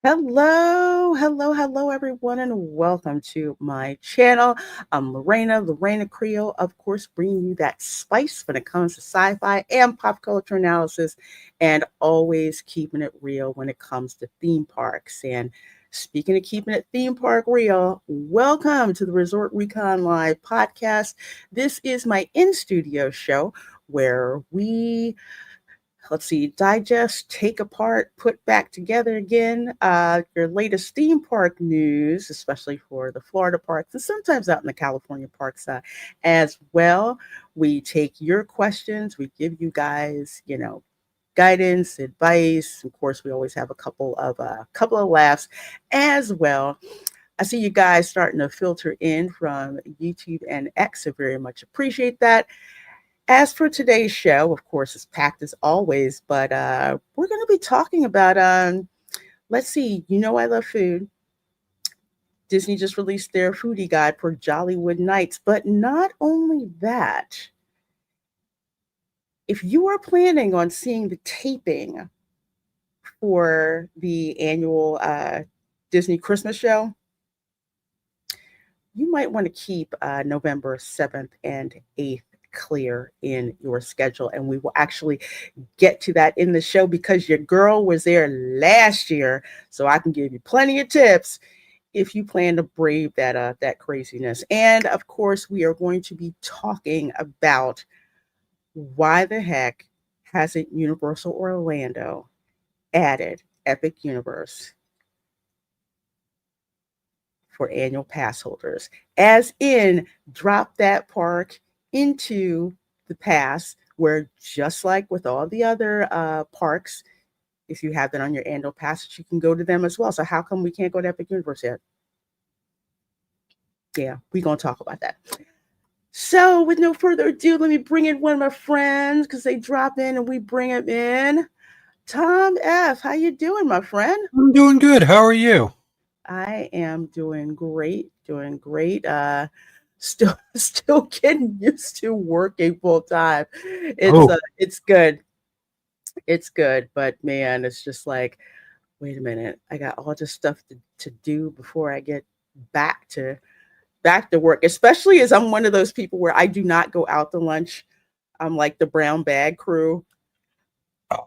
Hello, everyone, and welcome to my channel. I'm Reina Creole, of course, bringing you that spice when it comes to sci-fi and pop culture analysis, and always keeping it real when it comes to theme parks. And speaking of keeping it theme park real, welcome to the Resort Recon Live podcast. This is my in-studio show where we digest, take apart, put back together again your latest theme park news, especially for the Florida parks and sometimes out in the California parks as well. We take your questions, we give you guys, guidance, advice. Of course, we always have a couple of laughs as well. I see you guys starting to filter in from YouTube and X. I very much appreciate that. As for today's show, of course, it's packed as always, but we're going to be talking about, let's see, I love food. Disney just released their foodie guide for Jollywood nights, but not only that, if you are planning on seeing the taping for the annual Disney Christmas show, you might want to keep November 7th and 8th clear in your schedule. And we will actually get to that in the show because your girl was there last year. So I can give you plenty of tips if you plan to brave that craziness. And of course, we are going to be talking about why the heck hasn't Universal Orlando added Epic Universe for annual pass holders, as in drop that park into the pass, where just like with all the other parks, if you have that on your annual pass, you can go to them as well. So how come we can't go to Epic Universe yet? Yeah, we're going to talk about that. So with no further ado, let me bring in one of my friends because they drop in and we bring them in. Tom F., how you doing, my friend? I'm doing good. How are you? I am doing great, doing great. Still getting used to working full time. Oh, It's good. It's good, but man, it's just like, wait a minute, I got all this stuff to do before I get back to back to work. Especially as I'm one of those people where I do not go out to lunch. I'm like the brown bag crew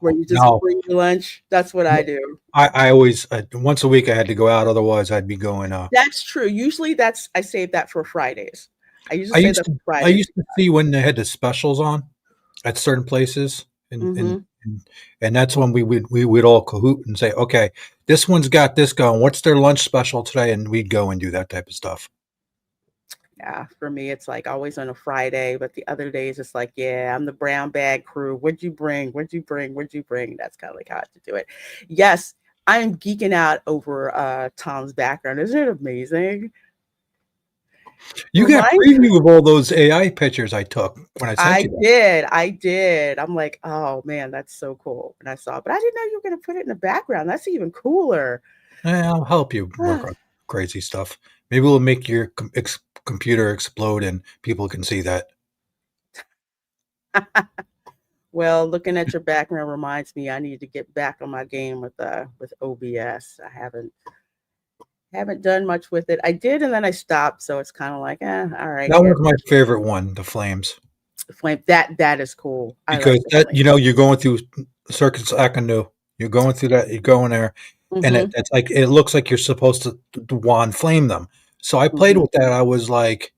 where you just no. bring your lunch. That's what I do. I always, once a week I had to go out. Otherwise, I'd be going, That's true. Usually I save that for Fridays. I usually I save used that to, for I Fridays. used to see when they had the specials on at certain places. And, and, Hmm. and, and that's when we would all cahoot and say, okay, this one's got this going. What's their lunch special today? And we'd go and do that type of stuff. Yeah, for me, it's like always on a Friday, but the other days it's like, yeah, I'm the brown bag crew. What'd you bring? What'd you bring? What'd you bring? That's kind of like how I have to do it. Yes, I am geeking out over Tom's background. Isn't it amazing? You got Remind preview of all those AI pictures I took when I sent you that. I did. I'm like, oh man, that's so cool. And I saw, but I didn't know you were gonna put it in the background. That's even cooler. I'll help you work on crazy stuff. Maybe we'll make your computer explode and people can see that. Well, looking at your background reminds me I need to get back on my game with OBS. I haven't done much with it. I did and then I stopped, so it's kind of like, all right, That yeah, was my favorite one, the flames, the flame. That is cool. I because like the that flame. you're going through Circus Akanu. You're going through that. You're going there, and Hmm. it's like it looks like you're supposed to wand flame them. So I played Hmm. with that. I was like,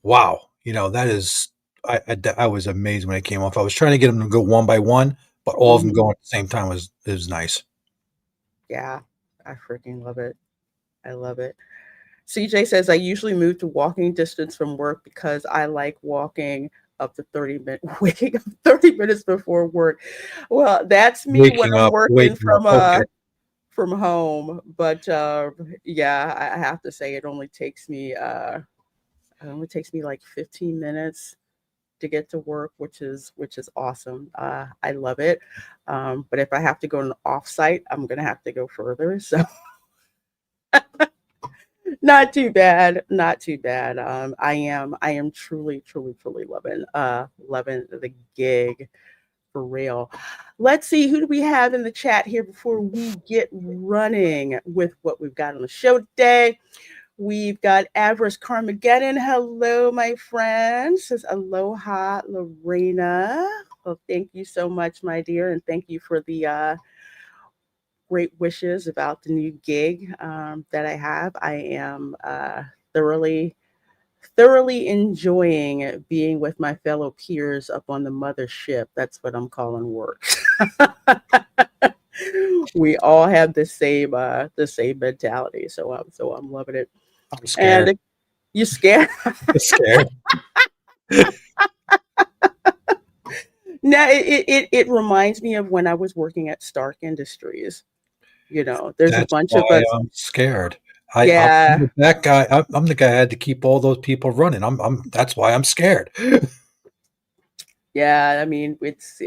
wow, that is. I was amazed when it came off. I was trying to get them to go one by one, but all of them Hmm. going at the same time was nice. Yeah, I freaking love it. I love it. CJ says I usually move to walking distance from work because I like walking up to 30 minutes, waking up 30 minutes before work. Well, that's me when I'm working Waking up. Okay. from home. But yeah, I have to say it only takes me like 15 minutes to get to work, which is awesome. I love it. But if I have to go on offsite, I'm gonna have to go further. So not too bad, not too bad. I am truly loving the gig for real. Let's see, who do we have in the chat here before we get running with what we've got on the show today? We've got Avarice Carmageddon. Hello, my friend. Says aloha, Lorena. Well, thank you so much, my dear, and thank you for the great wishes about the new gig that I have. I am thoroughly enjoying being with my fellow peers up on the mothership. That's what I'm calling work. We all have the same mentality, so I'm loving it. I'm scared. And you scared? I'm scared. No, it reminds me of when I was working at Stark Industries. You know, there's a That's bunch why of us. I'm scared. I'm Yeah, that guy. I'm the guy who had to keep all those people running. That's why I'm scared. yeah. I mean, it's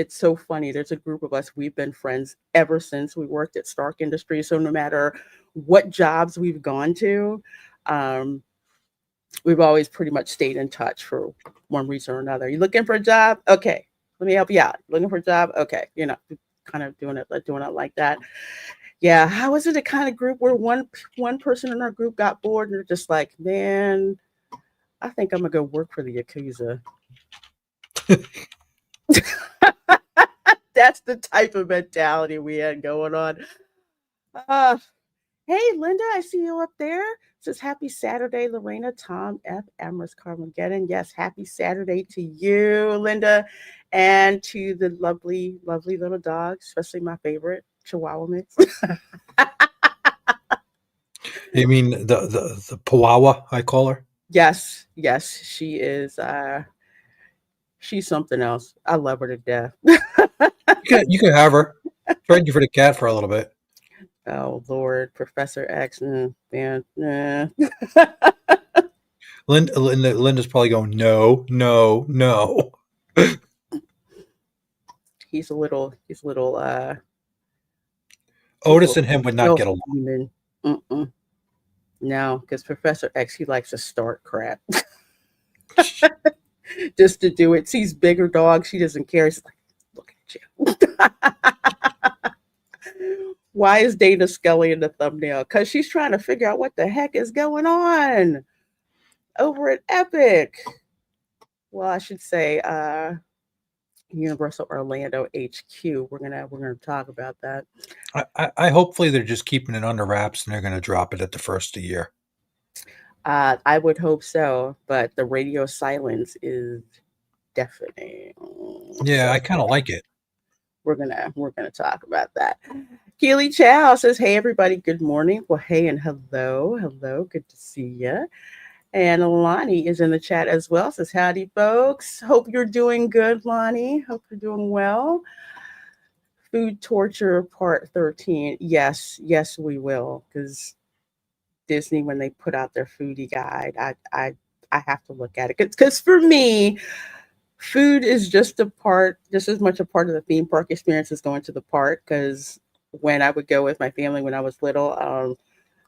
so funny. There's a group of us. We've been friends ever since we worked at Stark Industries. So no matter what jobs we've gone to, um, we've always pretty much stayed in touch for one reason or another. You looking for a job? Okay, let me help you out. Looking for a job? Okay, kind of doing it like that. Yeah, how is it a kind of group where one person in our group got bored and they're just like, man, I think I'm gonna go work for the Yakuza. That's the type of mentality we had going on. Uh, hey, Linda, I see you up there. It says happy Saturday, Lorena, Tom, F, Amherst, Carmageddon. Yes, happy Saturday to you, Linda, and to the lovely, lovely little dog, especially my favorite, Chihuahua mix. You mean the Pawawa? I call her. Yes, yes, she is. She's something else. I love her to death. You can have her. Trade you for the cat for a little bit. Oh Lord, Professor X, man, nah. Linda's probably going, no, no, no. He's a little, he's a Otis little and him would not stealth get along. demon. Mm-mm. No, because Professor X, he likes to start crap just to do it. Sees bigger dogs, she doesn't care. She's like, look at you. Why is Dana Scully in the thumbnail? Because she's trying to figure out what the heck is going on over at Epic. Well, I should say Universal Orlando HQ. We're gonna talk about that. I hopefully they're just keeping it under wraps and they're going to drop it at the first of the year. I would hope so, but the radio silence is deafening. Yeah, So I kind of like it. we're gonna talk about that. Keely Chow says, "Hey everybody, good morning." Well, hey and hello, hello, good to see you. And Lonnie is in the chat as well. Says, "Howdy, folks. Hope you're doing good, Lonnie. Hope you're doing well." Food torture part 13. Yes, yes, we will, because Disney, when they put out their foodie guide, I have to look at it because for me, food is just as much a part of the theme park experience as going to the park. Because when I would go with my family when I was little,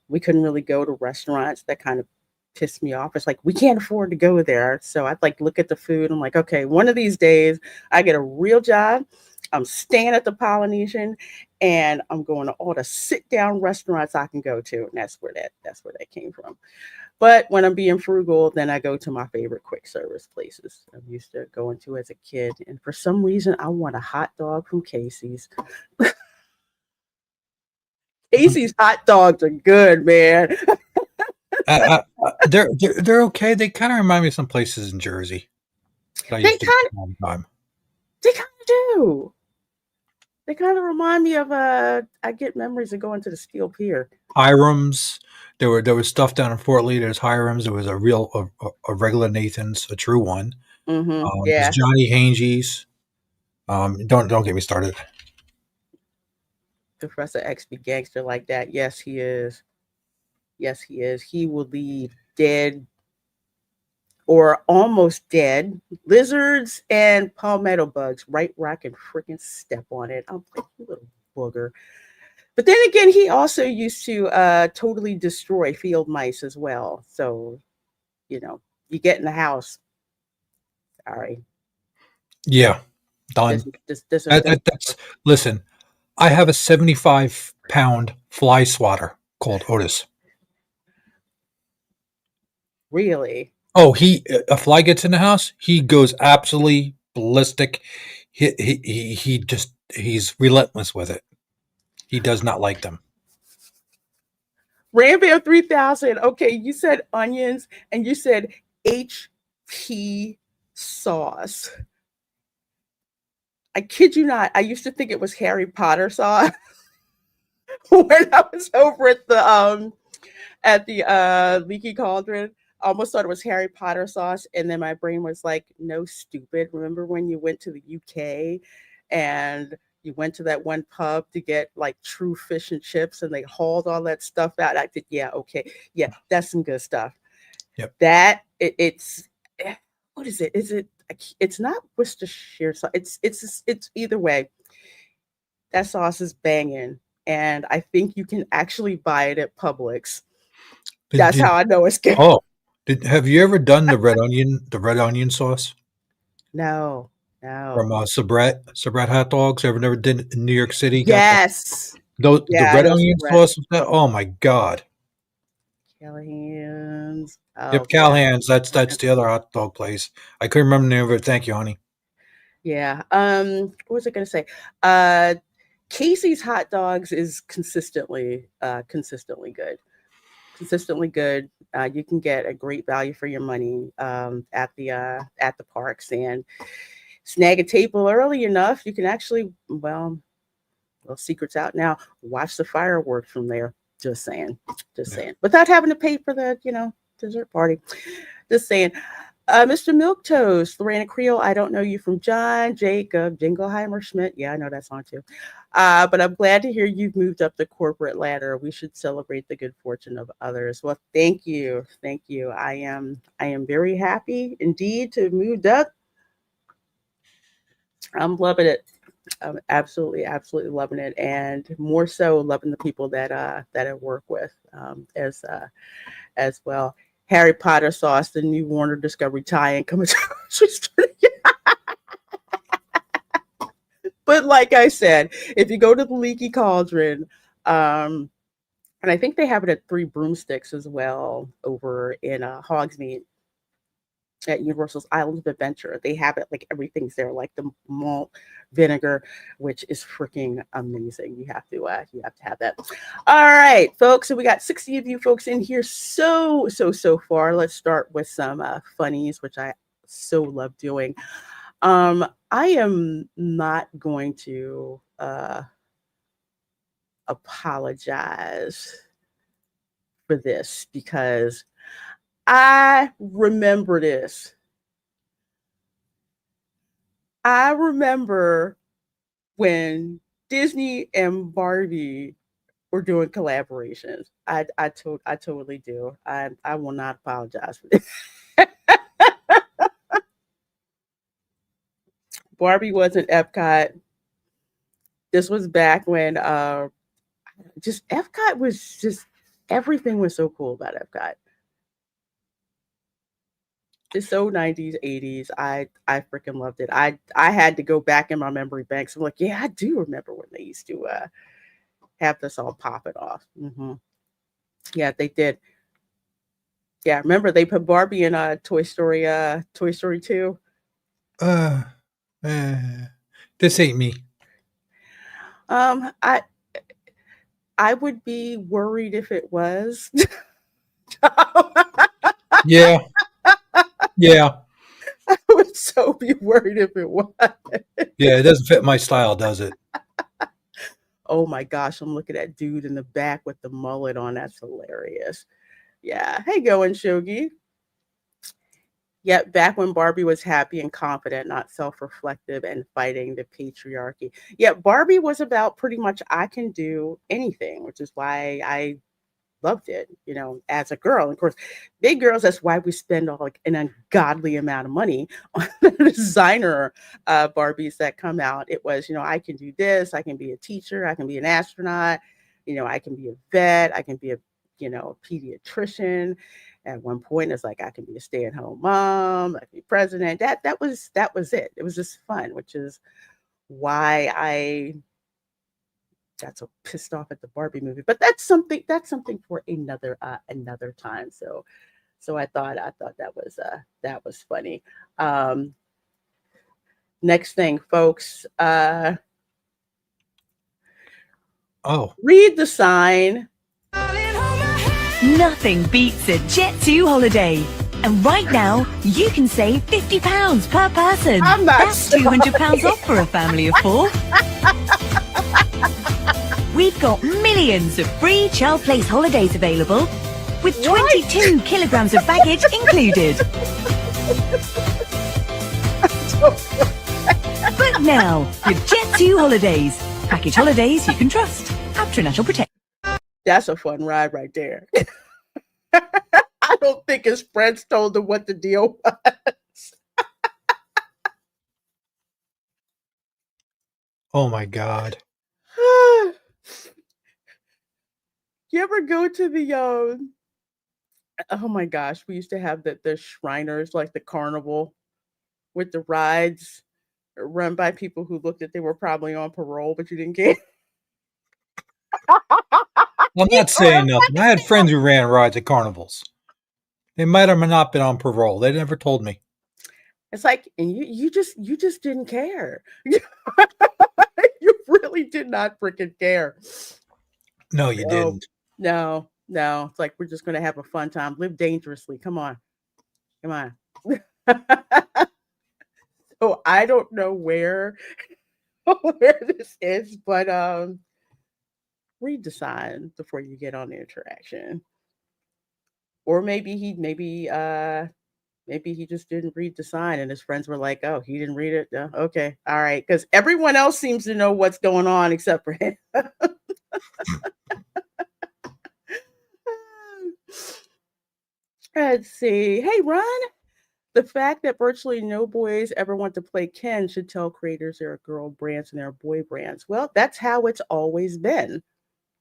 we couldn't really go to restaurants. That kind of pissed me off. It's like we can't afford to go there, so I'd like look at the food. I'm like, okay, one of these days I get a real job. I'm staying at the Polynesian, and I'm going to all the sit down restaurants I can go to, and that's where that came from. But when I'm being frugal, then I go to my favorite quick service places I'm used to going to as a kid. And for some reason, I want a hot dog from Casey's. Casey's hot dogs are good, man. They're okay. They kind of remind me of some places in Jersey that I They used to go kind of, all the time. they kind of do. They kind of remind me of I get memories of going to the Steel Pier. Hiram's. There was stuff down in Fort Lee. There's Hiram's. There was a regular Nathan's, a true one. There's Yeah, Johnny Hange's. Don't get me started. Professor X be gangster like that. Yes, he is. Yes, he is. He will leave dead or almost dead lizards and palmetto bugs right where I can freaking step on it. I'm like, you little booger. But then again, he also used to totally destroy field mice as well. So, you get in the house. Sorry. Yeah. Done. This That, doesn't that's work. listen. I have a 75-pound fly swatter called Otis. Really. Oh, he a fly gets in the house, he goes absolutely ballistic. He's relentless with it. He does not like them. Rambam 3000. Okay, you said onions and you said HP sauce. I kid you not. I used to think it was Harry Potter sauce when I was over at the Leaky Cauldron. I almost thought it was Harry Potter sauce, and then my brain was like, "No, stupid! Remember when you went to the UK and you went to that one pub to get like true fish and chips, and they hauled all that stuff out?" I did, yeah, okay, yeah, that's some good stuff. Yep. It's what is it? Is it? It's not Worcestershire sauce. It's either way. That sauce is banging, and I think you can actually buy it at Publix. Did, That's did, how I know it's good. oh, have you ever done the red onion sauce No, no. from Sabret hot dogs? Ever never did it in New York City? Got Yes. the Yeah, I red know some onion bread. sauce with that. Oh my god. Callahan's. Oh Yep, yeah. Callahan's. That's the other hot dog place. I couldn't remember the name of it. Thank you, honey. Yeah. What was I gonna say? Uh Casey's hot dogs is consistently good. Consistently good. You can get a great value for your money at the parks, and snag a table early enough. You can actually, well, secrets out now. Watch the fireworks from there. Just saying, just Yeah. saying, without having to pay for the dessert party. Just saying. Mr. Milktoast, Reina Creole, I don't know you from John, Jacob, Jingleheimer, Schmidt. Yeah, I know that song too. But I'm glad to hear you've moved up the corporate ladder. We should celebrate the good fortune of others. Well, thank you. Thank you. I am very happy indeed to have moved up. I'm loving it. I'm absolutely loving it, and more so loving the people that I work with as well. Harry Potter sauce, the new Warner Discovery tie-in coming to grocery store. But like I said, if you go to the Leaky Cauldron, um, and I think they have it at Three Broomsticks as well over in Hogsmeade at Universal's Island of Adventure. They have it like everything's there, like the malt vinegar, which is freaking amazing. You have to have that. All right, folks. So we got 60 of you folks in here so far. Let's start with some funnies, which I so love doing. I am not going to apologize for this because I remember this. I remember when Disney and Barbie were doing collaborations. I totally do. I will not apologize for this. Barbie was in Epcot. This was back when just Epcot was just everything was so cool about Epcot. It's so 90s, 80s. I freaking loved it. I had to go back in my memory banks. I'm like, yeah, I do remember when they used to have this all popping off. Yeah, they did. Yeah, remember they put Barbie in Toy Story 2. Uh, eh, this ain't me. Um, I I would be worried if it was. Yeah, yeah, I would so be worried if it was. yeah. It doesn't fit my style, does it? Oh my gosh, I'm looking at dude in the back with the mullet on. That's hilarious. Yeah. Hey, going Shogi. Yet back when Barbie was happy and confident, not self-reflective and fighting the patriarchy. Yet Barbie was about pretty much I can do anything, which is why I loved it, as a girl. And of course, big girls, that's why we spend all like an ungodly amount of money on the designer Barbies that come out. It was, I can do this, I can be a teacher, I can be an astronaut, I can be a vet, I can be a pediatrician. At one point, it's like I can be a stay-at-home mom, I can be president. That was it. It was just fun, which is why I got so pissed off at the Barbie movie. But that's something for another time. So I thought that was funny. Um, Next thing, folks, Oh, read the sign. Nothing beats a Jet2 holiday. And right now, you can save £50 per person. I'm not That's £200 off for a family of 4. We've got millions of free child place holidays available, with 22 kilograms of baggage included. Book now with Jet2 Holidays. Package holidays you can trust. After National Protection. That's a fun ride right there. I don't think his friends told him what the deal was. oh my God. You ever go to the oh my gosh, we used to have the Shriners, like the carnival with the rides run by people who looked like they were probably on parole, but you didn't care. I'm not saying nothing. I had friends who ran rides at carnivals. They might or might not been on parole. They never told me. It's like, and you just didn't care. You really did not freaking care. No, you didn't. No. It's like we're just gonna have a fun time. Live dangerously. Come on. So I don't know where this is, but read the sign before you get on the interaction. Or maybe he just didn't read the sign and his friends were like, oh, he didn't read it. No, okay, all right, because everyone else seems to know what's going on except for him. Let's see. Hey, Ron. The fact that virtually no boys ever want to play Ken should tell creators there are girl brands and there are boy brands. Well, that's how it's always been.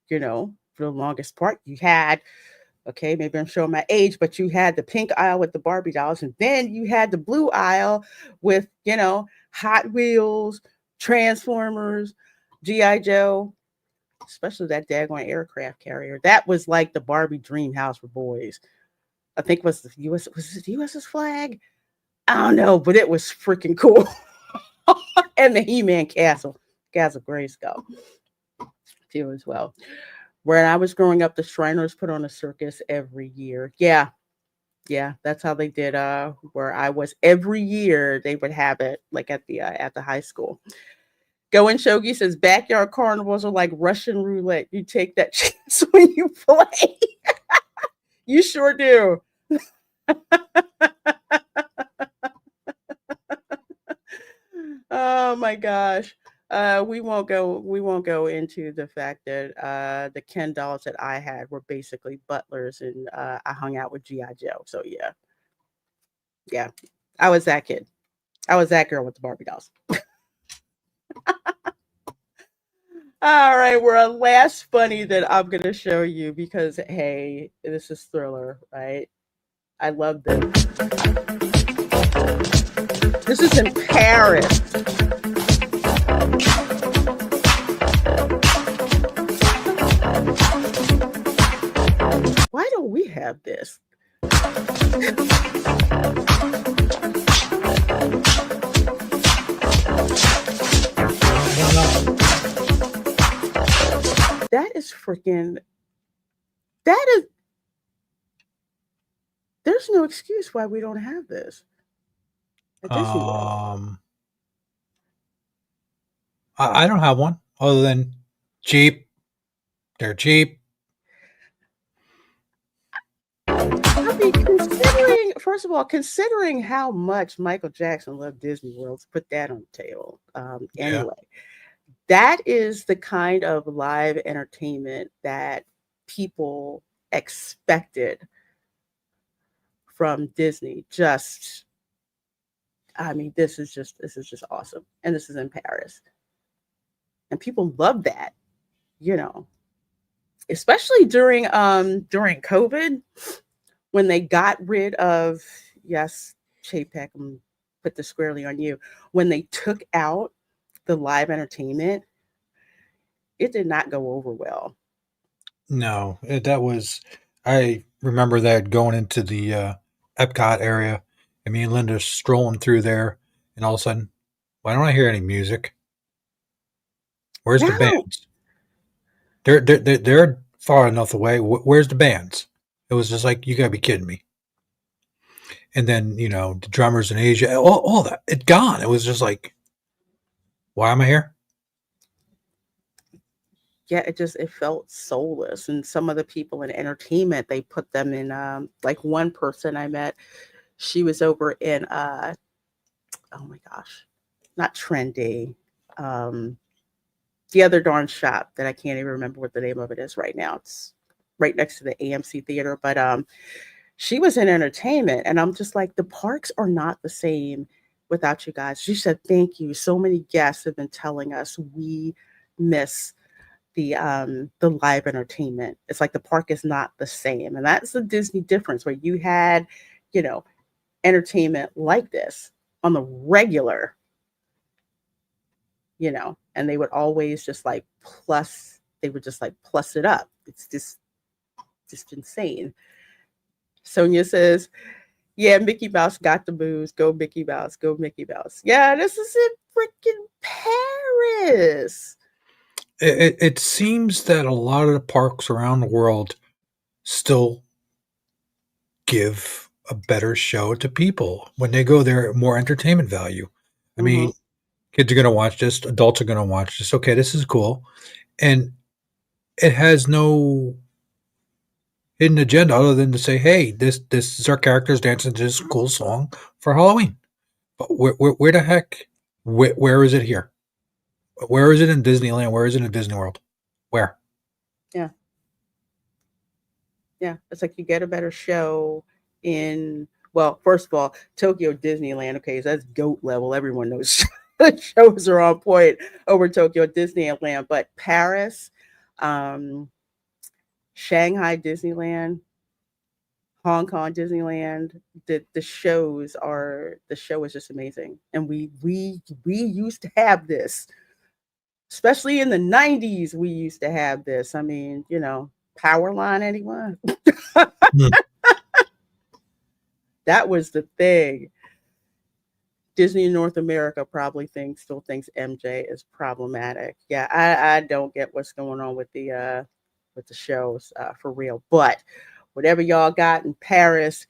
For the longest part, you had, okay, maybe I'm showing my age, but you had the pink aisle with the Barbie dolls, and then you had the blue aisle with, Hot Wheels, Transformers, G.I. Joe, especially that daggone aircraft carrier. That was like the Barbie dream house for boys. I think it was the US's flag? I don't know, but it was freaking cool. And the He-Man Castle Grayskull too as well. When I was growing up, the Shriners put on a circus every year. Yeah, that's how they did. Where I was every year, they would have it like at the high school. Going Shogi says backyard carnivals are like Russian roulette. You take that chance when you play. You sure do. Oh my gosh. We won't go into the fact that the Ken dolls that I had were basically butlers, and I hung out with G.I. Joe. So yeah, I was that kid. I was that girl with the Barbie dolls. All right, we're a last funny that I'm gonna show you because hey, this is Thriller, right? I love this. This is in Paris. Why don't we have this? That is freaking. There's no excuse why we don't have this. I don't have one other than cheap. They're cheap. I mean, first of all, considering how much Michael Jackson loved Disney World, to put that on the table. Anyway, that is the kind of live entertainment that people expected from Disney. This is just awesome, and this is in Paris, and people love that, especially during COVID when they got rid of, yes, Chapek, I'm put this squarely on you. When they took out the live entertainment, it did not go over well. No, that was. I remember that going into the Epcot area, and me and Linda strolling through there, and all of a sudden, why don't I hear any music? Where's the No, bands? They're far enough away. Where's the bands? It was just like, you gotta be kidding me. And then, the drummers in Asia, all that, it gone. It was just like, why am I here? yeah, it felt soulless. And some of the people in entertainment, they put them in, like one person I met, she was over in, oh my gosh, not Trendy, um, the other darn shop that I can't even remember what the name of it is right now. It's right next to the AMC theater, but she was in entertainment, and I'm just like, the parks are not the same without you guys. She said, "Thank you. So many guests have been telling us we miss the live entertainment. It's like the park is not the same." And that's the Disney difference, where you had, you know, entertainment like this on the regular, and they would always just like plus, they would just like plus it up. It's just insane. Sonia says, "Yeah, Mickey Mouse got the booze. Go Mickey Mouse. Go Mickey Mouse." Yeah, this is in freaking Paris. It seems that a lot of the parks around the world still give a better show to people when they go there, more entertainment value. I mean, kids are going to watch this, adults are going to watch this. Okay, this is cool. And it has no hidden agenda other than to say, hey, this is our characters dancing to this cool song for Halloween. But where the heck, where is it here? Where is it in Disneyland? Where is it in Disney World? Where? Yeah. Yeah. It's like you get a better show in, well, first of all, Tokyo Disneyland. Okay, so that's GOAT level. Everyone knows the shows are on point over Tokyo Disneyland. But Paris, Shanghai Disneyland, Hong Kong Disneyland, the show is just amazing. And we used to have this, especially in the 90s. We used to have this. I mean, Powerline, anyone? Hmm. That was the thing. Disney North America probably still thinks MJ is problematic. Yeah, I don't get what's going on with the shows for real. But whatever y'all got in Paris,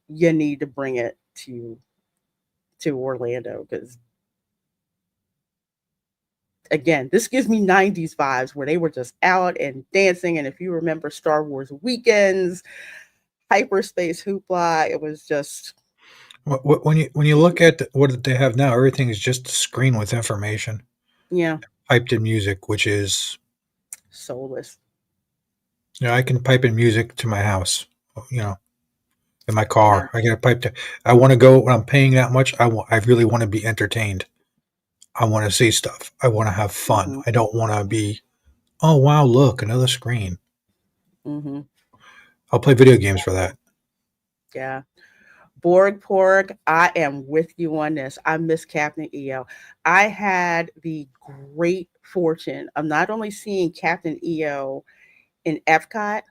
you need to bring it to Orlando, because again, this gives me 90s vibes where they were just out and dancing. And if you remember Star Wars weekends, hyperspace hoopla, it was just, When you look at what they have now, everything is just a screen with information, yeah, piped in music, which is, soulless. I can pipe in music to my house, in my car. I get a pipe to. I want to go when I'm paying that much. I really want to be entertained. I want to see stuff. I want to have fun. Mm-hmm. I don't want to be, oh wow, look, another screen. Mm-hmm. I'll play video games for that. Yeah. Borg Porg, I am with you on this. I miss Captain EO. I had the great fortune of not only seeing Captain EO in Epcot,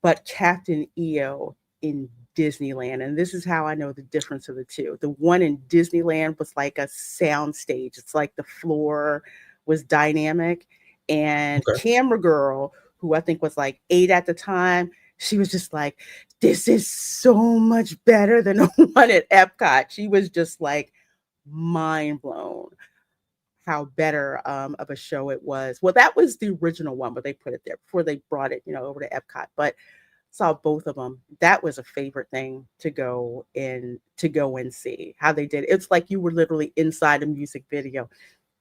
but Captain EO in Disneyland. And this is how I know the difference of the two. The one in Disneyland was like a sound stage. It's like the floor was dynamic. And Okay. Camera Girl, who I think was like 8 at the time, she was just like, this is so much better than the one at Epcot. She was just like mind blown how better of a show it was. Well, that was the original one, but they put it there before they brought it, over to Epcot. But saw both of them. That was a favorite thing to go and see how they did it. It's like you were literally inside a music video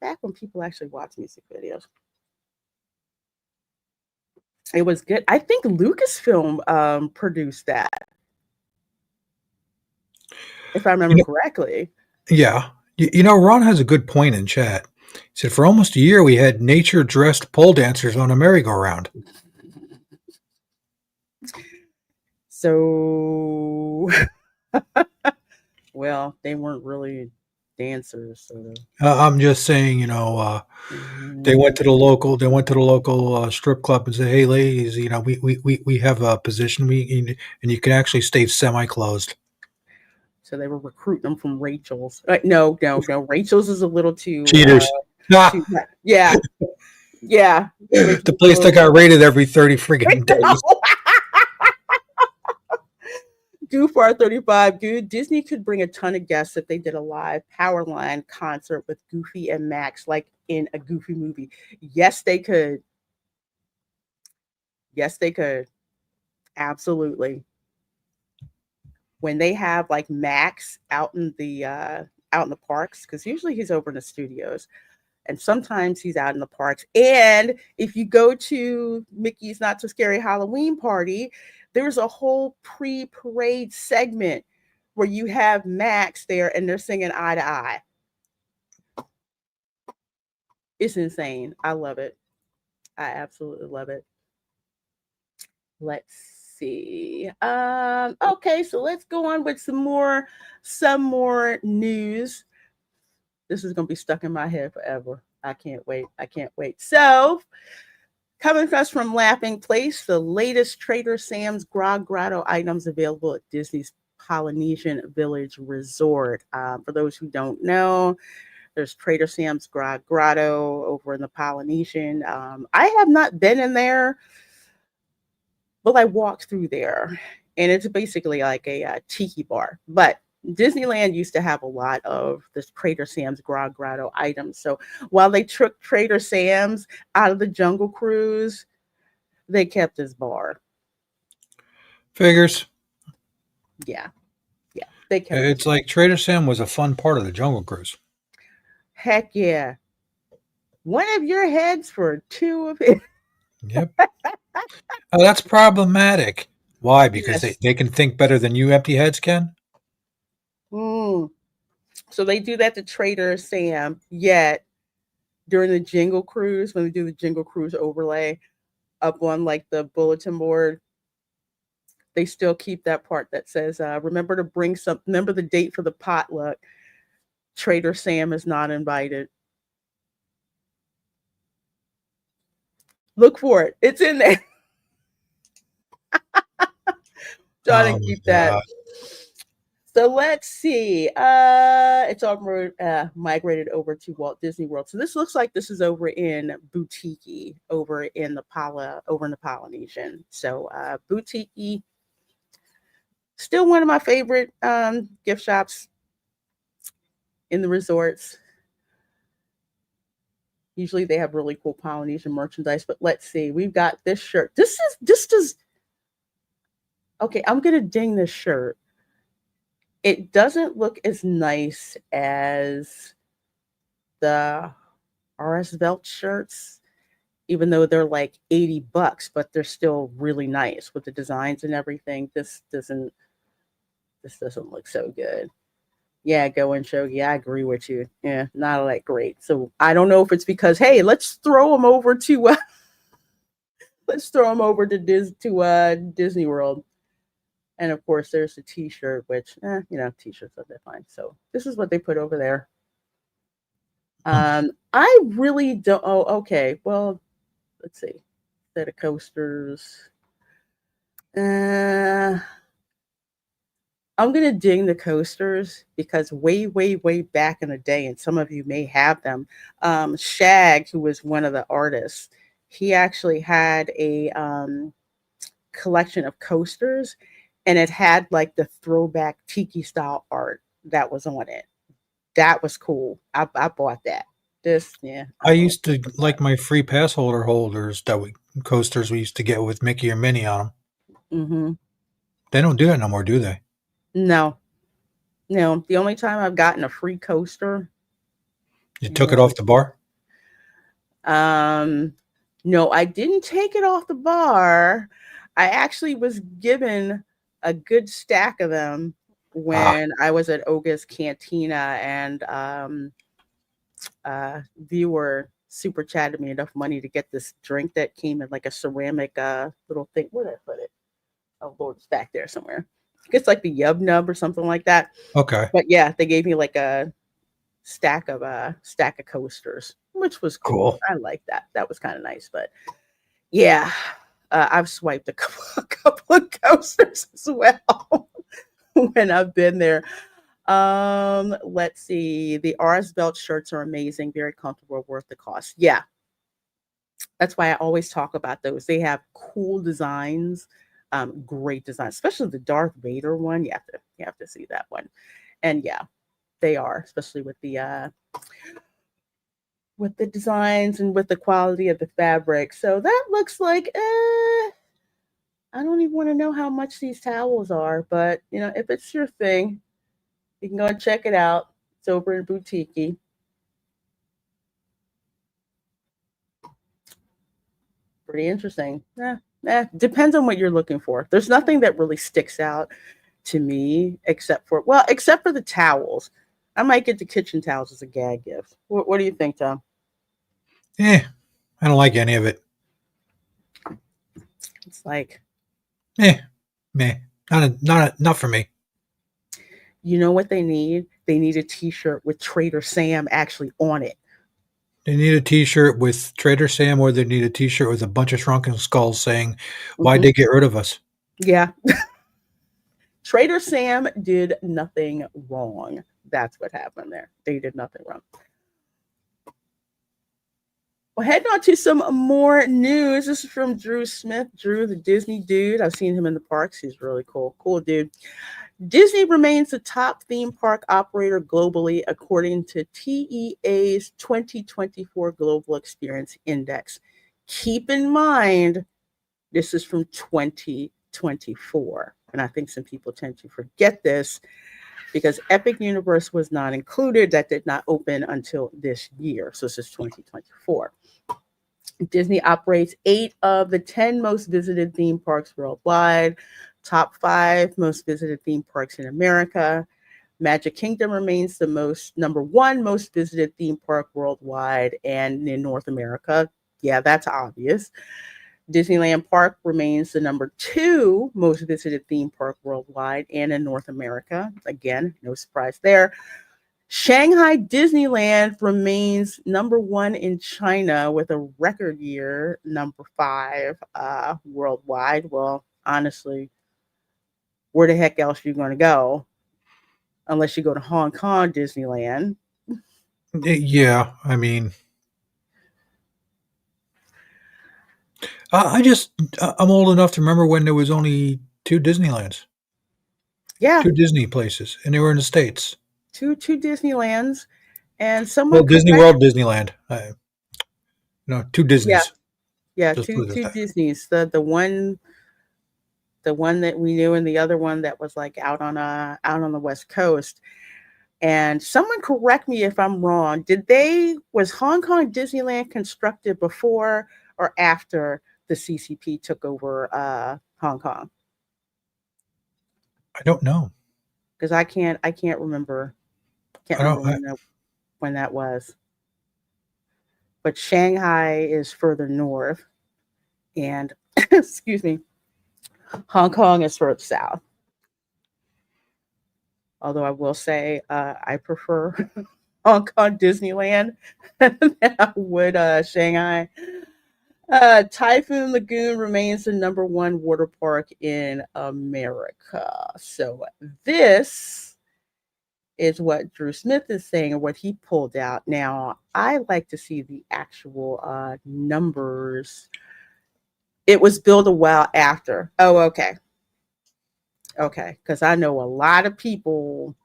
back when people actually watched music videos. It was good. I think Lucasfilm produced that, if I remember correctly. Yeah. Ron has a good point in chat. He said, for almost a year, we had nature-dressed pole dancers on a merry-go-round. So, well, they weren't really dancers, sort of. I'm just saying, they Mhm. went to the local. They went to the local strip club and said, "Hey, ladies, we have a position. And you can actually stay semi-closed." So they were recruiting them from Rachel's. No, no, no. Rachel's is a little too, Cheaters. Ah, too. Yeah, yeah. the Rachel's a place that little. got raided every 30 I friggin' know. days. Goofar 35. Good. Disney could bring a ton of guests if they did a live Powerline concert with Goofy and Max, like in a Goofy movie. Yes, they could. Yes, they could. Absolutely. When they have like Max out in the parks, because usually he's over in the studios, and sometimes he's out in the parks. And if you go to Mickey's Not So Scary Halloween Party, there's a whole pre-parade segment where you have Max there and they're singing Eye to Eye. It's insane. I love it. I absolutely love it. Let's see. Okay, so let's go on with some more news. This is gonna be stuck in my head forever. I can't wait. I can't wait. So, coming to us from Laughing Place, the latest Trader Sam's Grog Grotto items available at Disney's Polynesian Village Resort. For those who don't know, there's Trader Sam's Grog Grotto over in the Polynesian. I have not been in there, but I walked through there, and it's basically like a tiki bar. But Disneyland used to have a lot of this Trader Sam's Grog Grotto items. So while they took Trader Sam's out of the Jungle Cruise, they kept his bar. Figures. Yeah, yeah, they kept his It's bar. like Trader Sam was a fun part of the Jungle Cruise. Heck yeah. One of your heads for two of it. Yep. Oh, that's problematic. Why? Because Yes. they can think better than you empty heads can? Mm. So they do that to Trader Sam, yet during the Jingle Cruise, when they do the Jingle Cruise overlay up on like the bulletin board, they still keep that part that says, remember to bring some, remember the date for the potluck. Trader Sam is not invited. Look for it. It's in there. Try to Oh my keep that. god. So let's see. It's all migrated over to Walt Disney World. So this looks like this is over in Boutique, over in the Polynesian. So Boutique, still one of my favorite gift shops in the resorts. Usually they have really cool Polynesian merchandise, but let's see. We've got this shirt. This does okay. I'm gonna ding this shirt. It doesn't look as nice as the RS Velt shirts, even though they're like $80, but they're still really nice with the designs and everything. This doesn't look so good. Yeah, go and show. Yeah, I agree with you. Yeah, not that great. So I don't know if it's because hey, let's throw them over to Disney World. And of course, there's the T-shirt, which T-shirts are fine. So this is what they put over there. I really don't. Oh, okay. Well, let's see. Set of coasters. Uh, I'm gonna ding the coasters because way, way, way back in the day, and some of you may have them. Shag, who was one of the artists, he actually had a collection of coasters, and it had like the throwback tiki style art that was on it. That was cool. I bought that. I I bought used to like my free pass holders coasters we used to get with Mickey or Minnie on them. Mm-hmm. They don't do that no more, do they? No, no. The only time I've gotten a free coaster You took it off was the bar? um no, I didn't take it off the bar. I actually was given a good stack of them Ah, when I was at Oga's Cantina, and viewer super chatted me enough money to get this drink that came in like a ceramic little thing. Where did I put it? Oh Lord, it's back there somewhere. It's like the Yub Nub or something like that. Okay. But yeah, they gave me like a stack of coasters, which was cool. Cool. I like that. That was kind of nice. But yeah, I've swiped a couple of coasters as well when I've been there. Let's see. The RS Belt shirts are amazing, very comfortable, worth the cost. Yeah, that's why I always talk about those. They have cool designs, great designs, especially the Darth Vader one. You have to see that one. And yeah, they are, especially with the designs and with the quality of the fabric. So that looks like I don't even want to know how much these towels are, but if it's your thing, you can go and check it out. It's over in Boutique. Pretty interesting. Depends on what you're looking for. There's nothing that really sticks out to me except for the towels. I might get the kitchen towels as a gag gift. What do you think, Tom? I don't like any of it. It's like, meh. Not for me. you know what they need? They need a T-shirt with Trader Sam actually on it. They need a T-shirt with Trader Sam, or they need a T-shirt with a bunch of shrunken skulls saying, "Why'd they get rid of us?" Yeah. Trader Sam did nothing wrong. That's what happened there. They did nothing wrong. Well, heading on to some more news. This is from Drew Smith. Drew, the Disney dude. I've seen him in the parks. He's really cool. Cool dude. Disney remains the top theme park operator globally, according to TEA's 2024 Global Experience Index. Keep in mind, this is from 2024. And I think some people tend to forget this because Epic Universe was not included. That did not open until this year. So this is 2024. Disney operates 8 of the 10 most visited theme parks worldwide. Top 5 most visited theme parks in America. Magic Kingdom remains the number 1 most visited theme park worldwide and in North America. Yeah, that's obvious. Disneyland Park remains the number 2 most visited theme park worldwide and in North America. Again, no surprise there. Shanghai Disneyland remains number 1 in China with a record year, number 5 worldwide. Well, honestly, where the heck else are you going to go unless you go to Hong Kong Disneyland? Yeah, I mean, I'm old enough to remember when there was only 2 Disneylands. Yeah. 2 Disney places, and they were in the States. Two Disneylands, and someone Disney World, Disneyland. 2 Disneys. Yeah, Just two put it that. Disneys. The one that we knew, and the other one that was like out on the West Coast. And someone correct me if I'm wrong. Was Hong Kong Disneyland constructed before or after the CCP took over Hong Kong? I don't know. Because I can't remember. When that was. But Shanghai is further north, and excuse me, Hong Kong is further south. Although I will say I prefer Hong Kong Disneyland than I would Shanghai. Typhoon Lagoon remains the number 1 water park in America. So this is what Drew Smith is saying, or what he pulled out. Now, I like to see the actual numbers. It was built a while after. Oh, okay. Okay, because I know a lot of people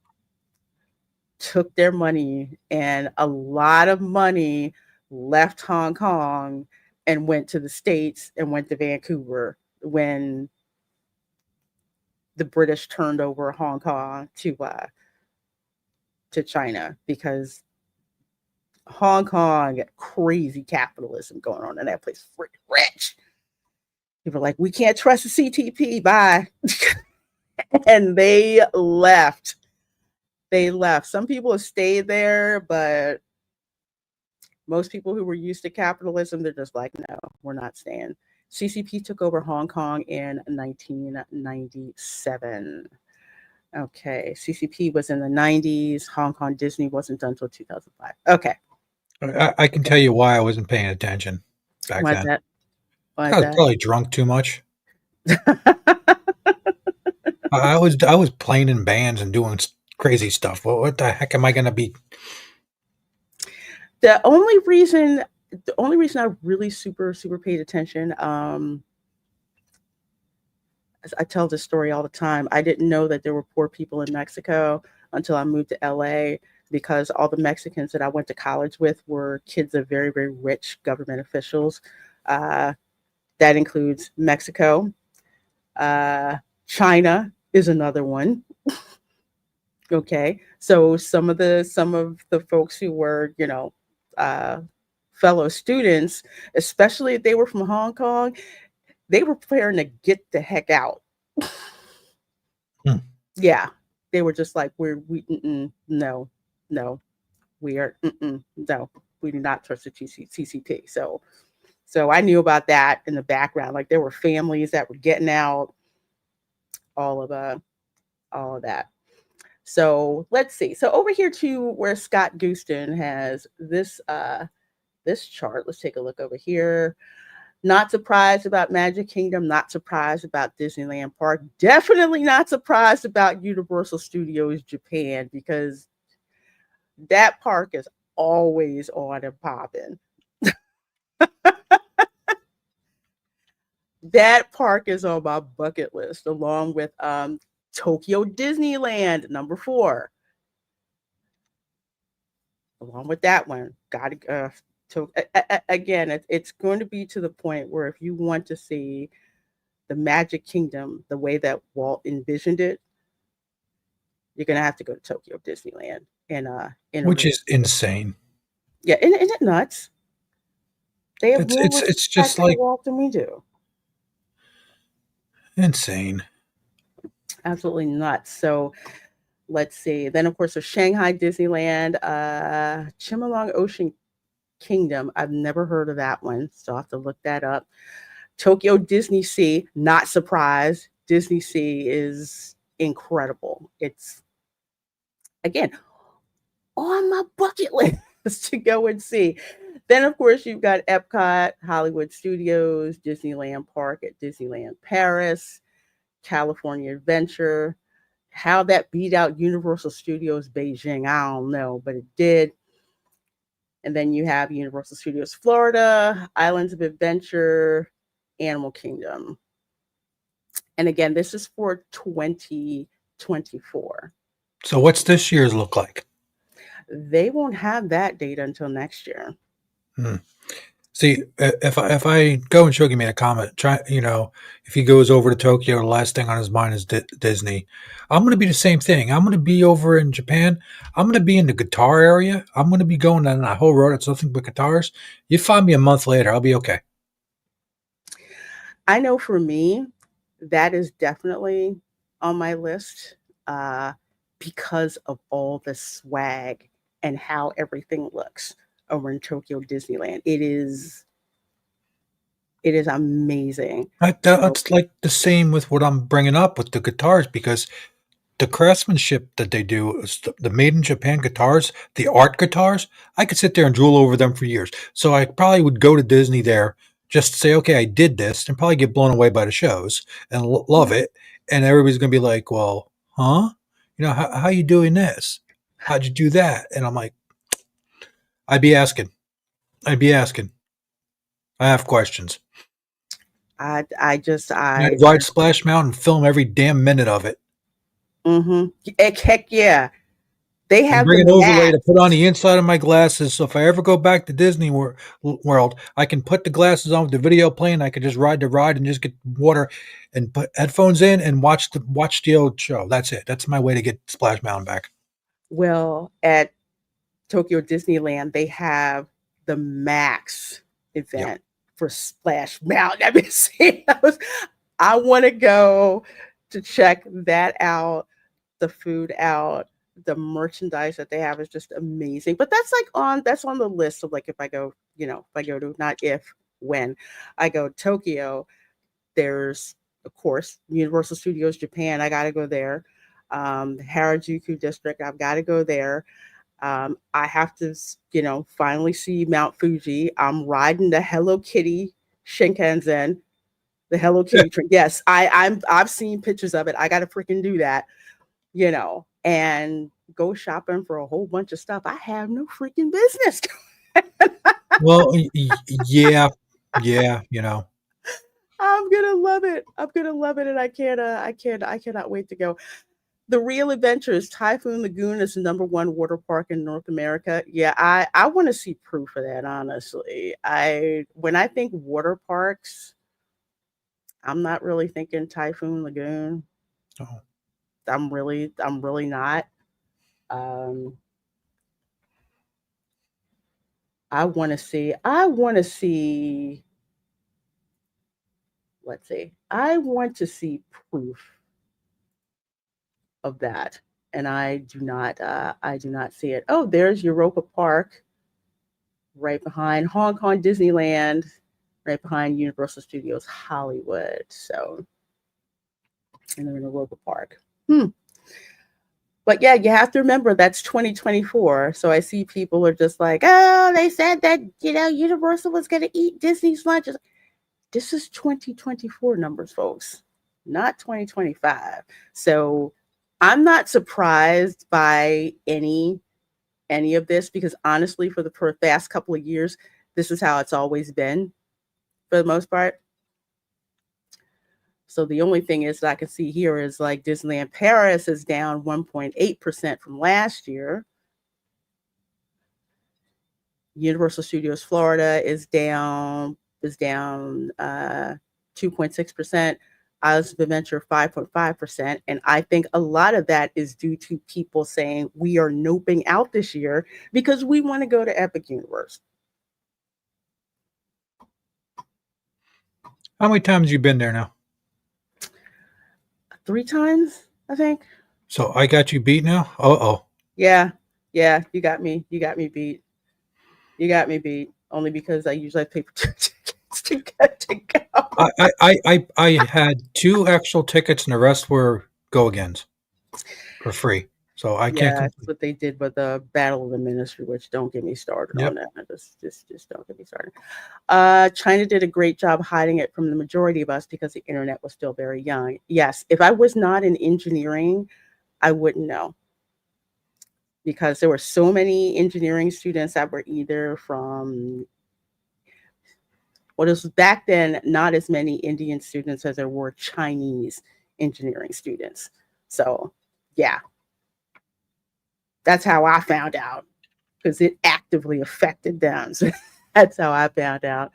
took their money, and a lot of money left Hong Kong and went to the States and went to Vancouver when the British turned over Hong Kong to China, because Hong Kong got crazy capitalism going on in that place. Rich. People are like, we can't trust the CTP. Bye. And they left. Some people have stayed there, but most people who were used to capitalism, they're just like, no, we're not staying. CCP took over Hong Kong in 1997. Okay, CCP was in the 90s. Hong Kong Disney wasn't done until 2005. Okay. I can tell you why I wasn't paying attention back Why's then. that? Why's I was that? probably drunk too much. I was playing in bands and doing crazy stuff. What the heck am I going to be? the only reason the only reason I really super paid attention, I tell this story all the time. I didn't know that there were poor people in Mexico until I moved to LA, because all the Mexicans that I went to college with were kids of very, very rich government officials. Uh, that includes Mexico. Uh, China is another one. Okay, so some of the folks who were, uh, fellow students, especially if they were from Hong Kong, they were preparing to get the heck out. Hmm. Yeah, they were just like, no, no, we are, no, we do not trust the CCP. So I knew about that in the background. Like there were families that were getting out, all of all of that. So let's see. So over here to where Scott Guston has this chart. Let's take a look over here. Not surprised about Magic Kingdom, not surprised about Disneyland Park, definitely not surprised about Universal Studios Japan, because that park is always on and popping. That park is on my bucket list, along with Tokyo Disneyland, number 4. Along with that one, got to again. It's going to be to the point where if you want to see the Magic Kingdom the way that Walt envisioned it, you're gonna have to go to Tokyo Disneyland in a Which is insane. yeah, isn't it nuts? They have more It's just respect for like Walt than we do. insane. Absolutely nuts. So let's see. Then of course there's Shanghai Disneyland, Chimelong Ocean Kingdom. I've never heard of that one, so I'll have to look that up. Tokyo Disney Sea, not surprised. Disney Sea is incredible. It's again on my bucket list to go and see. Then, of course, you've got Epcot, Hollywood Studios, Disneyland Park at Disneyland Paris, California Adventure. How that beat out Universal Studios Beijing, I don't know, but it did. And then you have Universal Studios Florida, Islands of Adventure, Animal Kingdom. And again, this is for 2024. So what's this year's look like? They won't have that data until next year. Hmm. See, if I go and Shogi made a comment, if he goes over to Tokyo, the last thing on his mind is Disney. I'm going to be the same thing. I'm going to be over in Japan. I'm going to be in the guitar area. I'm going to be going down that whole road. It's nothing but guitars. You find me a month later, I'll be okay. I know for me, that is definitely on my list, because of all the swag and how everything looks over in Tokyo Disneyland. It is amazing. That's like the same with what I'm bringing up with the guitars, because the craftsmanship that they do, the made in Japan guitars, the art guitars, I could sit there and drool over them for years. So I probably would go to Disney there just to say, okay, I did this, and probably get blown away by the shows and love it. And everybody's going to be like, well, huh? How you doing this? How'd you do that? And I'm like, I'd be asking. I'd be asking. I have questions. I I'd ride Splash Mountain, film every damn minute of it. Heck yeah. They And have bring the an overlay to maps. put on the inside of my glasses. So if I ever go back to Disney World, I can put the glasses on with the video playing. I could just ride the ride and just get water and put headphones in and watch the old show. That's it. That's my way to get Splash Mountain back. Well, at Tokyo Disneyland, they have the Max event for Splash Mountain. I mean, see, I want to go to check that out, the food out, the merchandise that they have is just amazing. But that's on the list of like if I go to, not if, when I go to Tokyo, there's, of course, Universal Studios Japan. I got to go there. Harajuku District. I've got to go there. I have to, finally see Mount Fuji. I'm riding the Hello Kitty Shinkansen, the Hello Kitty train. Yes, I've seen pictures of it. I got to freaking do that, and go shopping for a whole bunch of stuff I have no freaking business. Well, yeah, I'm gonna love it. I'm gonna love it, and I cannot wait to go. The Real Adventures Typhoon Lagoon is the #1 water park in North America. Yeah, I want to see proof of that. Honestly, when I think water parks, I'm not really thinking Typhoon Lagoon. Oh. I'm really not. Um, I want to see. Let's see. I want to see proof of that, and I do not. I do not see it. Oh, there's Europa Park, right behind Hong Kong Disneyland, right behind Universal Studios Hollywood. So, and they're in Europa Park. But yeah, you have to remember that's 2024. So I see people are just like, oh, they said that, Universal was going to eat Disney's lunches. This is 2024 numbers, folks, not 2025. So I'm not surprised by any of this, because honestly, for the past couple of years, this is how it's always been for the most part. So the only thing is that I can see here is like Disneyland Paris is down 1.8% from last year. Universal Studios Florida is down 2.6%. Islands of Adventure 5.5%. And I think a lot of that is due to people saying we are noping out this year because we want to go to Epic Universe. How many times have you been there now? 3 times, I think. So I got you beat now? Uh-oh. Yeah, you got me. You got me beat. Only because I usually pay for 2 tickets to go. I had 2 actual tickets and the rest were go-agains for free. So I can't. Yeah, that's what they did with the Battle of the Ministry, which don't get me started on that. Just don't get me started. China did a great job hiding it from the majority of us because the internet was still very young. Yes, if I was not in engineering, I wouldn't know. Because there were so many engineering students that were either from, well, it was back then, not as many Indian students as there were Chinese engineering students. So, yeah. That's how I found out, because it actively affected them. So that's how I found out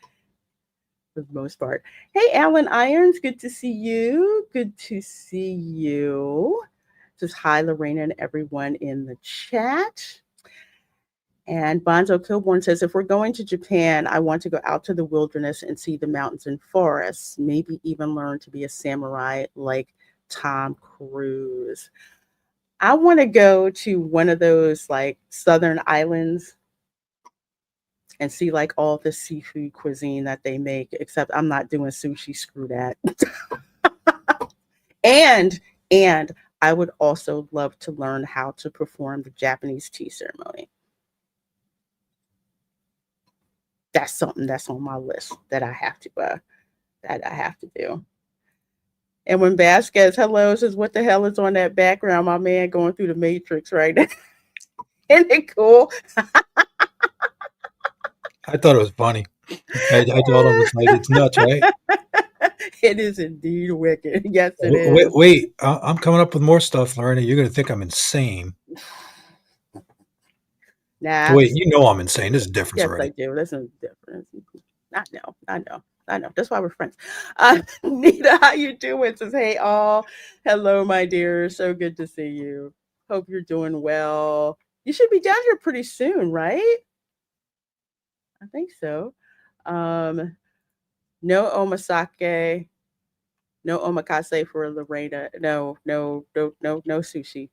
for the most part. Hey, Alan Irons, good to see you. Good to see you. Just hi, Lorena, and everyone in the chat. And Bonzo Kilborn says, if we're going to Japan, I want to go out to the wilderness and see the mountains and forests, maybe even learn to be a samurai like Tom Cruise. I want to go to one of those like southern islands and see like all the seafood cuisine that they make, except I'm not doing sushi, screw that. and I would also love to learn how to perform the Japanese tea ceremony. That's something that's on my list that I have to do. And when Vasquez, hello, says, what the hell is on that background? My man going through the Matrix right now. Isn't it cool? I thought it was funny. I told him it's nuts, right? It is indeed wicked. Yes, it is. Wait, I'm coming up with more stuff, Lorena. You're going to think I'm insane. Nah. Wait, I'm insane. There's a difference already. Yes, I do. There's a difference. I know. That's why we're friends. Nita, how you doing? Says, hey, all. Hello, my dear. So good to see you. Hope you're doing well. You should be down here pretty soon, right? I think so. No omasake. No omakase for Lorena. No sushi.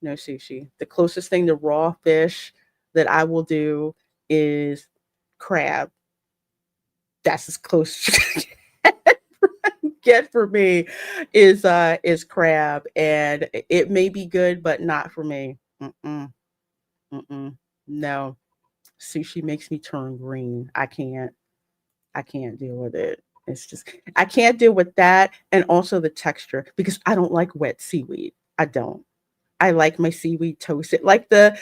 No sushi. The closest thing to raw fish that I will do is crab. That's as close as you can get for me is crab, and it may be good, but not for me. Mm-mm, mm-mm. No, sushi makes me turn green. I can't deal with it. It's just I can't deal with that, and also the texture because I don't like wet seaweed. I don't. I like my seaweed toasted, like the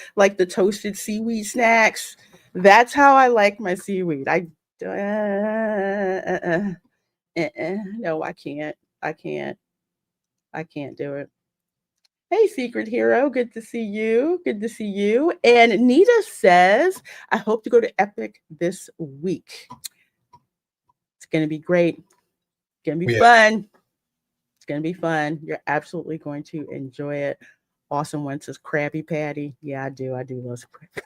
toasted seaweed snacks. That's how I like my seaweed. No, I can't. I can't. I can't do it. Hey, Secret Hero, good to see you. Good to see you. And Nita says, I hope to go to Epic this week. It's going to be great. It's going to be Yeah. fun. It's going to be fun. You're absolutely going to enjoy it. Awesome one says Krabby Patty. Yeah, I do. I do love Krabby.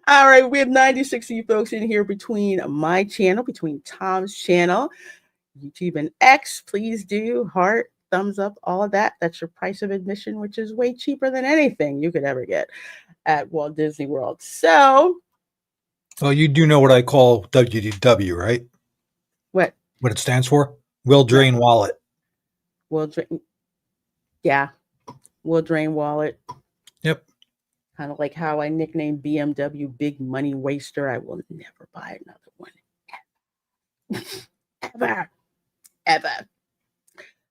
All right, we have 96 of you folks in here between my channel, between Tom's channel, YouTube and X. Please do heart, thumbs up, all of that. That's your price of admission, which is way cheaper than anything you could ever get at Walt Disney World. So, Well, you do know what I call WDW, right? what? What it stands for? Will Drain Wallet. Will drain. Yeah, will drain wallet. Yep. Kind of like how I nicknamed BMW Big Money Waster. I will never buy another one. Ever. Ever.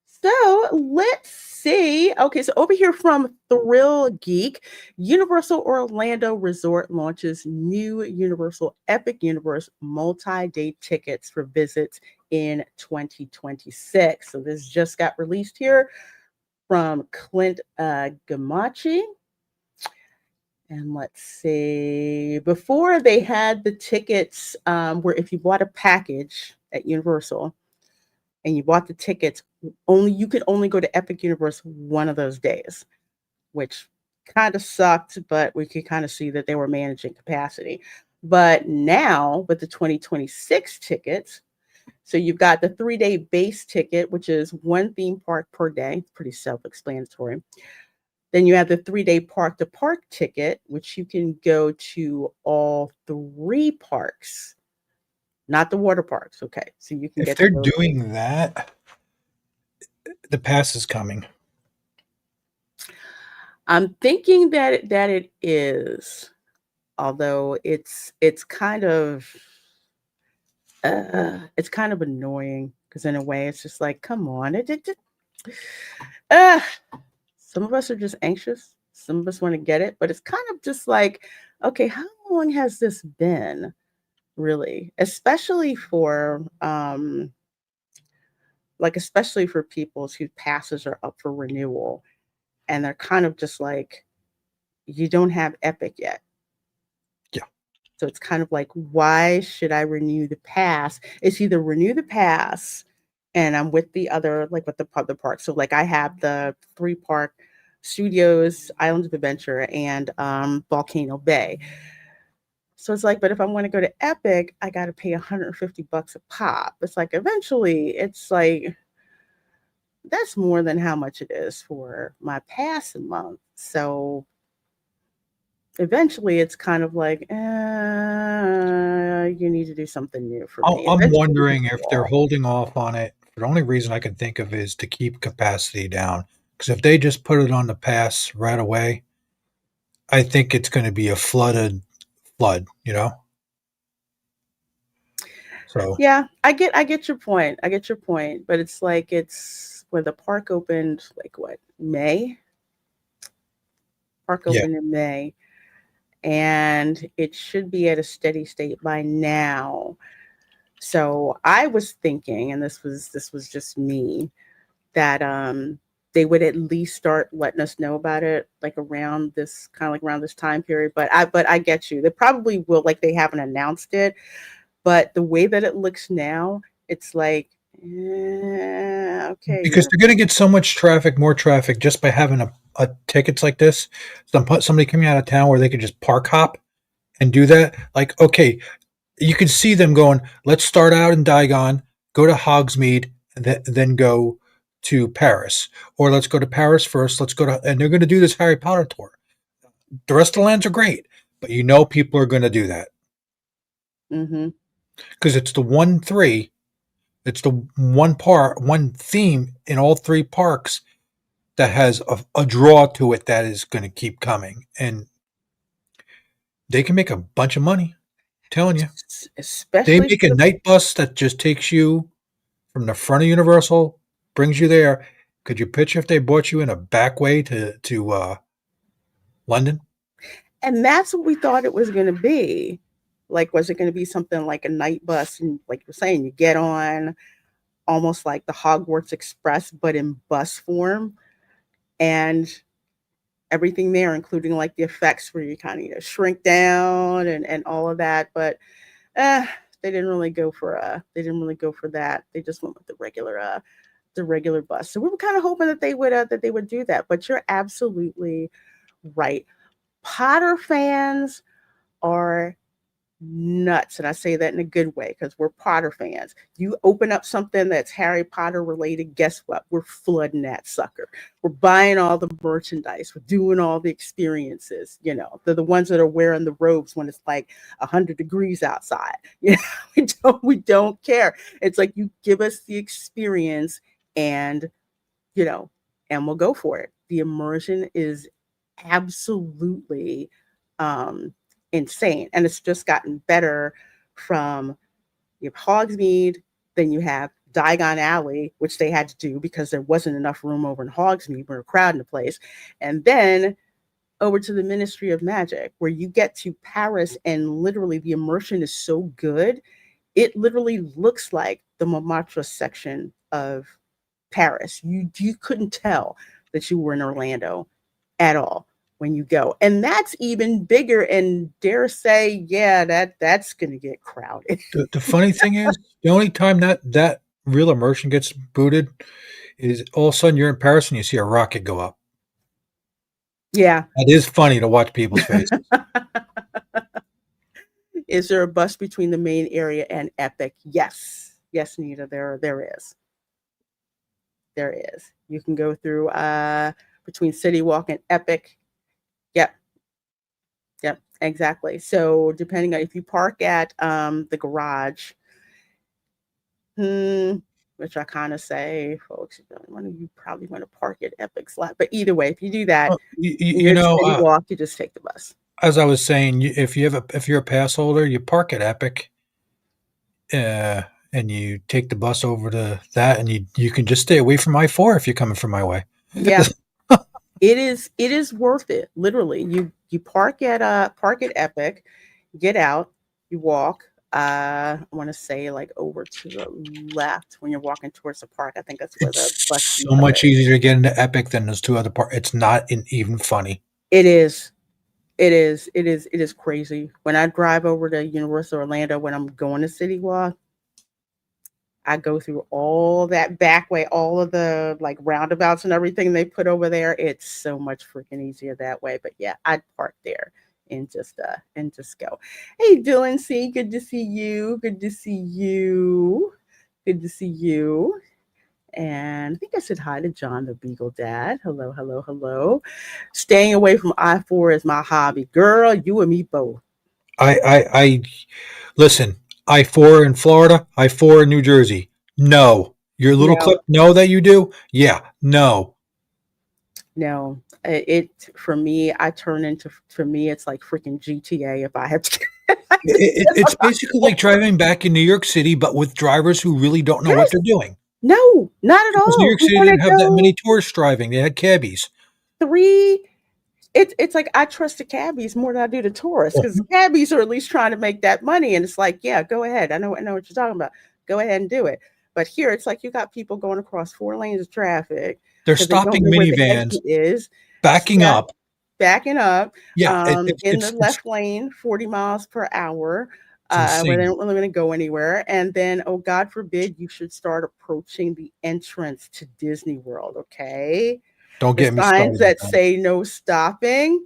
So let's see. Okay, so over here from Thrill Geek, Universal Orlando Resort launches new Universal Epic Universe multi-day tickets for visits in 2026. So this just got released here from Clint Gamachi. And let's see, before they had the tickets where if you bought a package at Universal and you bought the tickets, you could only go to Epic Universe one of those days, which kind of sucked, but we could kind of see that they were managing capacity. But now with the 2026 tickets, so you've got the 3-day base ticket, which is one theme park per day, pretty self-explanatory. Then you have the 3-day park to park ticket, which you can go to all 3 parks, not the water parks. Okay. So you can If get they're to those. doing that, the pass is coming. I'm thinking that it is, although it's kind of annoying because in a way it's just like, come on, some of us are just anxious. Some of us want to get it, but it's kind of just like, okay, how long has this been? Really, especially for people whose passes are up for renewal, and they're kind of just like, you don't have Epic yet. Yeah. So it's kind of like, why should I renew the pass? It's either renew the pass and I'm with the other, like with the other parks. So like I have the 3 park Studios, Islands of Adventure, and Volcano Bay. So it's like, but if I want to go to Epic, I got to pay $150 a pop. It's like, eventually it's like, that's more than how much it is for my pass a month. So eventually it's kind of like, you need to do something new for me. I'm Eventually, wondering if they're holding off on it. The only reason I can think of is to keep capacity down. Because if they just put it on the pass right away, I think it's going to be a flood, you know? So yeah, I get your point. I get your point. But it's like, it's when the park opened, like what, May? Park yeah, opened in May. And it should be at a steady state by now. So I was thinking, and this was just me, that they would at least start letting us know about it like around this time period. But I get you. They probably will, like they haven't announced it. But the way that it looks now, it's like, okay. because they're going to get so much traffic, more traffic, just by having a tickets like this. Somebody coming out of town where they could just park hop and do that. Like, okay, you can see them going, let's start out in Diagon, go to Hogsmeade, and then go to Paris. Or let's go to Paris first. And they're going to do this Harry Potter tour. The rest of the lands are great, but people are going to do that. Mm-hmm. because it's the one three. It's the one theme in all three parks that has a draw to it that is going to keep coming, and they can make a bunch of money. I'm telling you, they Especially make for a the night bus that just takes you from the front of Universal, brings you there. Could you picture if they brought you in a back way to London? and that's what we thought it was going to be. Like, was it going to be something like a night bus? And like you're saying, you get on almost like the Hogwarts Express, but in bus form, and everything there, including like the effects where you kind of shrink down and all of that. But they didn't really go for that. They just went with the regular bus. So we were kind of hoping that they would do that. But you're absolutely right. Potter fans are nuts. And I say that in a good way because we're Potter fans. You open up something that's Harry Potter related, guess what? We're flooding that sucker. We're buying all the merchandise. We're doing all the experiences. They're the ones that are wearing the robes when it's like 100 degrees outside. We don't care. It's like you give us the experience and you know, and we'll go for it. The immersion is absolutely insane. And it's just gotten better from you have Hogsmeade, then you have Diagon Alley, which they had to do because there wasn't enough room over in Hogsmeade. We were crowding the place. And then over to the Ministry of Magic, where you get to Paris and literally the immersion is so good. It literally looks like the Montmartre section of Paris. You couldn't tell that you were in Orlando at all when you go. And that's even bigger and dare say, yeah, that's going to get crowded. The funny thing is, the only time that real immersion gets booted is all of a sudden you're in Paris and you see a rocket go up. Yeah. That is funny to watch people's faces. Is there a bus between the main area and Epic? Yes. Yes, Nita, there is. There is. You can go through between City Walk and Epic. Yep. Yep, exactly. So depending on if you park at the garage, which I kind of say, folks, you probably want to park at Epic's lot. But either way, if you do that, You at know, City Walk, you just take the bus. as I was saying, if you're a pass holder, you park at Epic, and you take the bus over to that, and you can just stay away from I-4 if you're coming from my way. Yeah. It is worth it. Literally, you park at Epic, get out, you walk. I want to say like over to the left when you're walking towards the park. I think that's where the bus It's so depot much is. easier to get into Epic than those two other parts. It's not even funny. It is. It is. It is. It is crazy. When I drive over to Universal Orlando when I'm going to City Walk, I go through all that back way, all of the like roundabouts and everything they put over there. It's so much freaking easier that way. But yeah, I'd park there and just go. Hey Dylan C, good to see you. Good to see you. Good to see you. And I think I said hi to John the Beagle Dad. Hello, hello, hello. Staying away from I-4 is my hobby. Girl, you and me both. I listen. I-4 in Florida, I-4 in New Jersey. No, your little No, clip. No, that you do. Yeah, no. no. It for me, for me, it's like freaking GTA if I have to. It's basically like driving back in New York City, but with drivers who really don't know what Yes. they're doing. No, not at Because New all. York We City want to didn't have that go many tourists driving; they had cabbies. three. It's like I trust the cabbies more than I do the tourists because the cabbies are at least trying to make that money, and it's like, yeah, go ahead. I know what you're talking about. Go ahead and do it. But here, it's like you got people going across 4 lanes of traffic They're because they don't stopping know where the minivans, exit is. backing Yeah, up. backing up Yeah, in the left lane, 40 miles per hour, it's where they insane. don't really want to go anywhere. And then, oh, God forbid, you should start approaching the entrance to Disney World, okay? Don't The get me signs started on that that. say no stopping,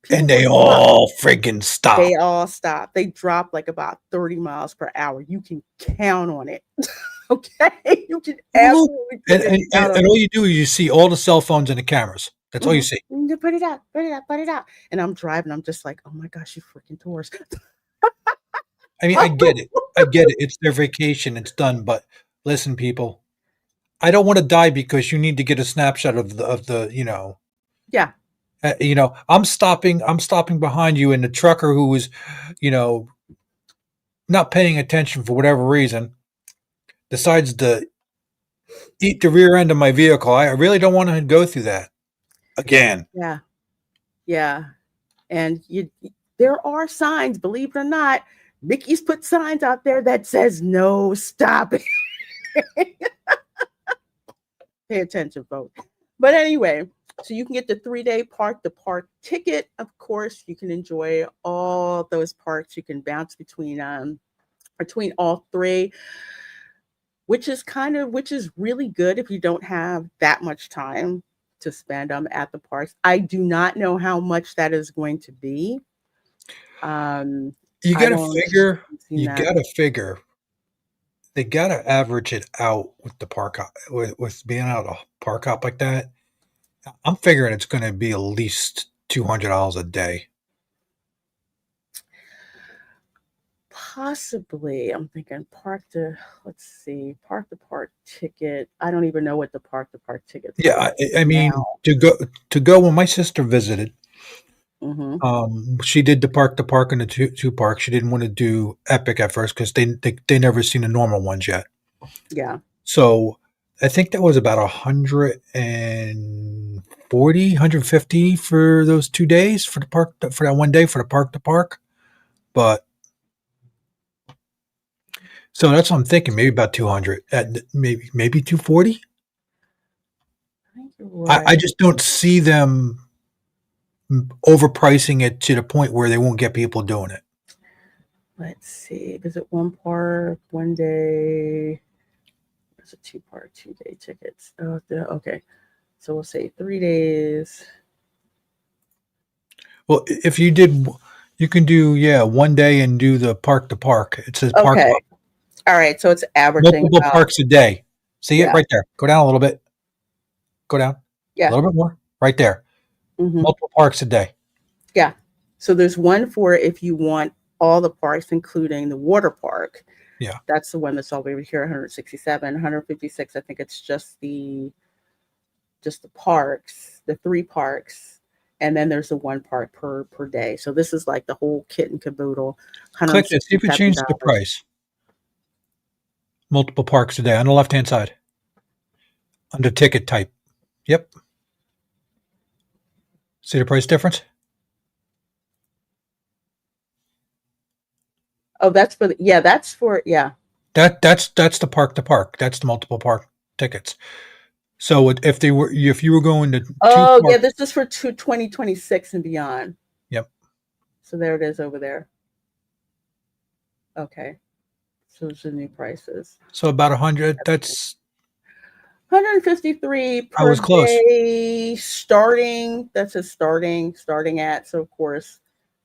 people And will they stop. all friggin' They stop. all stop. They drop like about 30 miles per hour. You can count on it. Okay? You can Well, absolutely and, freaking and, count and on it. all you do is you see all the cell phones and the cameras. That's all you see. Put it out, put it out, put it out. And I'm driving. I'm just like, oh my gosh, you freaking tourists. I mean, I get it. I get it. It's their vacation. It's done. But listen, people, I don't want to die because you need to get a snapshot of the Yeah. I'm stopping behind you, and the trucker who was, you know, not paying attention for whatever reason decides to eat the rear end of my vehicle. I really don't want to go through that again. Yeah. Yeah. And there are signs, believe it or not. Mickey's put signs out there that says no, stop it. Pay attention, folks. But anyway, so you can get the 3-day park the park ticket. Of course, you can enjoy all those parks. You can bounce between all three, which is really good if you don't have that much time to spend at the parks. I do not know how much that is going to be. You I got to don't figure. seen You that. got to figure. They got to average it out with the park with being out of park hop like that. I'm figuring it's going to be at least $200 a day. Possibly. I'm thinking park to park ticket. I don't even know what the park to park tickets are Yeah, like I mean now. to go when my sister visited. Hmm. She did the park and the two parks. She didn't want to do Epic at first because they never seen the normal ones yet. Yeah. So I think that was about 140, 150 for those 2 days for the park for that one day for the park to park. But so that's what I'm thinking. Maybe about 200, maybe 240. I think you're I right. just don't see them overpricing it to the point where they won't get people doing it. Let's see. Visit one park, one day. There's a 2-park, 2-day tickets. Oh, okay. So we'll say 3 days. Well, if you did, you can do one day and do the park to park. It says park Okay. hop, All right. So it's averaging multiple about, parks a day. See it yeah. right there. Go down a little bit. Go down a Yeah. little bit more. Right there. Hmm. Multiple parks a day. Yeah. So there's one for if you want all the parks, including the water park. Yeah. That's the one that's all over here, 167, 156. I think it's just the parks, the 3 parks, and then there's the 1 park per day. So this is like the whole kit and caboodle, Click it. See if it changed the $167. price. Multiple parks a day on the left hand side. Under ticket type. Yep. See the price difference? Oh, that's for that's for That's the park to park. That's the multiple park tickets. So if you were going to two Oh, yeah, parks, this is for 2026 and beyond. yep. So there it is over there. Okay. So it's the new prices. So about 100. That's 153 I per was close. day starting. That's a starting at. So of course,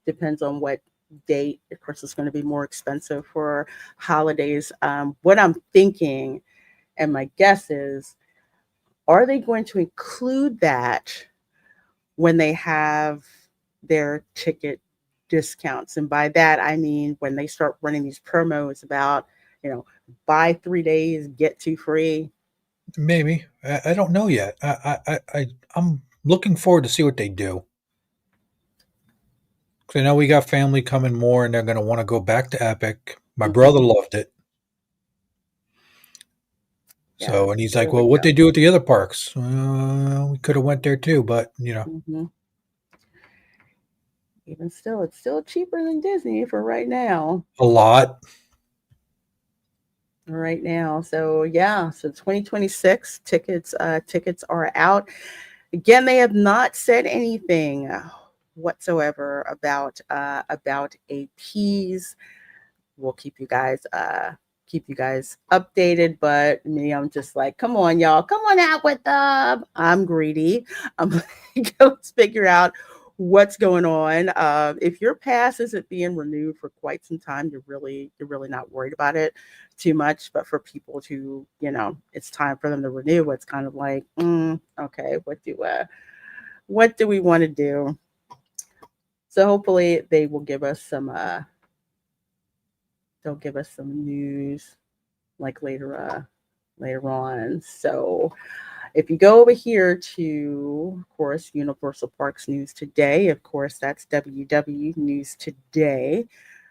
depends on what date. Of course, it's going to be more expensive for holidays. What I'm thinking, and my guess is, are they going to include that when they have their ticket discounts? And by that, I mean when they start running these promos about, buy 3 days, get 2 free. Maybe I don't know yet. I'm looking forward to see what they do. 'Cause I know we got family coming more, and they're going to want to go back to Epic. My brother Mhm. loved it. Yeah, So, and he's there like, we "Well, what go. they do at the other parks? We could have went there too, but Mhm. Even still, it's still cheaper than Disney for right now. a lot." Right now. So yeah, so 2026 tickets are out. Again, they have not said anything whatsoever about APs. We'll keep you guys updated, but me, I'm just like, come on, y'all, come on out with them. I'm greedy. I'm like, let's figure out what's going on. If your pass isn't being renewed for quite some time, you're really not worried about it too much. But for people to, it's time for them to renew, it's kind of like, okay, what do we want to do? So hopefully they will give us they'll give us some news like later on. So if you go over here to, of course, Universal Parks News Today, of course, that's WW News Today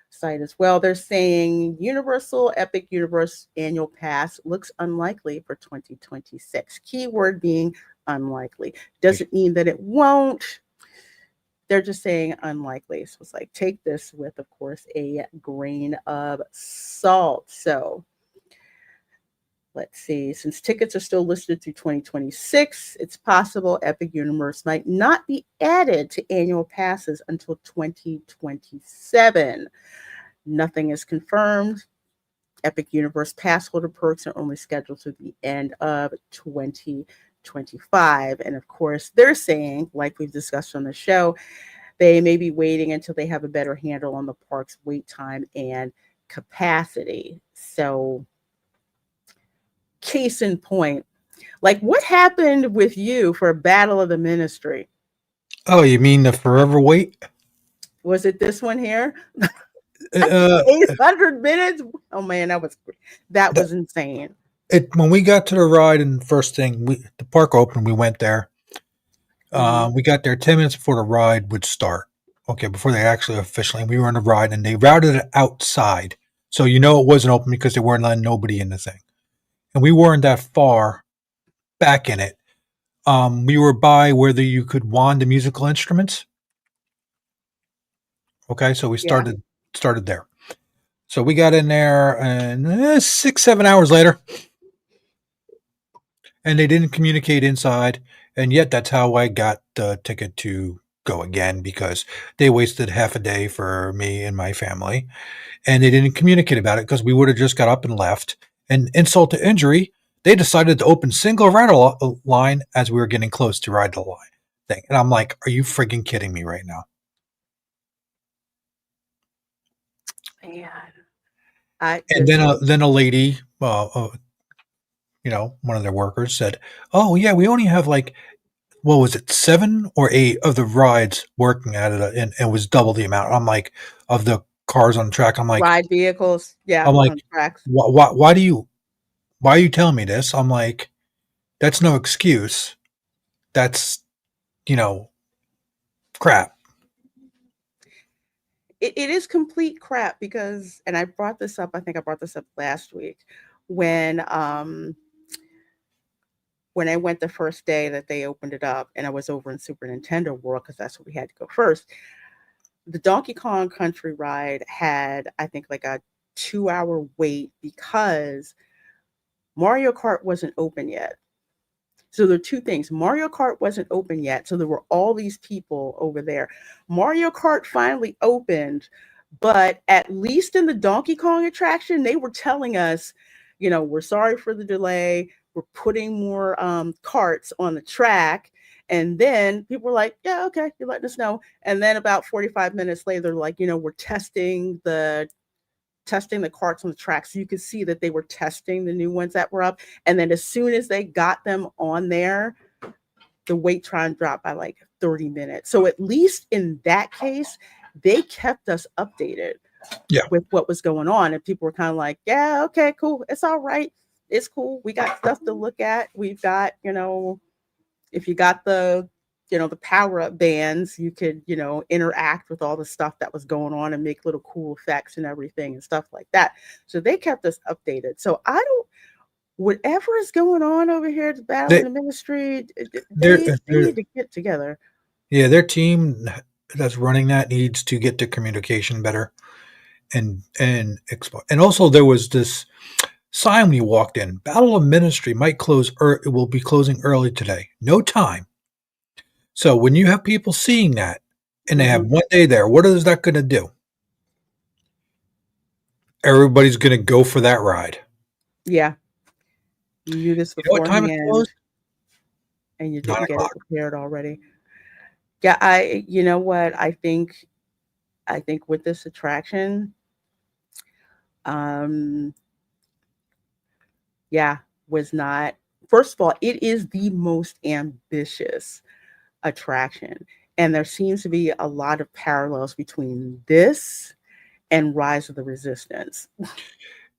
site as well. They're saying Universal Epic Universe annual pass looks unlikely for 2026. Keyword being unlikely. Doesn't mean that it won't. They're just saying unlikely. So it's like, take this with, of course, a grain of salt. So let's see. Since tickets are still listed through 2026, it's possible Epic Universe might not be added to annual passes until 2027. Nothing is confirmed. Epic Universe pass holder perks are only scheduled to the end of 2025. And of course, they're saying, like we've discussed on the show, they may be waiting until they have a better handle on the park's wait time and capacity. So, case in point, like what happened with you for Battle of the Ministry? Oh, you mean the forever wait? Was it this one here? Uh, 800 minutes? Oh man, that was that, insane. when we got to the ride and the first thing, the park opened, we went there. We got there 10 minutes before the ride would start. Okay, before they actually officially, we were on the ride and they routed it outside. So it wasn't open because they weren't letting nobody in the thing. And we weren't that far back in it. We were by where you could wand the musical instruments. Okay, so we started there. So we got in there and 6-7 hours later, and they didn't communicate inside. And yet that's how I got the ticket to go again, because they wasted half a day for me and my family, and they didn't communicate about it because we would have just got up and left. And insult to injury, they decided to open single rider line as we were getting close to ride the line thing. And I'm like, are you friggin' kidding me right now? Man. And then a lady, one of their workers said, "Oh yeah, we only have like, what was it, 7 or 8 of the rides working at it, and it was double the amount." I'm like, of the cars on the track. Ride vehicles, I'm like, on tracks. why are you telling me this? I'm like, that's no excuse. That's crap. It is complete crap because, and I brought this up, I think I brought this up last week when I went the first day that they opened it up, and I was over in Super Nintendo World because that's where we had to go first. The Donkey Kong Country ride had, I think, like a 2-hour wait because Mario Kart wasn't open yet. So there are two things. Mario Kart wasn't open yet, so there were all these people over there. Mario Kart finally opened, but at least in the Donkey Kong attraction, they were telling us, we're sorry for the delay. We're putting more carts on the track. And then people were like, yeah, okay, you're letting us know. And then about 45 minutes later, they're like, we're testing the carts on the track. So you could see that they were testing the new ones that were up. And then as soon as they got them on there, the wait time dropped by like 30 minutes. So at least in that case, they kept us updated with what was going on. And people were kind of like, yeah, okay, cool. It's all right. It's cool. We got stuff to look at. We've got, if you got the power-up bands, you could, interact with all the stuff that was going on and make little cool effects and everything and stuff like that. So they kept us updated. So whatever is going on over here at the Battle of the Ministry, they need to get together. Yeah, their team that's running that needs to get the communication better. And also there was this sign when you walked in: Battle of Ministry might close, it will be closing early today. No time. So when you have people seeing that and they have 1 day there, what is that going to do? Everybody's going to go for that ride. Yeah. You knew this beforehand. What time it closed? And you didn't get it prepared already. Yeah, you know what? I think with this attraction, was not, first of all, it is the most ambitious attraction. And there seems to be a lot of parallels between this and Rise of the Resistance.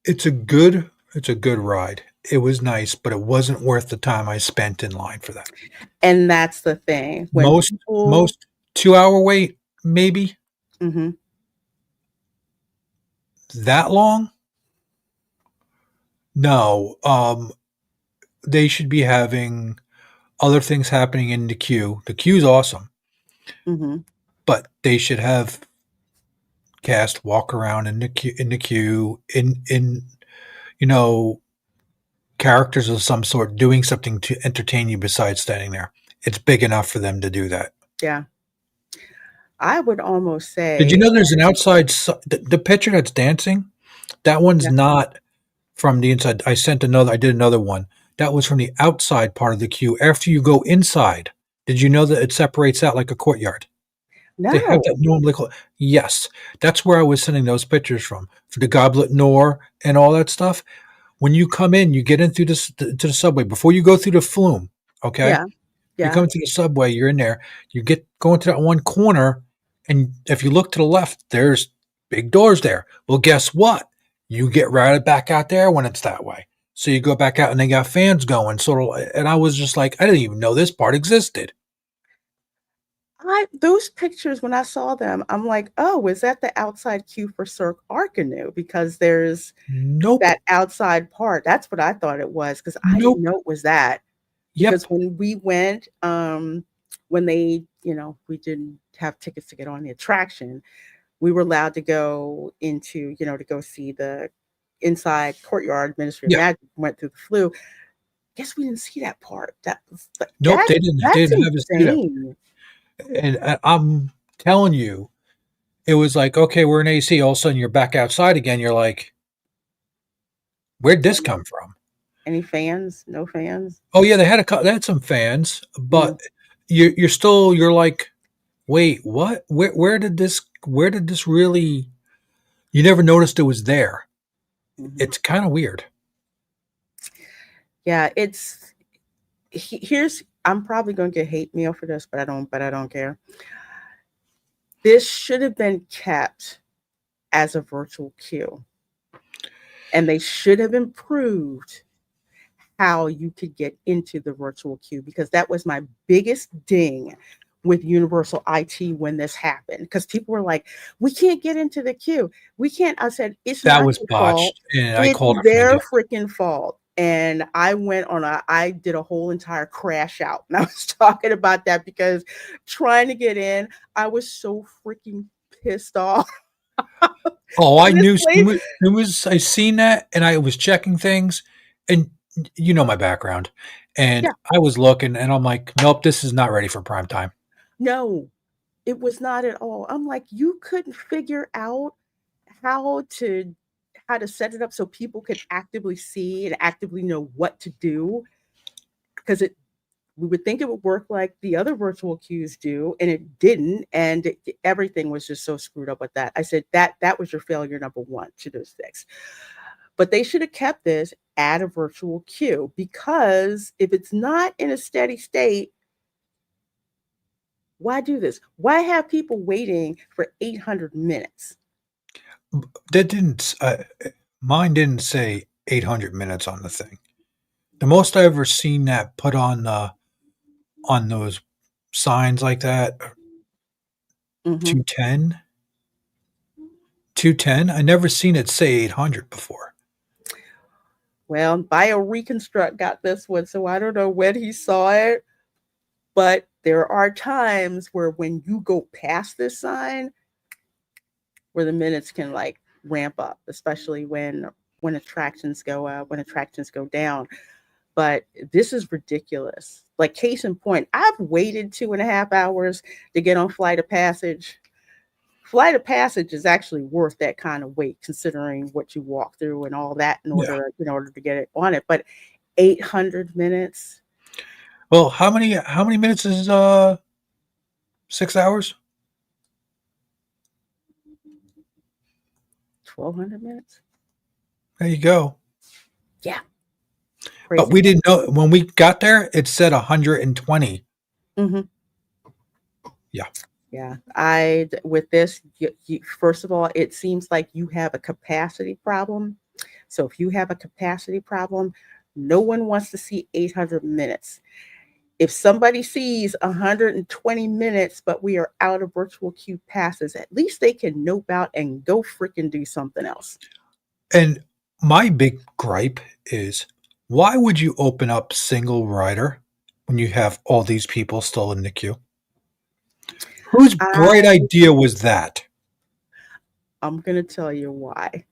It's a good ride. It was nice, but it wasn't worth the time I spent in line for that. And that's the thing. When Most people, most 2 hour wait, maybe hmm that long. No, they should be having other things happening in the queue. The queue's awesome, hmm but they should have cast walk around in the queue, you know, characters of some sort doing something to entertain you besides standing there. It's big enough for them to do that. yeah, I would almost Did you say, know there's an outside the picture that's dancing? That one's yeah, not from the inside. I did another one. That was from the outside part of the queue. After you go inside, did you know that it separates out like a courtyard? They have no, that normally. Yes, that's where I was sending those pictures from for the Goblet Noir and all that stuff. When you come in, you get in through to the subway before you go through the flume. Okay, yeah, you yeah. come to the subway. You're in there. You get going to that one corner, and if you look to the left, there's big doors there. Well, guess what? You get right back out there when it's that way. So you go back out, and they got fans going. Sort of, and I was just like, I didn't even know this part existed. Those pictures when I saw them, I'm like, oh, is that the outside queue for Cirque Arcanu? Because there's Nope, that outside part. That's what I thought it was because I didn't nope. know it was that. Because Yep. when we went, when they, we didn't have tickets to get on the attraction, we were allowed to go into, to go see the inside courtyard. Ministry of Yeah. Magic went through the flu. Guess we didn't see that part. Nope. They didn't. They That's didn't have us do that. insane. And I'm telling you, it was like, okay, we're in AC. All of a sudden, you're back outside again. You're like, where'd this come from? Any fans? No fans? Oh yeah, they had some fans, Mm, but you're like, wait, what? Where did this really? You never noticed it was there. mhm. It's kind of weird. Yeah, here's I'm probably going to get hate mail for this, but I don't care. This should have been kept as a virtual queue, and they should have improved how you could get into the virtual queue because that was my biggest ding with Universal IT when this happened because people were like, "We can't get into the queue. We can't." I said, "It's That not was your fault. botched, and I It's called it from the their get. freaking fault." And I did a whole entire crash out, and I was talking about that because trying to get in, I was so freaking pissed off. Oh, I And this knew place, soon as I seen that, and I was checking things, and you know my background, and yeah, I was looking, and I'm like, nope, this is not ready for prime time. no, it was not at all. I'm like, you couldn't figure out how to how to set it up so people could actively see and actively know what to do because it we would think it would work like the other virtual queues do and it didn't and everything was just so screwed up with that. I said that was your failure number one to those things, but they should have kept this at a virtual queue because if it's not in a steady state, why do this? Why have people waiting for 800 minutes? That didn't. Mine didn't say 800 minutes on the thing. The most I ever seen that put on those signs like that, Mhm. 210, 210. I never seen it say 800 before. Well, Bio Reconstruct got this one, so I don't know when he saw it, but there are times where when you go past this sign, where the minutes can like ramp up, especially when attractions go down. But this is ridiculous. Like case in point, I've waited 2.5 hours to get on Flight of Passage. Flight of Passage is actually worth that kind of wait, considering what you walk through and all that Yeah. in order to get it on it. But 800 minutes, Well, how many minutes is 6 hours? 1,200 minutes. There you go. Yeah, But crazy. we didn't know when we got there. It said 120. hmm Yeah. Yeah, I with this, first of all, it seems like you have a capacity problem. So if you have a capacity problem, no one wants to see 800 minutes. If somebody sees 120 minutes, but we are out of virtual queue passes, at least they can nope out and go freaking do something else. And my big gripe is, why would you open up single rider when you have all these people still in the queue? Whose bright I, idea was that? I'm going to tell you why.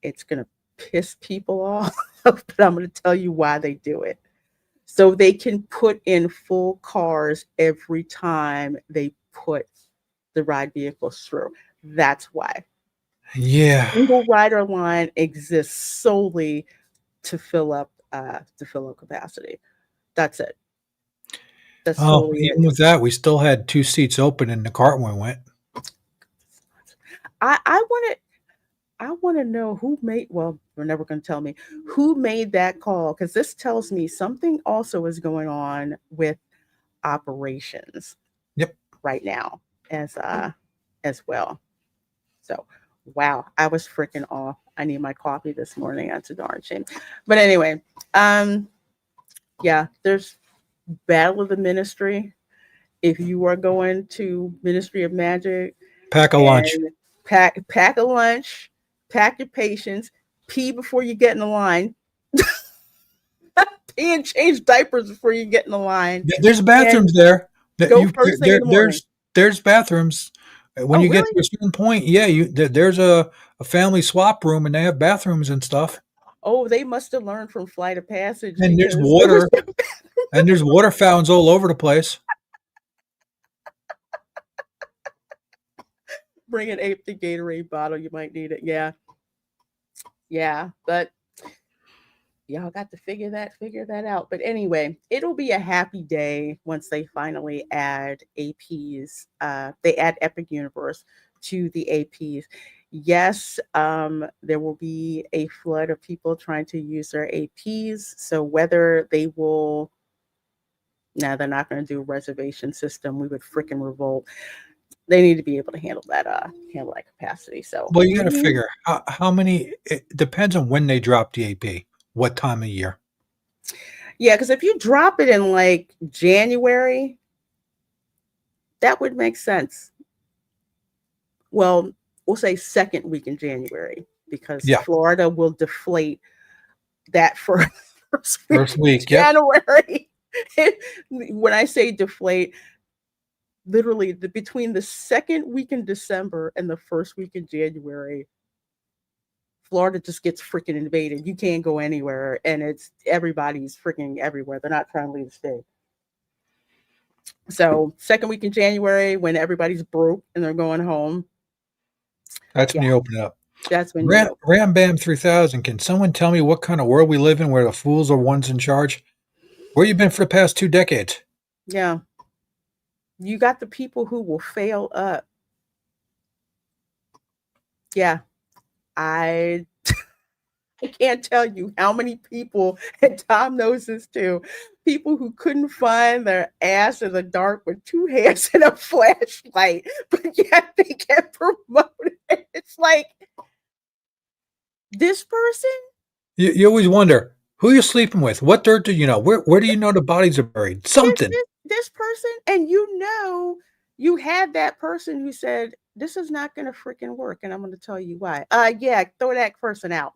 It's going to piss people off, but I'm going to tell you why they do it. So they can put in full cars every time they put the ride vehicles through. That's why. Yeah. Single rider line exists solely to fill up capacity. That's it. That's Oh, solely it. even with that, we still had 2 seats open in the cart when we went. I want to know who made. Well, you're never going to tell me who made that call, because this tells me something also is going on with operations Yep. right now as well. So, wow, I was freaking off. I need my coffee this morning. That's a darn shame. But anyway, yeah, there's Battle of the Ministry. If you are going to Ministry of Magic, Pack a lunch. and pack a lunch, pack your patience, pee before you get in the line, pee and change diapers before you get in the line, There's and bathrooms there. go first thing in the morning. There's bathrooms. When Oh, you get really? to a certain point, yeah, there's a family swap room and they have bathrooms and stuff. Oh, they must have learned from Flight of Passage, And there's because there was water and there's water fountains all over the place. bring an empty Gatorade bottle. You might need it. Yeah, yeah, but y'all got to figure that out. But anyway, it'll be a happy day once they finally add APs. They add Epic Universe to the APs. Yes, there will be a flood of people trying to use their APs. So whether they will, now they're not going to do a reservation system. We would freaking revolt. They need to be able to handle that capacity. So Well, you got to figure how many. It depends on when they drop the AP, what time of year. yeah, because if you drop it in like January, that would make sense. Well, we'll say second week in January, because Yeah, Florida will deflate that for first week. Yep. January. When I say deflate, literally between the second week in December and the first week in January, Florida just gets freaking invaded. You can't go anywhere, and it's everybody's freaking everywhere. They're not trying to leave the state. So second week in January, when everybody's broke and they're going home, That's yeah, when you open it up. that's when you know. Ram Bam 3000. Can someone tell me what kind of world we live in where the fools are ones in charge? Where you been for the past 2 decades? Yeah, you got the people who will fail up. Yeah, I I can't tell you how many people, and Tom knows this too, people who couldn't find their ass in the dark with 2 hands and a flashlight, but yet they get promoted. It's like, this person, You always wonder who you're sleeping with. What dirt do you know? Where do you know the bodies are buried? this, Something. this, this person, and you had that person who said, this is not going to freaking work, and I'm going to tell you why. Yeah, throw that person out.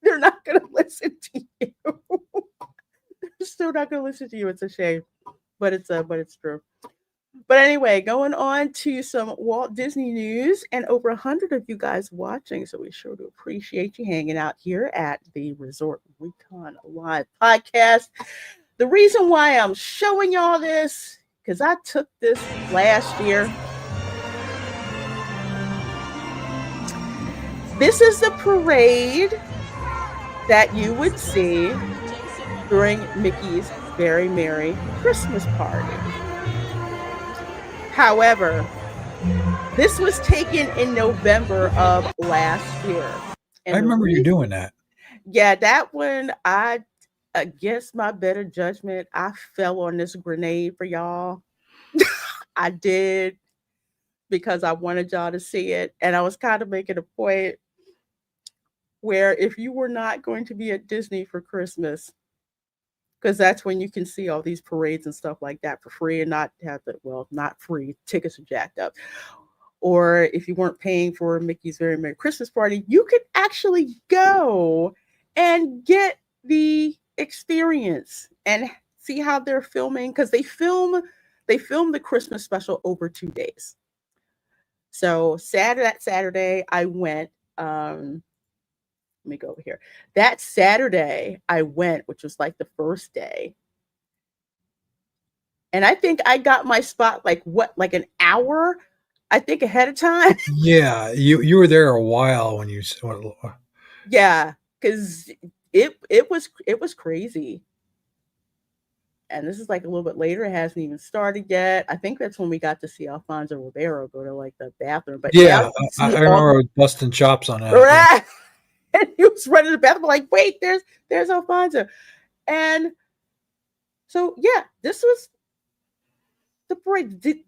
They're not going to listen to you. They're still not going to listen to you. It's a shame, but it's true. But anyway, going on to some Walt Disney news, and over 100 of you guys watching, so we sure do appreciate you hanging out here at the Resort Recon Live podcast. The reason why I'm showing y'all this, because I took this last year. This is the parade that you would see during Mickey's Very Merry Christmas Party. However, this was taken in November of last year. And I remember you doing that. Yeah, that one, against my better judgment, I fell on this grenade for y'all. I did because I wanted y'all to see it. And I was kind of making a point where if you were not going to be at Disney for Christmas, because that's when you can see all these parades and stuff like that for free and not have the, well, not free, tickets are jacked up. Or if you weren't paying for Mickey's Very Merry Christmas Party, you could actually go and get the experience and see how they're filming, because they film the Christmas special over 2 days. So Saturday I went. Let me go over here. That Saturday I went, which was like the first day. And I think I got my spot like an hour, I think, ahead of time. Yeah, you were there a while when you. Yeah, because it was crazy. And this is like a little bit later. It hasn't even started yet. I think that's when we got to see Alfonso Ribeiro go to like the bathroom. But Yeah, yeah, I remember busting chops on that. right. And he was running to the bathroom like, wait, there's Alfonso. And so yeah, this was the parade.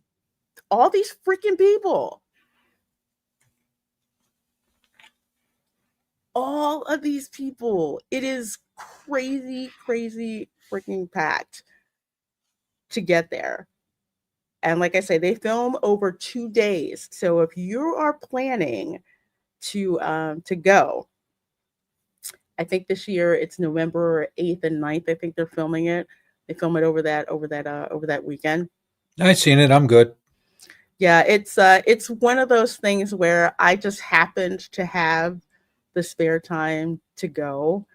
All these freaking people. All of these people. It is crazy, crazy freaking packed to get there. And like I say, they film over 2 days. So if you are planning to go, I think this year it's November 8th and 9th. I think they're filming it. They film it over that weekend. I seen it. I'm good. Yeah, it's one of those things where I just happened to have the spare time to go.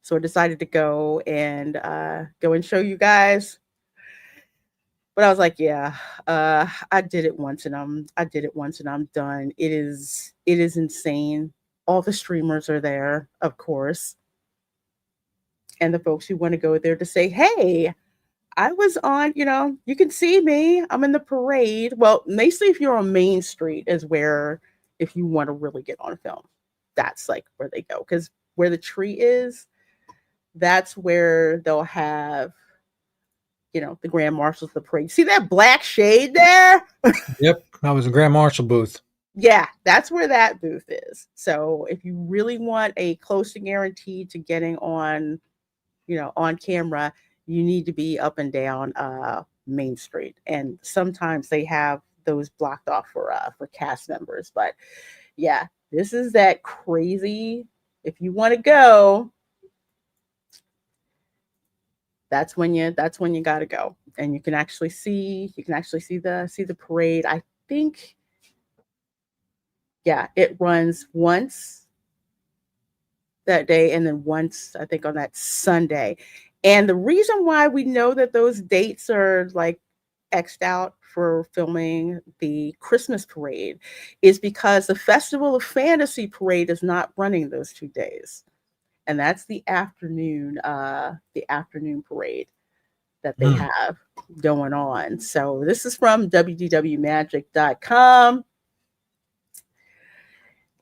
So I decided to go and show you guys. But I was like, yeah, I did it once and I'm done. It is insane. All the streamers are there, of course. And the folks who want to go there to say, hey, I was on, you can see me. I'm in the parade. Well, mostly if you're on Main Street is where, if you want to really get on film, that's like where they go. Because where the tree is, that's where they'll have, the Grand Marshals of the parade. See that black shade there? Yep, I was in Grand Marshal booth. Yeah, that's where that booth is. So if you really want a close to guarantee to getting on, on camera, you need to be up and down Main Street. And sometimes they have those blocked off for cast members. But yeah, this is that crazy. If you want to go, that's when you got to go. And you can actually see the parade. I think, yeah, it runs once that day and then once, I think, on that Sunday. And the reason why we know that those dates are like X'd out for filming the Christmas parade is because the Festival of Fantasy parade is not running those 2 days. And that's the afternoon parade that they have going on. So this is from wdwmagic.com.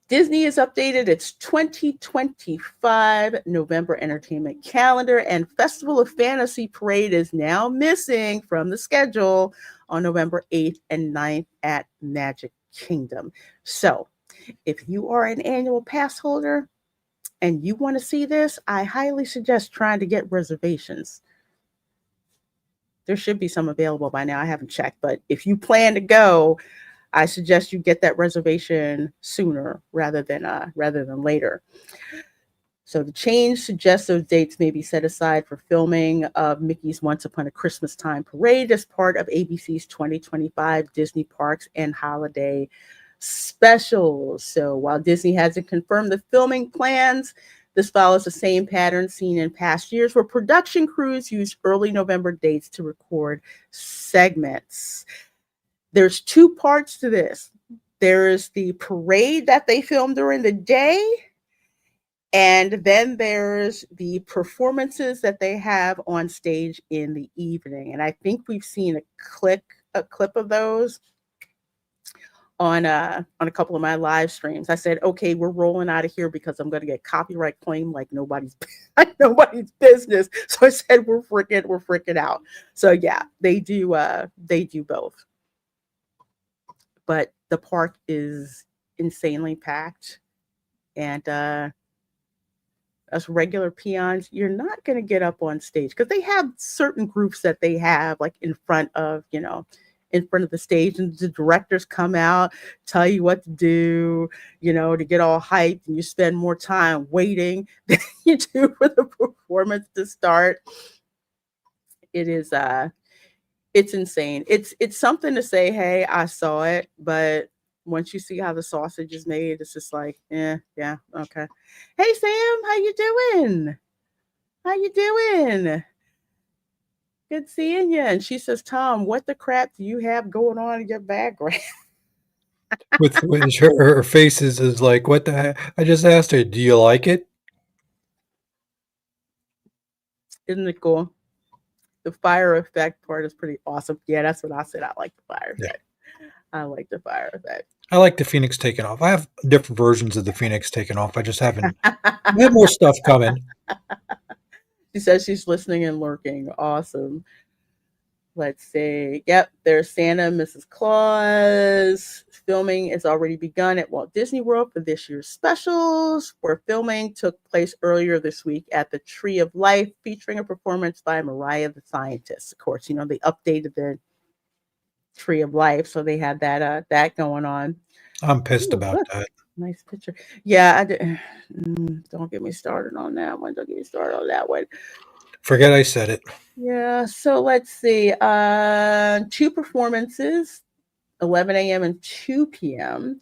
Disney has updated its 2025 November entertainment calendar, and Festival of Fantasy Parade is now missing from the schedule on November 8th and 9th at Magic Kingdom. So if you are an annual pass holder and you want to see this, I highly suggest trying to get reservations. There should be some available by now. I haven't checked, but if you plan to go, I suggest you get that reservation sooner rather than later. So the change suggests those dates may be set aside for filming of Mickey's Once Upon a Christmas Time parade as part of ABC's 2025 Disney Parks and Holiday Specials. So while Disney hasn't confirmed the filming plans, this follows the same pattern seen in past years where production crews use early November dates to record segments. There's 2 parts to this. There's the parade that they film during the day, and then there's the performances that they have on stage in the evening. And I think we've seen a clip of those on a couple of my live streams. I said, okay, we're rolling out of here because I'm going to get copyright claim like nobody's business. So I said, we're freaking out. So yeah, they do both. but the park is insanely packed. And us regular peons, you're not going to get up on stage because they have certain groups that they have like in front of, in front of the stage, and the directors come out, tell you what to do, to get all hyped, and you spend more time waiting than you do for the performance to start. It is it's insane. It's something to say, hey, I saw it, but once you see how the sausage is made, it's just like, yeah, okay. Hey Sam, how you doing? How you doing? Good seeing you. And she says, Tom, what the crap do you have going on in your background? With her face is like, what the heck? I just asked her, do you like it? Isn't it cool? The fire effect part is pretty awesome. Yeah, that's what I said. I like the fire effect. I like the fire effect. I like the Phoenix taking off. I have different versions of the Phoenix taking off. I just haven't. I have more stuff coming. She says she's listening and lurking. Awesome. Let's see. Yep, there's Santa and Mrs. Claus. Filming has already begun at Walt Disney World for this year's specials, where filming took place earlier this week at the Tree of Life, featuring a performance by Mariah the Scientist. Of course, they updated the Tree of Life, so they had that going on. I'm pissed about that. Nice picture. Yeah, I did. Don't get me started on that one. Forget I said it. Yeah, so let's see. 2 performances, 11 a.m. and 2 p.m.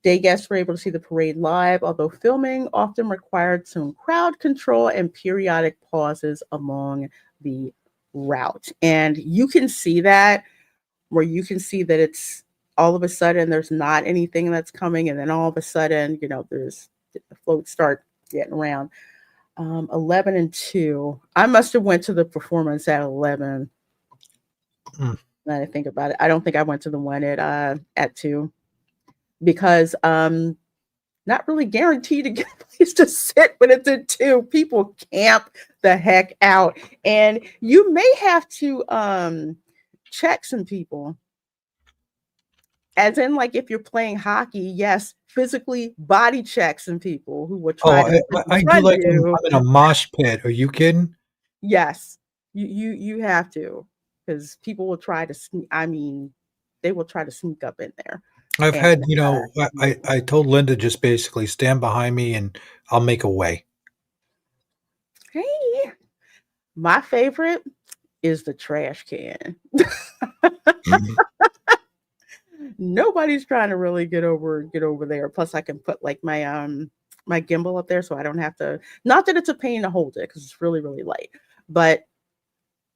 Day guests were able to see the parade live, although filming often required some crowd control and periodic pauses along the route. And you can see that, where you can see that it's all of a sudden there's not anything that's coming, and then all of a sudden, there's the floats start getting around. 11 and 2. I must have went to the performance at 11. Now that I think about it, I don't think I went to the one at 2 because not really guaranteed to get a place to sit when it's at 2. People camp the heck out, and you may have to check some people. As in, like, if you're playing hockey, yes, physically body check some people who would try to I do like I'm in a mosh pit. Are you kidding? Yes, you have to, because people will try to sneak. I mean, they will try to sneak up in there. I've had, I told Linda just basically stand behind me and I'll make a way. Hey, my favorite is the trash can. Nobody's trying to really get over there. Plus, I can put like my my gimbal up there, so I don't have to. Not that it's a pain to hold it, because it's really, really light, but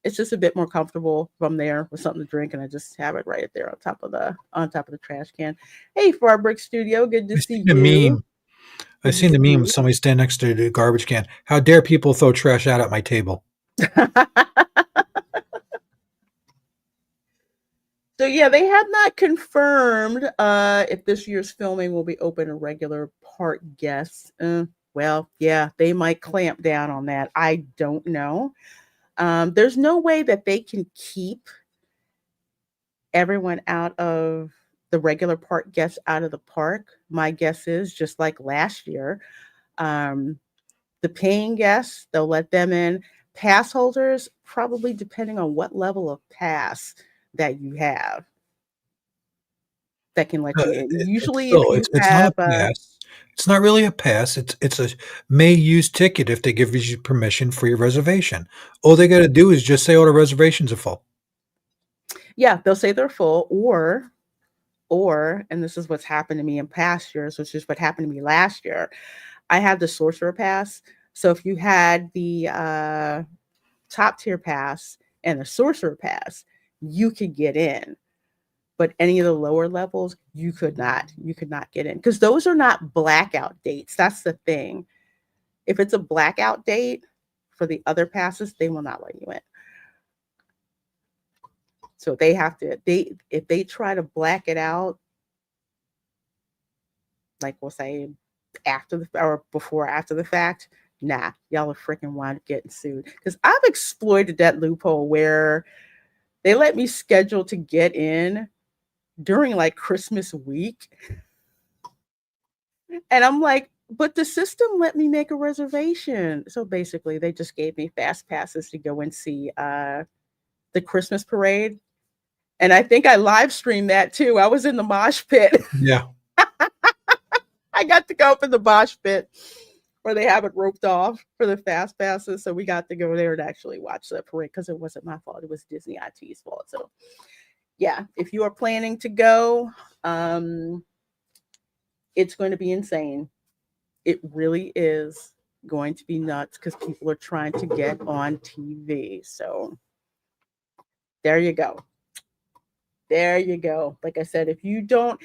it's just a bit more comfortable from there with something to drink, and I just have it right there on top of the trash can. Hey, Farbrick Studio, good to see you. Meme. I've seen the meme. Somebody stand next to the garbage can. How dare people throw trash out at my table? So yeah, they have not confirmed if this year's filming will be open to regular park guests. Well, yeah, they might clamp down on that. I don't know. There's no way that they can keep everyone out of the regular park guests out of the park. My guess is, just like last year, the paying guests, they'll let them in. Pass holders, probably depending on what level of pass that you have, that can let you in. Usually, it's not a pass. It's not really a pass. It's a may use ticket if they give you permission for your reservation. All they got to do is just say, "Oh, the reservations are full." Yeah, they'll say they're full, or, and this is what's happened to me in past years, which is what happened to me last year. I had the sorcerer pass. So if you had the top tier pass and the sorcerer pass, you could get in. But any of the lower levels, you could not get in, because those are not blackout dates. That's the thing. If it's a blackout date for the other passes, they will not let you in. So they have to, if they try to black it out, like we'll say after the, or before, after the fact, nah, y'all are freaking wind up getting sued. Because I've exploited that loophole where they let me schedule to get in during like Christmas week. And I'm like, but the system let me make a reservation. So basically, they just gave me fast passes to go and see the Christmas parade. And I think I live streamed that too. I was in the mosh pit. Yeah. I got to go up in the mosh pit where they have it roped off for the fast passes. So we got to go there and actually watch the parade because it wasn't my fault. It was Disney IT's fault. So yeah, if you are planning to go, it's going to be insane. It really is going to be nuts because people are trying to get on TV. So there you go. There you go. Like I said, if you don't,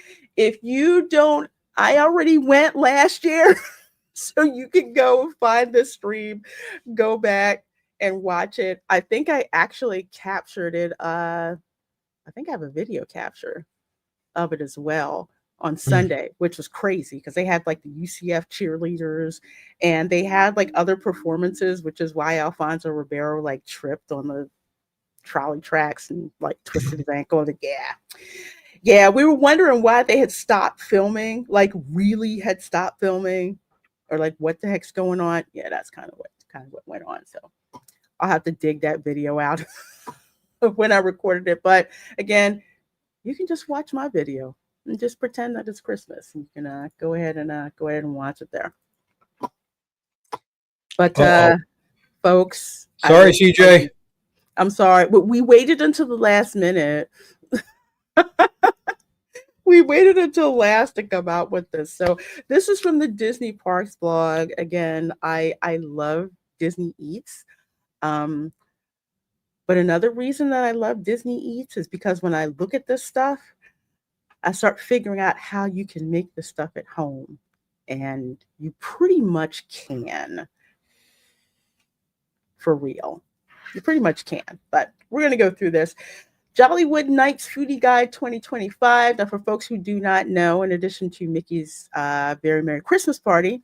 I already went last year. So you can go find the stream, go back and watch it. I think I actually captured it. I think I have a video capture of it as well on Sunday, which was crazy because they had like the UCF cheerleaders and they had like other performances, which is why Alfonso Ribeiro like tripped on the trolley tracks and like twisted his ankle. Yeah, we were wondering why they had stopped filming, like really had stopped filming, or like what the heck's going on. Yeah, that's kind of what went on. So I'll have to dig that video out of when I recorded it. But again, you can just watch my video and just pretend that it's Christmas. You can go ahead and watch it there. But folks, sorry, CJ. I'm sorry, but we waited until the last minute. We waited until last to come out with this. So this is from the Disney Parks blog. Again, I love Disney Eats. But another reason that I love Disney Eats is because when I look at this stuff, I start figuring out how you can make this stuff at home. And you pretty much can. For real. You pretty much can. But we're going to go through this. Jollywood Nights Foodie Guide 2025. Now, for folks who do not know, in addition to Mickey's Very Merry Christmas Party,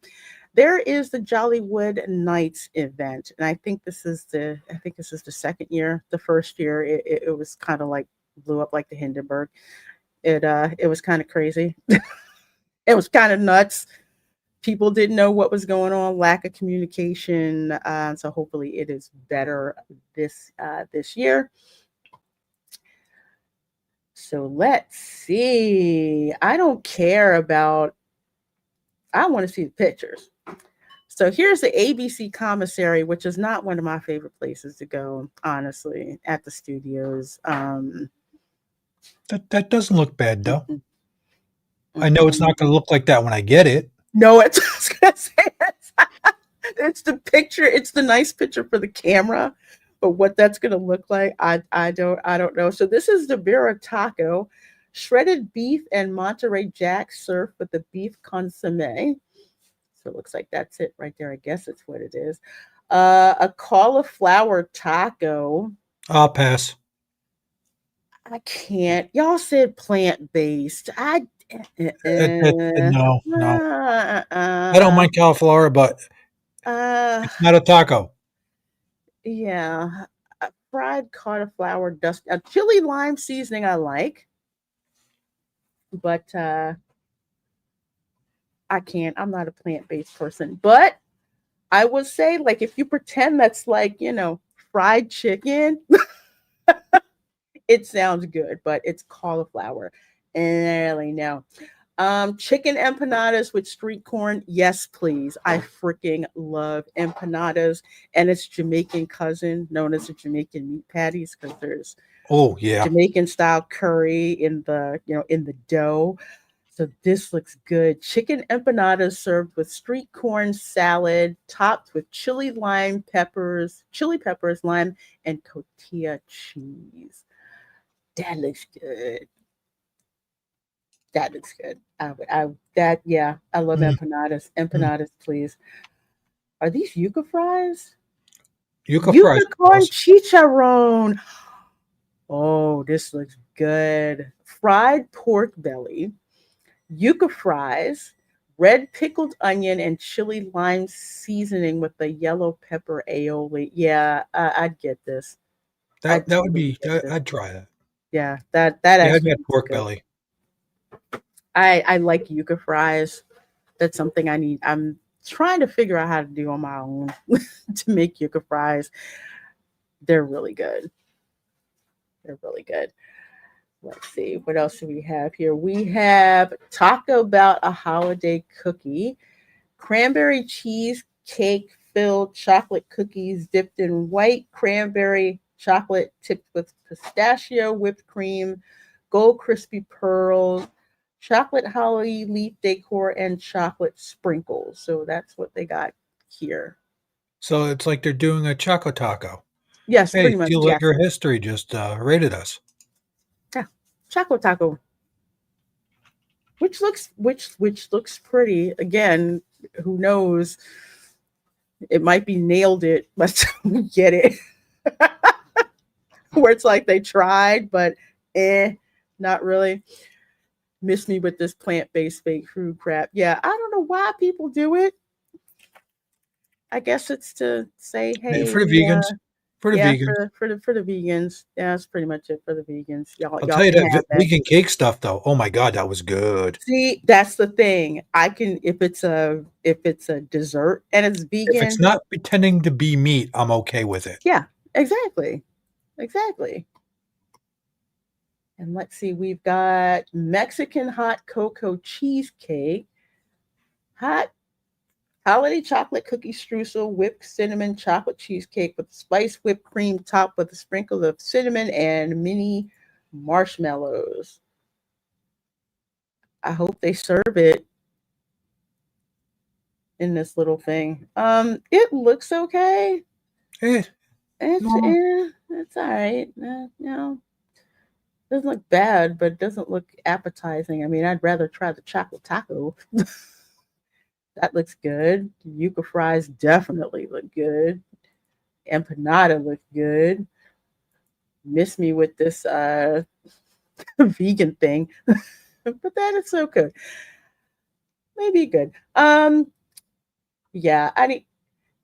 there is the Jollywood Nights event, and I think this is the second year. The first year, it was kind of like blew up like the Hindenburg. It was kind of crazy. It was kind of nuts. People didn't know what was going on. Lack of communication. So hopefully, it is better this year. So let's see. I want to see the pictures. So here's the ABC commissary, which is not one of my favorite places to go, honestly, at the studios. That doesn't look bad, though. I know it's not going to look like that when I get it. No, it's it's the picture. It's the nice picture for the camera. But what that's going to look like, I don't know. So this is the Birra taco, shredded beef and Monterey Jack served with the beef consomme. So it looks like that's it right there. I guess that's what it is. A cauliflower taco. I'll pass. I can't. Y'all said plant-based. No. I don't mind cauliflower, but it's not a taco. Yeah, fried cauliflower dust, chili lime seasoning I like, but I can't. I'm not a plant-based person, but I would say, like, if you pretend that's like, fried chicken, it sounds good, but it's cauliflower. And really, no. Chicken empanadas with street corn. Yes, please. I freaking love empanadas, and its Jamaican cousin, known as the Jamaican meat patties, because there's Jamaican style curry in the dough. So this looks good. Chicken empanadas served with street corn salad, topped with chili peppers, lime, and cotija cheese. That looks good. That looks good. I love empanadas. Empanadas, please. Are these yuca fries? Yuca fries. Corn chicharron. Oh, this looks good. Fried pork belly, yuca fries, red pickled onion, and chili lime seasoning with the yellow pepper aioli. Yeah, I'd get this. That would be. I'd try that. Yeah, that actually. I'd get pork belly. I like yuca fries. That's something I need. I'm trying to figure out how to do on my own to make yuca fries. They're really good. They're really good. Let's see, what else do we have here? We have talk about a holiday cookie, cranberry cheesecake filled chocolate cookies dipped in white cranberry chocolate tipped with pistachio whipped cream, gold crispy pearls, chocolate holly leaf decor, and chocolate sprinkles. So that's what they got here. So it's like they're doing a Choco Taco. Yes, Hey, pretty much. Steel Yes. Liquor History just rated us. Yeah. Chocolate taco, which looks pretty. Again, who knows? It might be nailed it, but we get it. Where it's like they tried, but not really. Miss me with this plant-based fake food crap. Yeah, I don't know why people do it. I guess it's to say, hey, For the vegans. For the yeah, vegans. for the vegans. Yeah, that's pretty much it for the vegans. Y'all I'll y'all tell you can that have that. vegan cake stuff though. Oh my god, that was good. See, that's the thing. I can if it's a dessert and it's If it's vegan. not pretending to be meat, I'm okay with it. Yeah, exactly. Exactly. And let's see, we've got Mexican hot cocoa cheesecake, hot holiday chocolate cookie streusel, whipped cinnamon chocolate cheesecake with spiced whipped cream topped with a sprinkle of cinnamon and mini marshmallows. I hope they serve it in this little thing. It looks okay. Eh, It's normal. it's all right. Doesn't look bad, but it doesn't look appetizing. I mean, I'd rather try the chocolate taco. That looks good. Yuca fries definitely look good. Empanada look good. Miss me with this vegan thing, but that is so good. Maybe good. Yeah, I mean,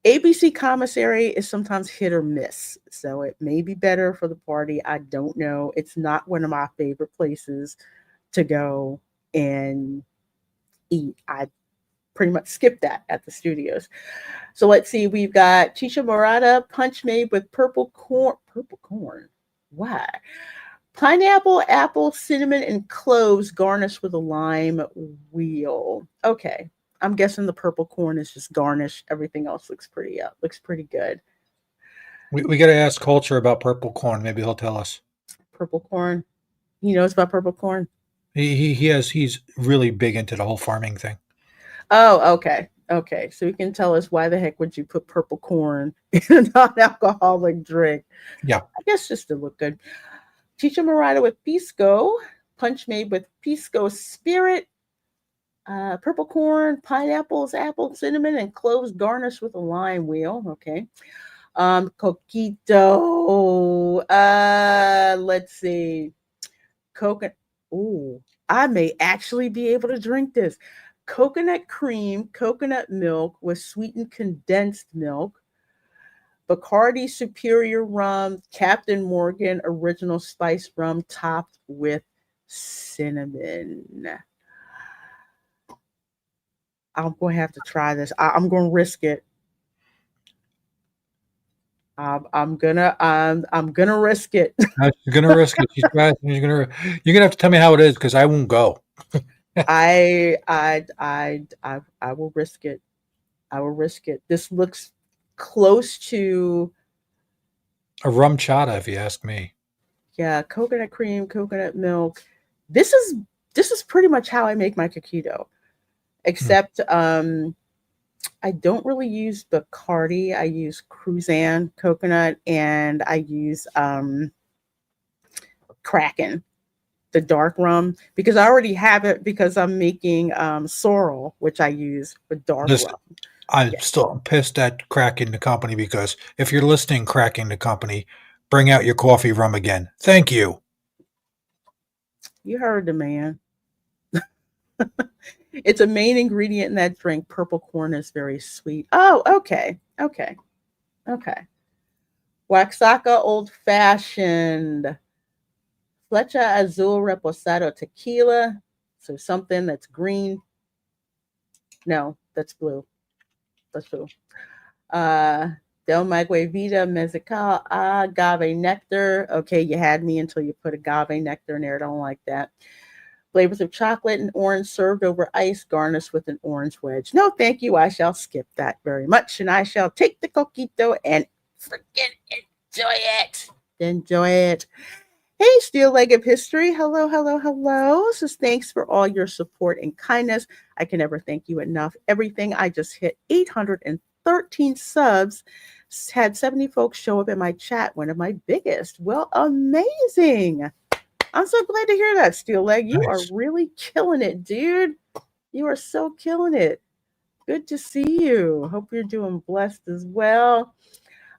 ABC commissary is sometimes hit or miss, so it may be better for the party. I don't know. It's not one of my favorite places to go and eat. I pretty much skip that at the studios. So let's see. We've got chicha morada punch made with purple corn. Purple corn. Why? Pineapple, apple, cinnamon, and cloves garnished with a lime wheel. Okay. I'm guessing the purple corn is just garnish. Everything else looks pretty good. We got to ask Culture about purple corn. Maybe he'll tell us. Purple corn. He knows about purple corn. He's really big into the whole farming thing. Oh, okay. Okay. So he can tell us why the heck would you put purple corn in a non-alcoholic drink? Yeah. I guess just to look good. Chicha morada with pisco, punch made with pisco spirit, purple corn, pineapples, apple, cinnamon, and cloves garnished with a lime wheel. Okay. Coquito. Let's see. Coconut. Ooh, I may actually be able to drink this. Coconut cream, coconut milk with sweetened condensed milk, Bacardi Superior Rum, Captain Morgan Original Spice Rum topped with cinnamon. I'm going to have to try this. I'm going to risk it. I'm gonna risk it. She's gonna risk it. You're gonna have to tell me how it is because I won't go. I will risk it. I will risk it. This looks close to, A rum chata, if you ask me. yeah, coconut cream, coconut milk. This is this is pretty much how I make my coquito. Hmm. Except I don't really use Bacardi. I use Cruzan coconut and I use Kraken, the dark rum, because I already have it because I'm making sorrel, which I use for dark Listen, rum. I'm Yeah, still pissed at cracking the company because if you're listening, cracking the company, bring out your coffee rum again. Thank you. you heard the man. It's a main ingredient in that drink. Purple corn is very sweet. Oh, okay. Okay. Okay. Waxaca Old Fashioned. Flecha Azul Reposado Tequila. So something that's green. No, that's blue. That's blue. Uh, Del Maguey Vita, Mezcal, agave nectar. Okay, you had me until you put agave nectar in there. I don't like that. Flavors of chocolate and orange served over ice, garnished with an orange wedge. No, thank you. I shall skip that very much, and I shall take the coquito and freaking enjoy it. Enjoy it. Hey, Steel Leg of History. Hello, hello, hello. Says thanks for all your support and kindness. I can never thank you enough. Everything. I just hit 813 subs. Had 70 folks show up in my chat. One of my biggest. Well, amazing. I'm so glad to hear that, Steel Leg. You are Nice. really killing it, dude. You are so killing it. Good to see you. Hope you're doing blessed as well.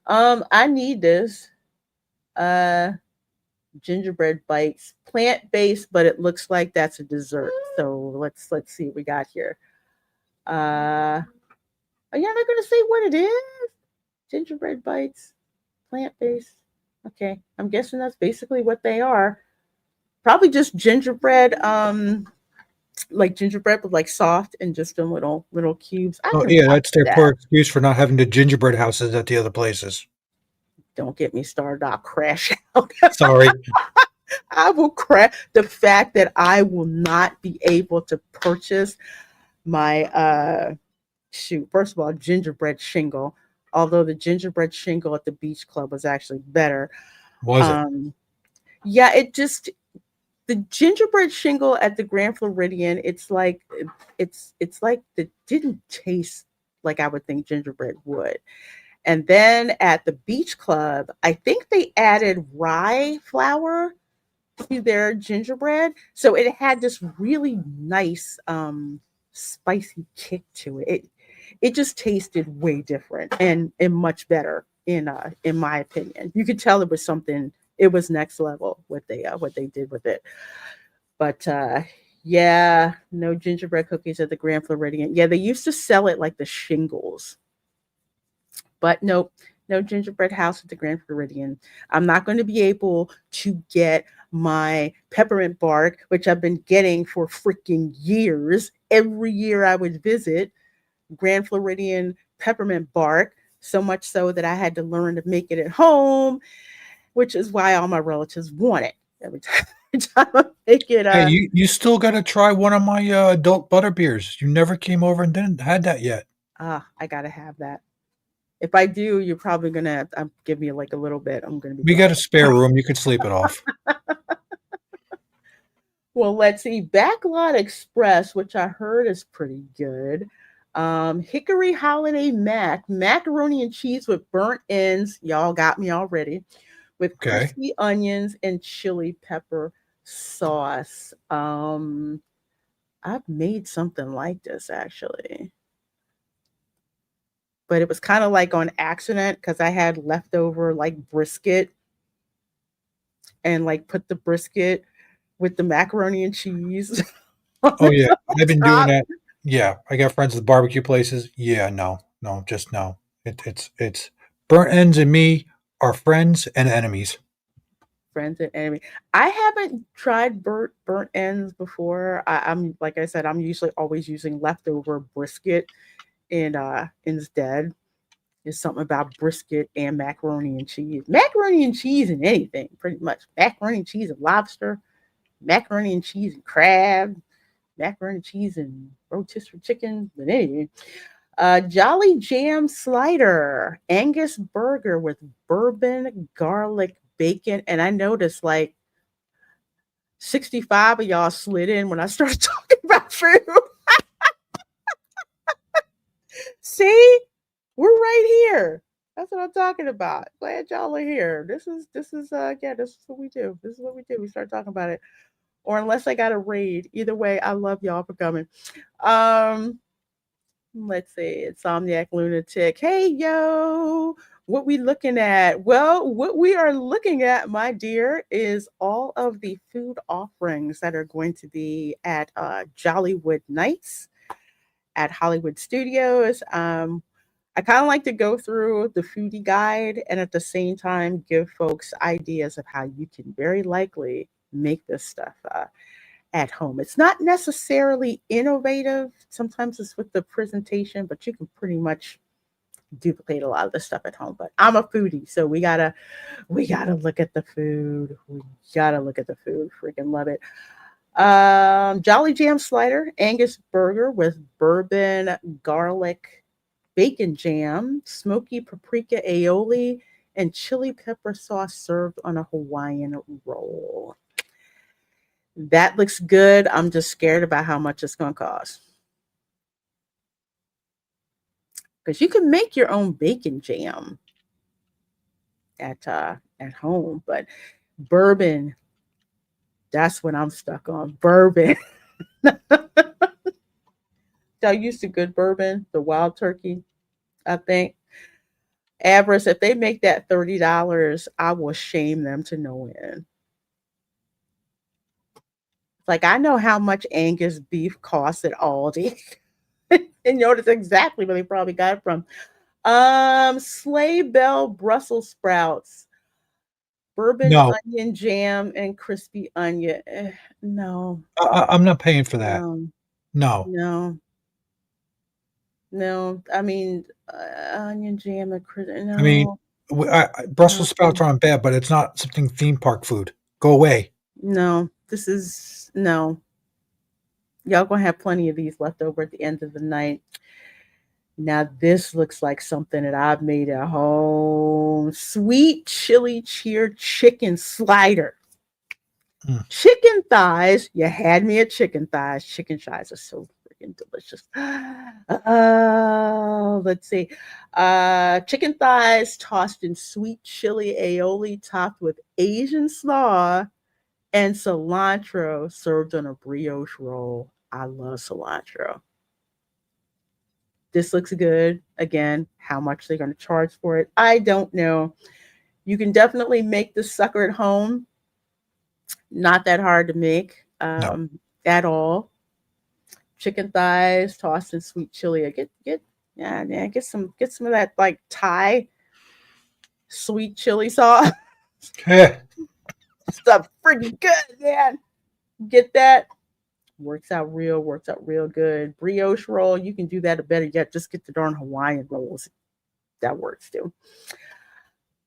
I need this. Gingerbread bites, plant-based, but it looks like that's a dessert. So let's see what we got here. Are you not gonna say what it is? Gingerbread bites, plant-based. Okay, I'm guessing that's basically what they are. Probably just gingerbread, like gingerbread, but like soft and just in little cubes. I Oh, can yeah, rock that's their that. poor excuse for not having the gingerbread houses at the other places. Don't get me started. I'll crash out. Sorry. I will crash. The fact that I will not be able to purchase my shoot. First of all, gingerbread shingle. Although the gingerbread shingle at the beach club was actually better. Was it? Yeah, it just the gingerbread shingle at the Grand Floridian. It's like it didn't taste like I would think gingerbread would. And then at the beach club, I think they added rye flour to their gingerbread, so it had this really nice spicy kick to it. It just tasted way different and much better in my opinion. You could tell it was something. It was next level what they did with it. But yeah, no gingerbread cookies at the Grand Floridian. Yeah, they used to sell it like the shingles, but nope, no gingerbread house at the Grand Floridian. I'm not going to be able to get my peppermint bark, which I've been getting for freaking years. Every year I would visit Grand Floridian peppermint bark, so much so that I had to learn to make it at home, which is why all my relatives want it. Every time I make it, Hey, you still got to try one of my adult butter beers. You never came over and didn't had that yet. I gotta have that. If I do, you're probably gonna give me like a little bit. I'm gonna be We got glad. a spare room. You could sleep it off. Well, let's see. Backlot Express, which I heard is pretty good. Hickory Holiday macaroni and cheese with burnt ends. Y'all got me already. With Okay. crispy onions and chili pepper sauce. I've made something like this actually, but it was kind of like on accident because I had leftover like brisket and like put the brisket with the macaroni and cheese on Oh yeah, I've been doing top. that. Yeah, I got friends with barbecue places. Yeah, no, just no. It's burnt ends and me are friends and enemies. Friends and enemy. I haven't tried burnt ends before. I'm like I said, I'm usually always using leftover brisket and instead. There's something about brisket and macaroni and cheese. Macaroni and cheese and anything, pretty much. Macaroni and cheese and lobster, macaroni and cheese and crab, macaroni and cheese and rotisserie chicken. But anyway, Jolly Jam Slider, Angus burger with bourbon, garlic, bacon. And I noticed like 65 of y'all slid in when I started talking about food. See, we're right here. That's what I'm talking about. Glad y'all are here. This is what we do. This is what we do. We start talking about it. Or unless I got a raid. Either way, I love y'all for coming. Um, let's see. Insomniac Lunatic. Hey yo. What we looking at? Well, what we are looking at, my dear, is all of the food offerings that are going to be at Jollywood Nights at Hollywood Studios. I kind of like to go through the foodie guide and at the same time give folks ideas of how you can very likely make this stuff. at home. It's not necessarily innovative. Sometimes it's with the presentation, but you can pretty much duplicate a lot of the stuff at home. But I'm a foodie, so we gotta look at the food. We gotta look at the food. Freaking love it. Jolly Jam Slider, Angus burger with bourbon, garlic, bacon jam, smoky paprika aioli, and chili pepper sauce served on a Hawaiian roll. That looks good. I'm just scared about how much it's going to cost. Because you can make your own bacon jam at home, but bourbon, that's what I'm stuck on. Bourbon. I used to good bourbon, the wild turkey, I think. Avarice, if they make that $30, I will shame them to no end. Like I know how much Angus beef costs at Aldi. And notice exactly where they probably got it from. Sleigh Bell Brussels sprouts, bourbon No, onion jam, and crispy onion. No, I'm not paying for that. no, No. no, no. I mean, onion jam and crispy. I mean, No, Brussels no, sprouts aren't bad, but it's not something theme park food. Go away. no. This is no. Y'all gonna have plenty of these left over at the end of the night. Now this looks like something that I've made at home. Sweet chili cheer chicken slider. Mm. Chicken thighs. You had me at chicken thighs. Chicken thighs are so freaking delicious. Let's see. Chicken thighs tossed in sweet chili aioli topped with Asian slaw and cilantro served on a brioche roll. I love cilantro. This looks good. Again, how much they're going to charge for it, I don't know. You can definitely make this sucker at home. Not that hard to make No. at all. Chicken thighs tossed in sweet chili. Yeah, get some of that like Thai sweet chili sauce. Eh, Stuff freaking good, man. Get that. Works out real good. Brioche roll, you can do that, or better yet, just get the darn Hawaiian rolls. That works too.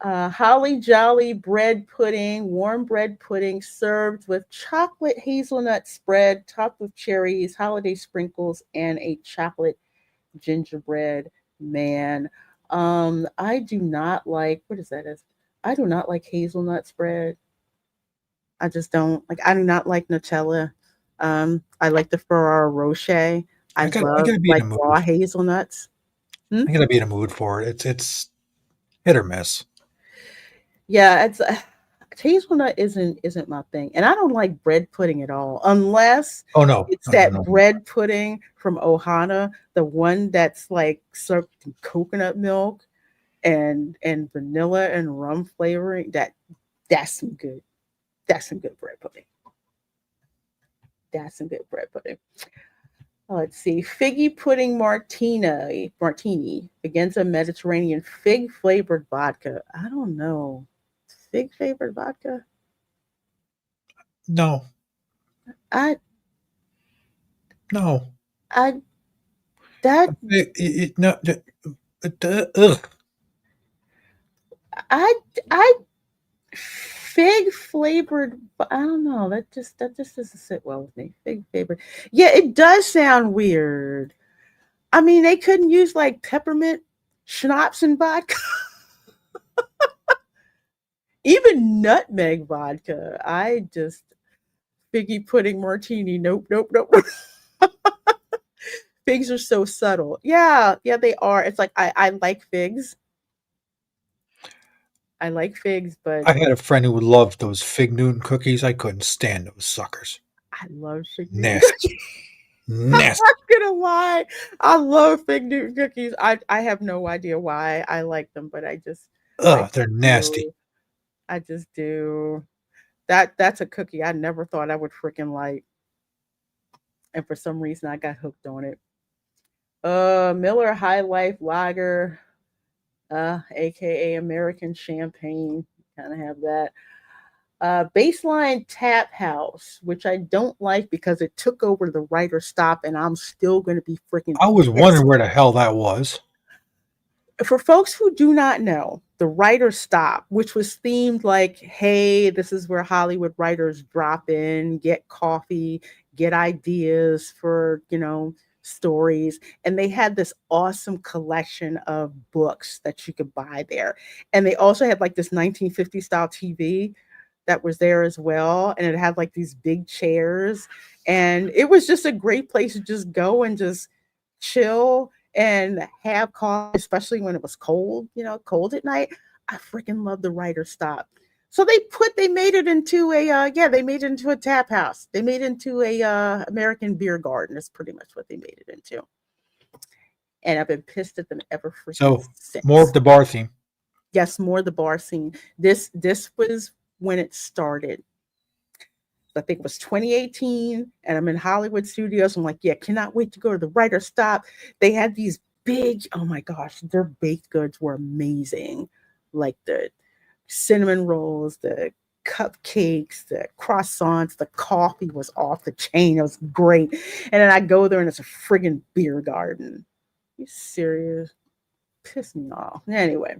Holly Jolly bread pudding, warm bread pudding served with chocolate hazelnut spread topped with cherries, holiday sprinkles, and a chocolate gingerbread man. I do not like, what is that? I do not like hazelnut spread. I just don't like. I do not like Nutella. I like the Ferrero Rocher. I I love gotta be in like a raw mood. hazelnuts. Hmm? I gotta be in a mood for it. It's hit or miss. Yeah, it's hazelnut isn't my thing, and I don't like bread pudding at all, unless Oh no, it's no, no, that no. bread pudding from Ohana, the one that's like served in coconut milk and vanilla and rum flavoring. That's some good. That's some good bread pudding. That's some good bread pudding. Let's see. Figgy pudding martini against a Mediterranean fig flavored vodka. I don't know. Fig flavored vodka? No, I no. I that No. Ugh. I I fig flavored. I don't know. That just doesn't sit well with me. Fig flavored. Yeah, it does sound weird. I mean, they couldn't use like peppermint schnapps and vodka. Even nutmeg vodka. I just figgy pudding martini. Nope, nope, nope. Figs are so subtle. Yeah, yeah, they are. It's like I like figs. I like figs, but I had a friend who loved those Fig Newton cookies. I couldn't stand those suckers. I love fig Newton Nasty, cookies. I'm nasty. not gonna lie. I love fig Newton cookies. I have no idea why I like them, but I Ugh, they're just nasty. do. I just do. That's a cookie I never thought I would freaking like, and for some reason I got hooked on it. Miller High Life Lager, aka American Champagne. Kind of have that. Baseline Tap House, which I don't like because it took over the writer stop, and I'm still going to be freaking I was pissed. wondering where the hell that was. For folks who do not know, the writer stop, which was themed like, hey, this is where Hollywood writers drop in, get coffee, get ideas for, stories. And they had this awesome collection of books that you could buy there. And they also had like this 1950 style TV that was there as well. And it had like these big chairs. And it was just a great place to just go and just chill and have coffee, especially when it was cold, cold at night. I freaking love the writer stop. So they made it into they made it into a tap house. They made it into a American beer garden. That's pretty much what they made it into. And I've been pissed at them ever freaking So since. more of the bar theme. Yes, more the bar scene. This was when it started. I think it was 2018, and I'm in Hollywood studios. I'm like, yeah, cannot wait to go to the writer stop. They had these big, oh my gosh, their baked goods were amazing. Like the cinnamon rolls, the cupcakes, the croissants, the coffee was off the chain. It was great. And then I go there and it's a friggin' beer garden. You serious? Piss me off. Anyway.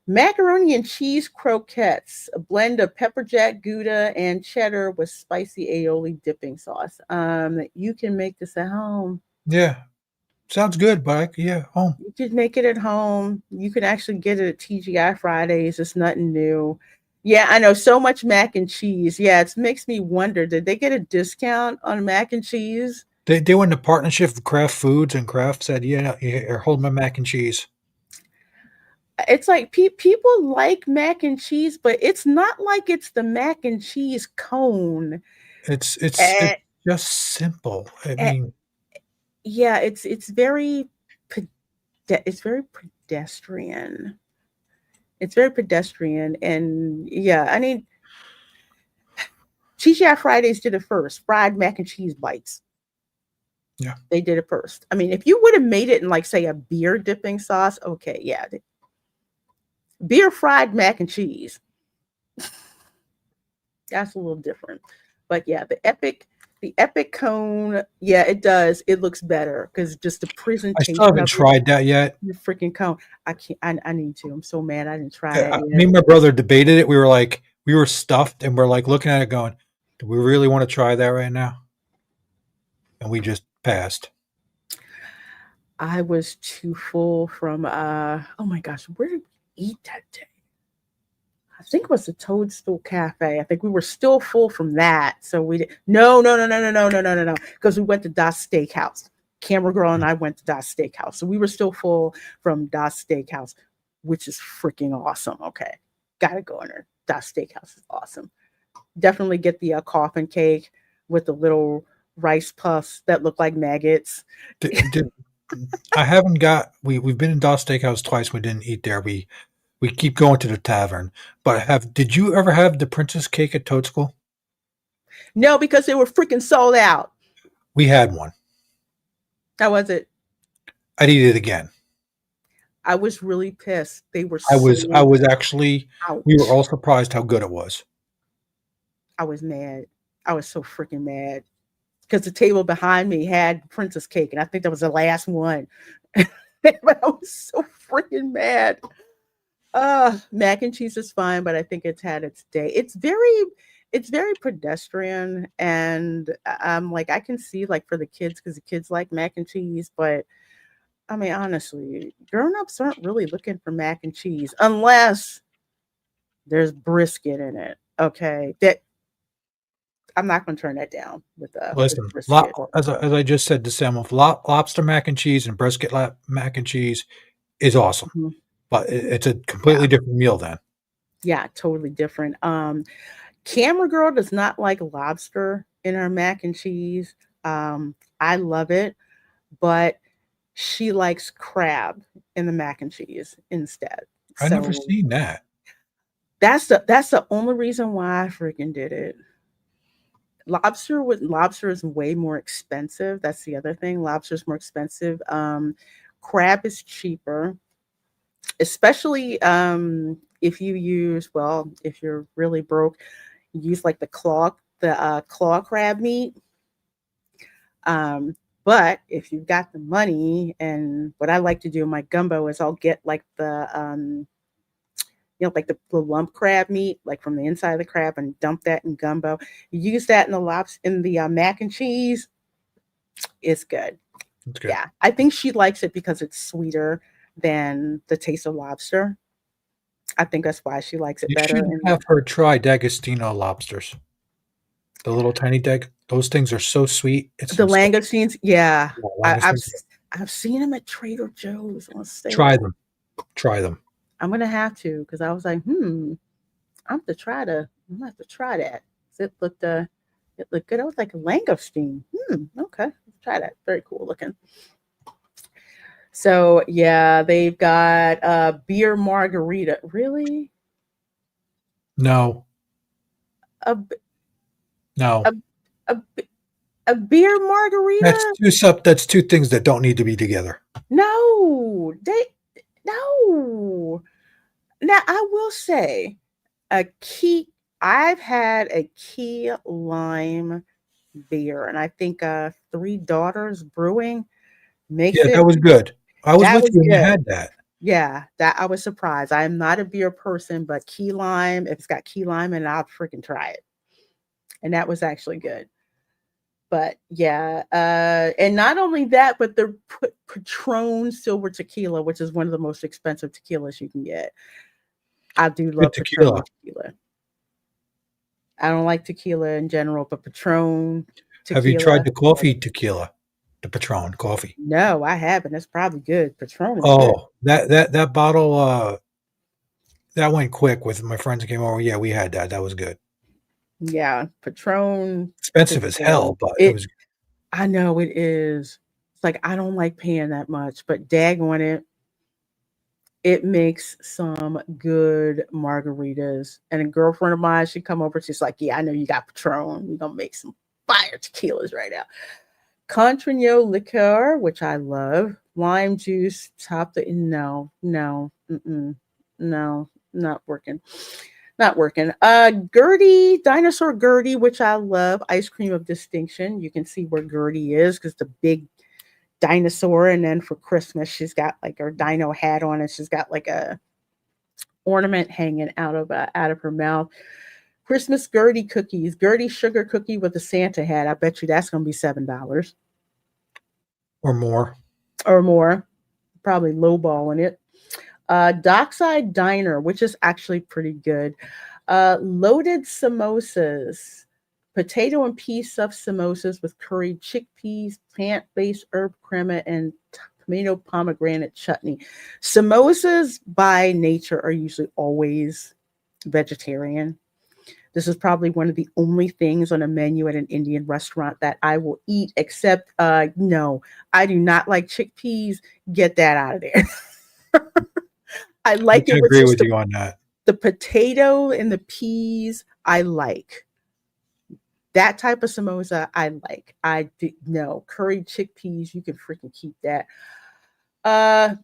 Macaroni and cheese croquettes, a blend of pepper jack, Gouda, and cheddar with spicy aioli dipping sauce. You can make this at home. Yeah. Sounds good, but home. You can make it at home. You can actually get it at TGI Fridays. It's nothing new. Yeah, I know, so much mac and cheese. Yeah, it makes me wonder, did they get a discount on mac and cheese? They went into partnership with Kraft Foods, and Kraft said, hold my mac and cheese. It's like people like mac and cheese, but it's not like it's the mac and cheese cone. It's just simple. I mean, yeah, it's very pedestrian. It's very pedestrian, and yeah, I mean, TGI Fridays did it first. Fried mac and cheese bites. Yeah, they did it first. I mean, if you would have made it in like say a beer dipping sauce, okay, yeah. Beer fried mac and cheese. That's a little different. But yeah, the epic cone, yeah, it does. It looks better because just the presentation. I still haven't tried that yet. The freaking cone. I can't. I need to. I'm so mad I didn't try that yet. Me and my brother debated it. We were stuffed, and we're like looking at it, going, "Do we really want to try that right now?" And we just passed. I was too full from. Oh my gosh, where did we eat that day? I think it was the Toadstool Cafe. I think we were still full from that. So we did no, because we went to Das Steakhouse. Camera Girl and I went to Das Steakhouse. So we were still full from Das Steakhouse, which is freaking awesome. Okay. Gotta go in there. Das Steakhouse is awesome. Definitely get the coffin cake with the little rice puffs that look like maggots. I haven't got, we've been in Das Steakhouse twice. We didn't eat there. We keep going to the tavern, but did you ever have the princess cake at Toadstool? No, because they were freaking sold out. We had one. How was it? I'd eat it again. I was really pissed. They were I was actually, ouch. We were all surprised how good it was. I was mad. I was so freaking mad because the table behind me had princess cake, and I think that was the last one. But I was so freaking mad. Mac and cheese is fine, but I think it's had its day. It's very pedestrian, and I'm like, I can see like for the kids because the kids like mac and cheese, but I mean, honestly, grown-ups aren't really looking for mac and cheese unless there's brisket in it. Okay, that I'm not going to turn that down with listen. Brisket. As I just said to Sam, lobster mac and cheese and brisket mac and cheese is awesome. Mm-hmm. But it's a completely different meal then. Yeah, totally different. Camera Girl does not like lobster in her mac and cheese. I love it, but she likes crab in the mac and cheese instead. I've never seen that. That's the only reason why I freaking did it. Lobster is way more expensive. That's the other thing. Lobster is more expensive. Crab is cheaper. Especially if you're really broke, use like the claw crab meat. But if you've got the money, and what I like to do in my gumbo is I'll get like like the lump crab meat, like from the inside of the crab, and dump that in gumbo. You use that in the mac and cheese. It's good. That's good. Yeah, I think she likes it because it's sweeter than the taste of lobster. I think that's why she likes it You better. should have her try D'Agostino lobsters. The little tiny those things are so sweet. It's The insane. langoustines, yeah, Yeah, I've seen them at Trader Joe's on sale. Try them. Try them. I'm gonna have to, because I was like, I'm gonna have to try that. It looked good. I was like, a langoustine. Okay, let's try that. Very cool looking. So yeah, they've got beer margarita. Really? No. A No. a, a, a beer margarita? That's two things that don't need to be together. No. No. Now I will say I've had a key lime beer, and I think Three Daughters Brewing makes Yeah, it. that was good. I was That with was you when you good. had that. Yeah, that I was surprised. I am not a beer person, but key lime, if it's got key lime in it, I'll freaking try it. And that was actually good. But yeah, and not only that, but the Patron Silver Tequila, which is one of the most expensive tequilas you can get. I do love Patron tequila. I don't like tequila in general, but Patron tequila. Have you tried the coffee tequila? The Patron coffee? No, I haven't. It's probably good. Patron is good. That bottle that went quick with my friends that came over. Yeah, we had that. That was good. Yeah, Patron. Expensive as hell, but it was. I know it is. It's like I don't like paying that much, but daggone it, it makes some good margaritas. And a girlfriend of mine, she come over. She's like, "Yeah, I know you got Patron. We're gonna make some fire tequilas right now." Contreño liqueur, which I love. Lime juice, no, not working. Not working. Gertie, dinosaur Gertie, which I love. Ice cream of distinction. You can see where Gertie is because the big dinosaur. And then for Christmas, she's got like her dino hat on, and she's got like a ornament hanging out of her mouth. Christmas Gertie cookies. Gertie sugar cookie with a Santa hat. I bet you that's going to be $7 or more. Probably lowballing it. Dockside Diner, which is actually pretty good. Loaded samosas, potato and pea stuffed samosas with curried chickpeas, plant-based herb crema, and tomato pomegranate chutney. Samosas by nature are usually always vegetarian. This is probably one of the only things on a menu at an Indian restaurant that I will eat, except no, I do not like chickpeas. Get that out of there. I like it. I agree with you on that. The potato and the peas, I like. That type of samosa, I like. No, curried chickpeas, you can freaking keep that.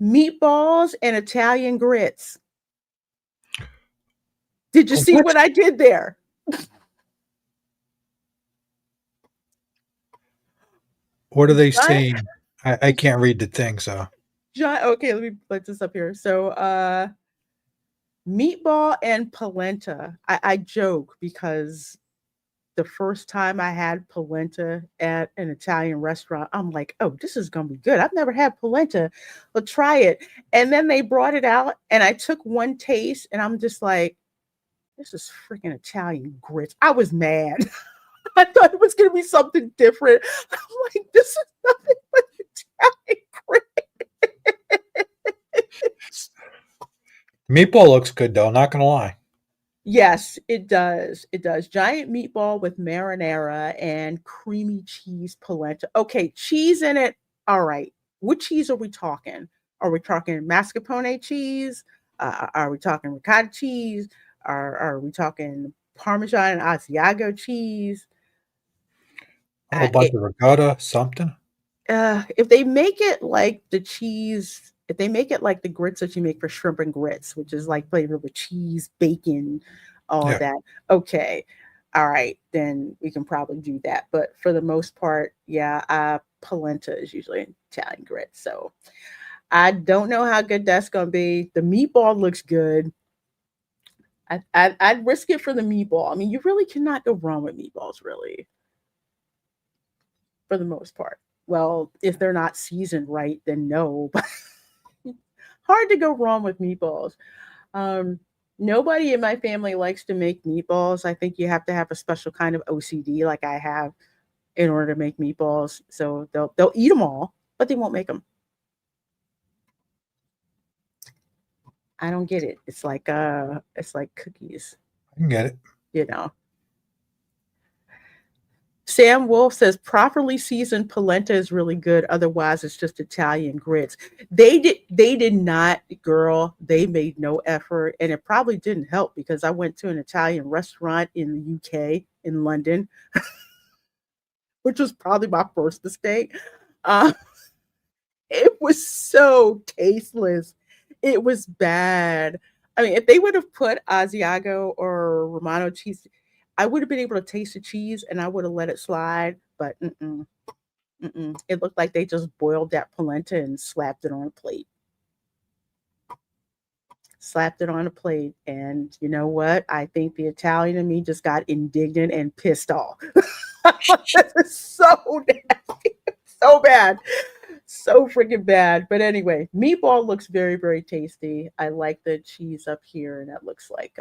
Meatballs and Italian grits. Did you see what I did there? What are they saying? I can't read the thing, so. Okay, let me put this up here. So, meatball and polenta. I joke because the first time I had polenta at an Italian restaurant, I'm like, oh, this is going to be good. I've never had polenta. Let's try it. And then they brought it out, and I took one taste, and I'm just like, this is freaking Italian grits. I was mad. I thought it was going to be something different. I'm like, this is nothing but Italian grits. Meatball looks good, though. Not going to lie. Yes, it does. It does. Giant meatball with marinara and creamy cheese polenta. Okay, cheese in it. All right. What cheese are we talking? Are we talking mascarpone cheese? Are we talking ricotta cheese? Are we talking Parmesan and Asiago cheese? A whole bunch of regatta, something. If they make it like the cheese, if they make it like the grits that you make for shrimp and grits, which is like flavored with cheese, bacon, all that. Okay. all right, then we can probably do that. But for the most part, yeah, polenta is usually Italian grits. So I don't know how good that's gonna be. The meatball looks good. I'd risk it for the meatball. I mean, you really cannot go wrong with meatballs, really, for the most part. Well, if they're not seasoned right, then no. But hard to go wrong with meatballs. Um, Nobody in my family likes to make meatballs. I think you have to have a special kind of OCD, like I have, in order to make meatballs. So they'll eat them all, but they won't make them. I don't get it. It's like cookies, I can get it. you know. Sam Wolf says properly seasoned polenta is really good. Otherwise, it's just Italian grits. They did not, girl. They made no effort, and it probably didn't help because I went to an Italian restaurant in the UK in London, which was probably my first mistake. Uh, it was so tasteless. It was bad. I mean, if they would have put Asiago or Romano cheese, I would have been able to taste the cheese and I would have let it slide. But it looked like they just boiled that polenta and slapped it on a plate. Slapped it on a plate. And you know what? I think the Italian in me just got indignant and pissed off. This is so nasty. So bad. So freaking bad. But anyway, meatball looks very, very tasty. I like the cheese up here, and that looks like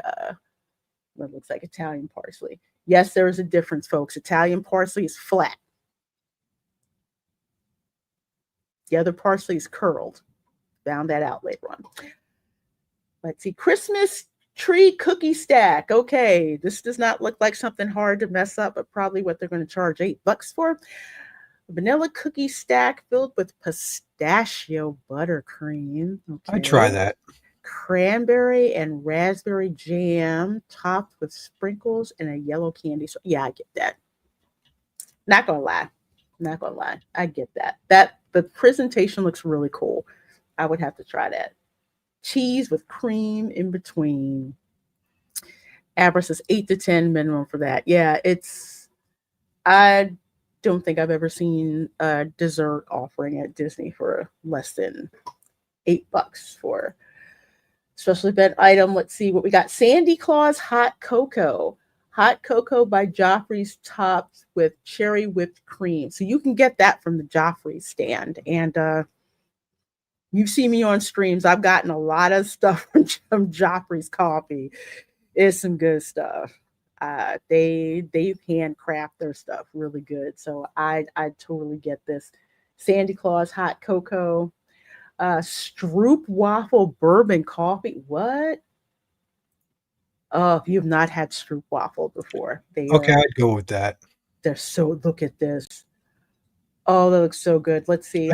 Italian parsley. Yes, there is a difference, folks. Italian parsley is flat. The other parsley is curled. Found that out later on. Let's see. Christmas tree cookie stack. Okay, this does not look like something hard to mess up, but probably what they're going to charge $8 for. Vanilla cookie stack filled with pistachio buttercream. Okay. I try that. Cranberry and raspberry jam topped with sprinkles and a yellow candy. So yeah, I get that. Not gonna lie. Not gonna lie. I get that. The presentation looks really cool. I would have to try that. Cheese with cream in between. Abra says 8 to 10 minimum for that. Yeah, I don't think I've ever seen a dessert offering at Disney for less than $8 for special event item. Let's see what we got. Sandy Claus hot cocoa. Hot cocoa by Joffrey's topped with cherry whipped cream. So you can get that from the Joffrey stand. And you see me on streams. I've gotten a lot of stuff from Joffrey's coffee. It's some good stuff. They handcraft their stuff really good. So I totally get this. Sandy Claus hot cocoa. Stroop waffle bourbon coffee. What? Oh, if you have not had Stroop waffle before, Okay, I'd go with that. They're so. Look at this. Oh, that looks so good. Let's see.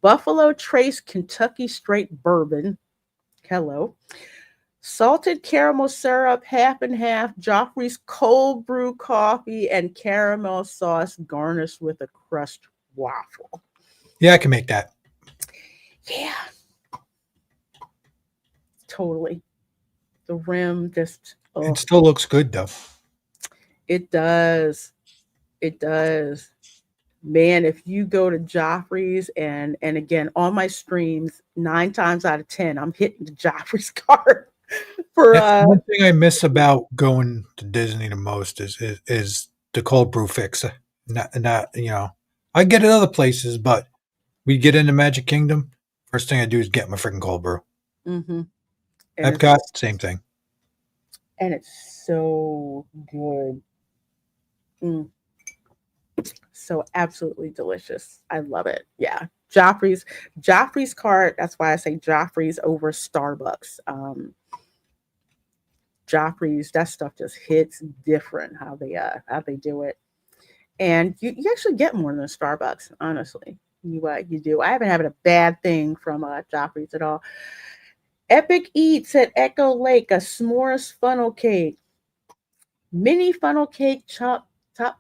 Buffalo Trace Kentucky Straight Bourbon. Hello. Salted caramel syrup, half and half. Joffrey's cold brew coffee and caramel sauce garnished with a crushed waffle. Yeah, I can make that. Yeah. Totally. The rim just... Oh. It still looks good, though. It does. It does. Man, if you go to Joffrey's and again, on my streams, 9 times out of 10, I'm hitting the Joffrey's card. For one thing I miss about going to Disney the most is the cold brew fix. Not I get it other places, but we get into Magic Kingdom. First thing I do is get my freaking cold brew. Mm-hmm. Epcot, same thing. And it's so good. So absolutely delicious. I love it. Yeah. Joffrey's cart. That's why I say Joffrey's over Starbucks. Joffrey's, that stuff just hits different how they do it. And you actually get more than Starbucks, honestly. You do. I haven't had a bad thing from Joffrey's at all. Epic Eats at Echo Lake, a s'mores funnel cake. Mini funnel cake topped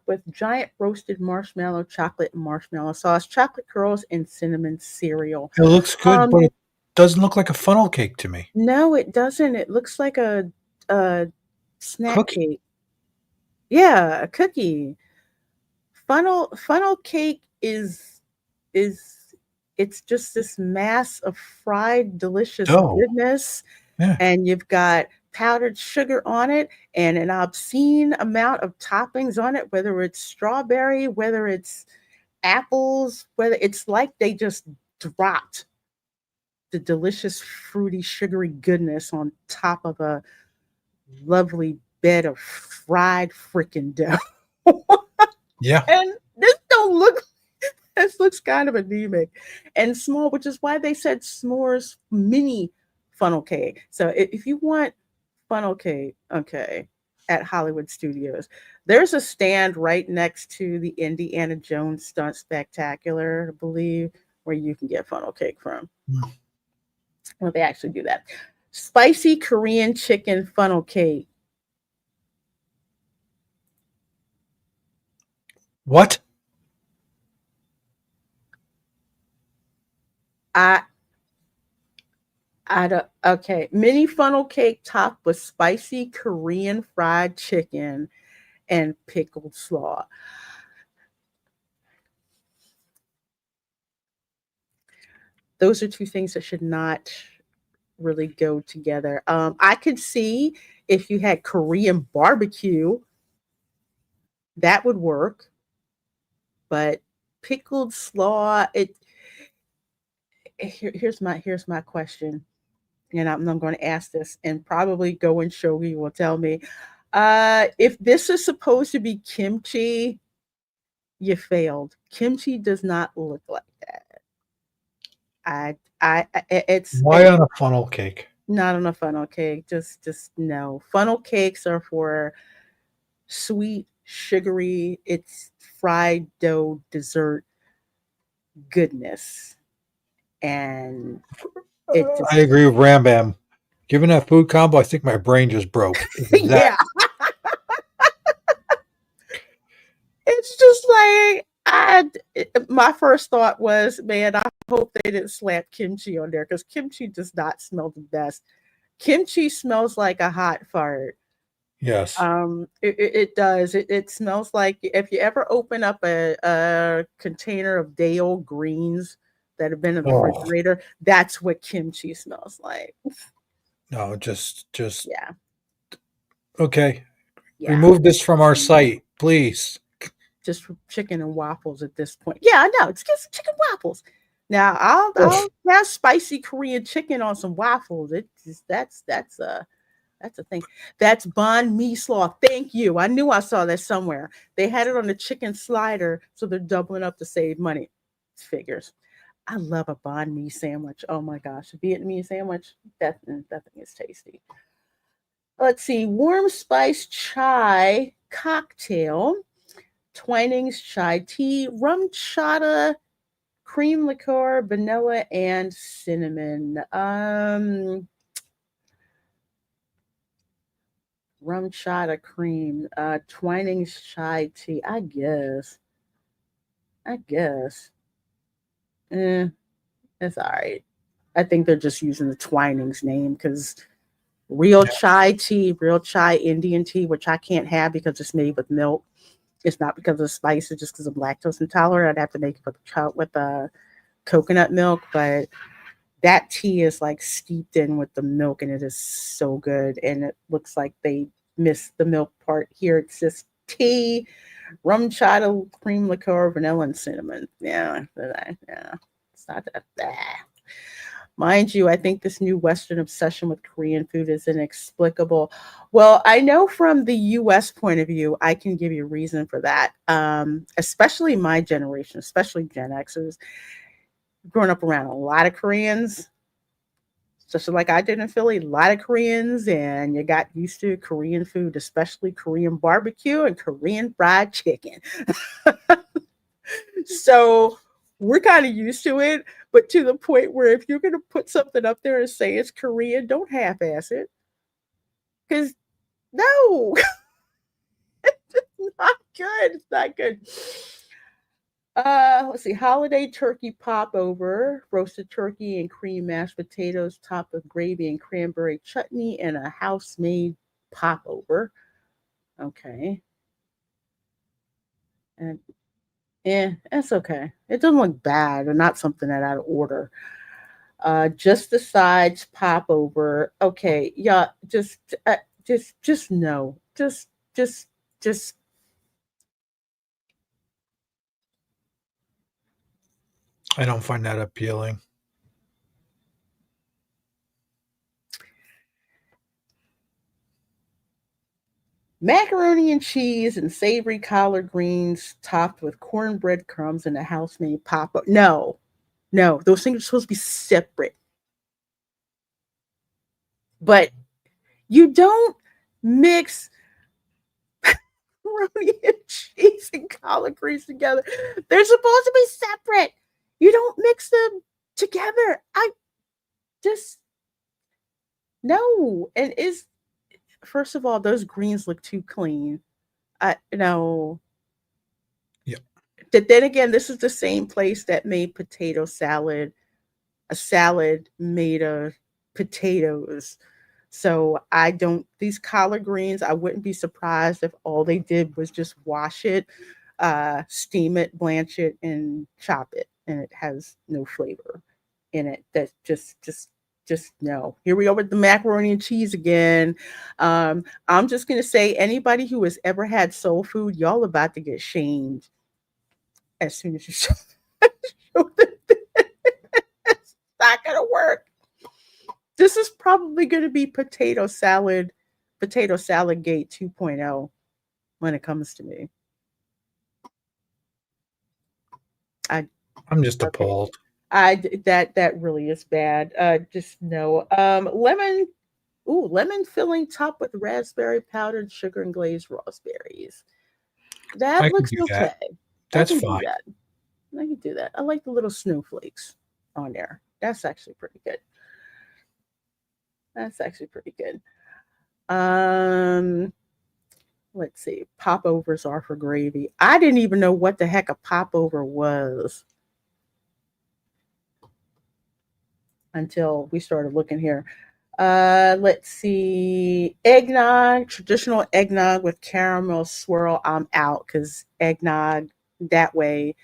with giant roasted marshmallow, chocolate and marshmallow sauce, chocolate curls, and cinnamon cereal. It looks good, but it doesn't look like a funnel cake to me. No, it doesn't. It looks like a snack Cookie. cake. Yeah, a cookie. Funnel cake is it's just this mass of fried delicious Dough. goodness, Yeah. and you've got powdered sugar on it and an obscene amount of toppings on it, whether it's strawberry, whether it's apples, whether it's like they just dropped the delicious fruity sugary goodness on top of a lovely bed of fried freaking dough. Yeah. And this don't look this looks kind of anemic and small, which is why they said s'mores mini funnel cake. So if you want funnel cake, okay, at Hollywood Studios, there's a stand right next to the Indiana Jones Stunt Spectacular, I believe, where you can get funnel cake from. Mm. Well, they actually do that. Spicy Korean chicken funnel cake. What? I I don't, okay. Mini funnel cake topped with spicy Korean fried chicken and pickled slaw. Those are two things that should not really go together. I could see if you had Korean barbecue, that would work, but pickled slaw, here's my question, and I'm going to ask this, and probably Go and Shogi will tell me. If this is supposed to be kimchi, you failed. Kimchi does not look like that. Why on a funnel cake? Not on a funnel cake. Just no. Funnel cakes are for sweet, sugary, it's fried dough dessert goodness. And it just I agree with Ram Bam. Given that food combo, I think my brain just broke. yeah. It's just like my first thought was, man, I hope they didn't slap kimchi on there because kimchi does not smell the best. Kimchi smells like a hot fart. Yes. It does. It smells like if you ever open up a container of day old greens that have been in the Oh refrigerator, that's what kimchi smells like. no, just Yeah, okay. yeah. Remove this from our site, please. Just chicken and waffles at this point. Yeah, I know. It's just chicken waffles. Now I'll Ugh. have spicy Korean chicken on some waffles. It just that's a thing. That's banh mi slaw. Thank you. I knew I saw that somewhere. They had it on the chicken slider, so they're doubling up to save money. Figures. I love a banh mi sandwich. Oh my gosh, a Vietnamese sandwich. That thing is tasty. Let's see. Warm spice chai cocktail, Twinings chai tea, rum chata, cream liqueur, vanilla, and cinnamon. Rum chata cream, Twinings chai tea. I guess. I guess. Eh, it's all right. I think they're just using the Twinings name because real Yeah. chai tea, real chai Indian tea, which I can't have because it's made with milk. It's not because of the spice, it's just because I'm lactose intolerant. I'd have to make it with coconut milk, but that tea is like steeped in with the milk and it is so good. And it looks like they missed the milk part here. It's just tea, rum chata, cream liqueur, vanilla, and cinnamon. Yeah, yeah. It's not that bad. Mind you, I think this new Western obsession with Korean food is inexplicable. Well, I know from the US point of view, I can give you a reason for that. Especially my generation, especially Gen Xers, growing up around a lot of Koreans, especially like I did in Philly, a lot of Koreans, and you got used to Korean food, especially Korean barbecue and Korean fried chicken. So we're kind of used to it, but to the point where if you're going to put something up there and say it's Korean, don't half-ass it. Because no, it's not good. It's not good. Let's see. Holiday turkey popover, roasted turkey and cream mashed potatoes topped with gravy and cranberry chutney, and a house-made popover. Okay. And yeah, that's okay. It doesn't look bad or not something that I'd order. Just the sides popover. Okay. Yeah, just no. Just I don't find that appealing. macaroni and cheese and savory collard greens topped with cornbread crumbs and a house-made pop. No, no, those things are supposed to be separate. But you don't mix macaroni and cheese and collard greens together. They're supposed to be separate. You don't mix them together. I just no. And is first of all, those greens look too clean. I no. Yeah. Then again, this is the same place that made potato salad, a salad made of potatoes. So I don't these collard greens, I wouldn't be surprised if all they did was just wash it, steam it, blanch it, and chop it, and it has no flavor in it. That's just no. Here we go with the macaroni and cheese again. I'm just gonna say anybody who has ever had soul food, y'all about to get shamed as soon as you show them. It's not gonna work. This is probably going to be potato salad gate 2.0 when it comes to me. I'm just appalled. That really is bad. Just no. Lemon filling topped with raspberry powdered sugar and glazed raspberries. I That can looks do okay. that. That's I can fine. do that. I can do that. I like the little snowflakes on there. That's actually pretty good. That's actually pretty good. Um, let's see. Popovers are for gravy. I didn't even know what the heck a popover was until we started looking here. Let's see. Eggnog, traditional eggnog with caramel swirl. I'm out because eggnog that way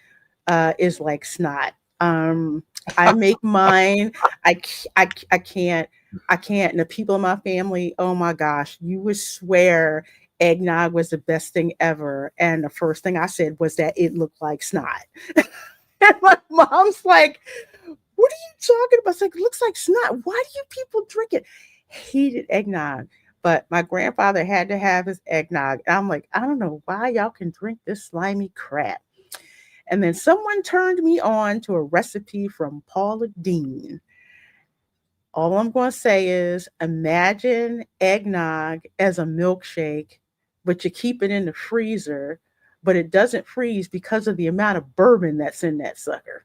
is like snot. I make mine. I can't. I can't. And the people in my family, oh my gosh, you would swear eggnog was the best thing ever. And the first thing I said was that it looked like snot. And my mom's like, what are you talking about? It's like, it looks like snot. Why do you people drink it? Hated eggnog. But my grandfather had to have his eggnog. And I'm like, I don't know why y'all can drink this slimy crap. And then someone turned me on to a recipe from Paula Deen. All I'm going to say is imagine eggnog as a milkshake, but you keep it in the freezer, but it doesn't freeze because of the amount of bourbon that's in that sucker.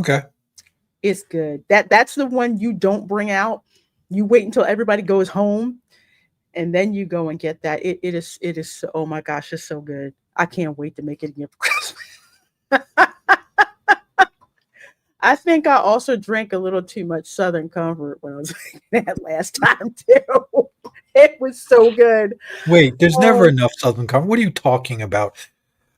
Okay. It's good. That's the one you don't bring out. You wait until everybody goes home and then you go and get that. It is so, oh my gosh, it's so good. I can't wait to make it again for Christmas. I think I also drank a little too much Southern Comfort when I was making that last time too. It was so good. Wait, there's never Oh, enough Southern Comfort. What are you talking about?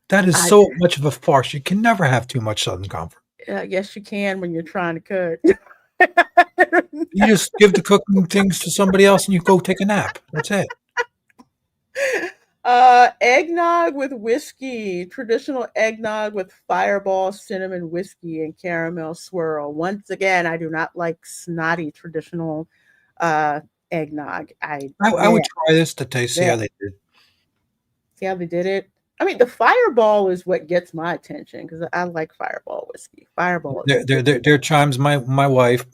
That is I so much of a farce. You can never have too much Southern Comfort. Yes, you can when you're trying to cook. You just give the cooking things to somebody else and you go take a nap. That's it. Eggnog with whiskey, traditional eggnog with fireball, cinnamon whiskey, and caramel swirl. Once again, I do not like snotty traditional uh, eggnog. I would try this to taste, see how they did. See how they did it. I mean, the fireball is what gets my attention because I like fireball whiskey. Fireball is There chimes my wife.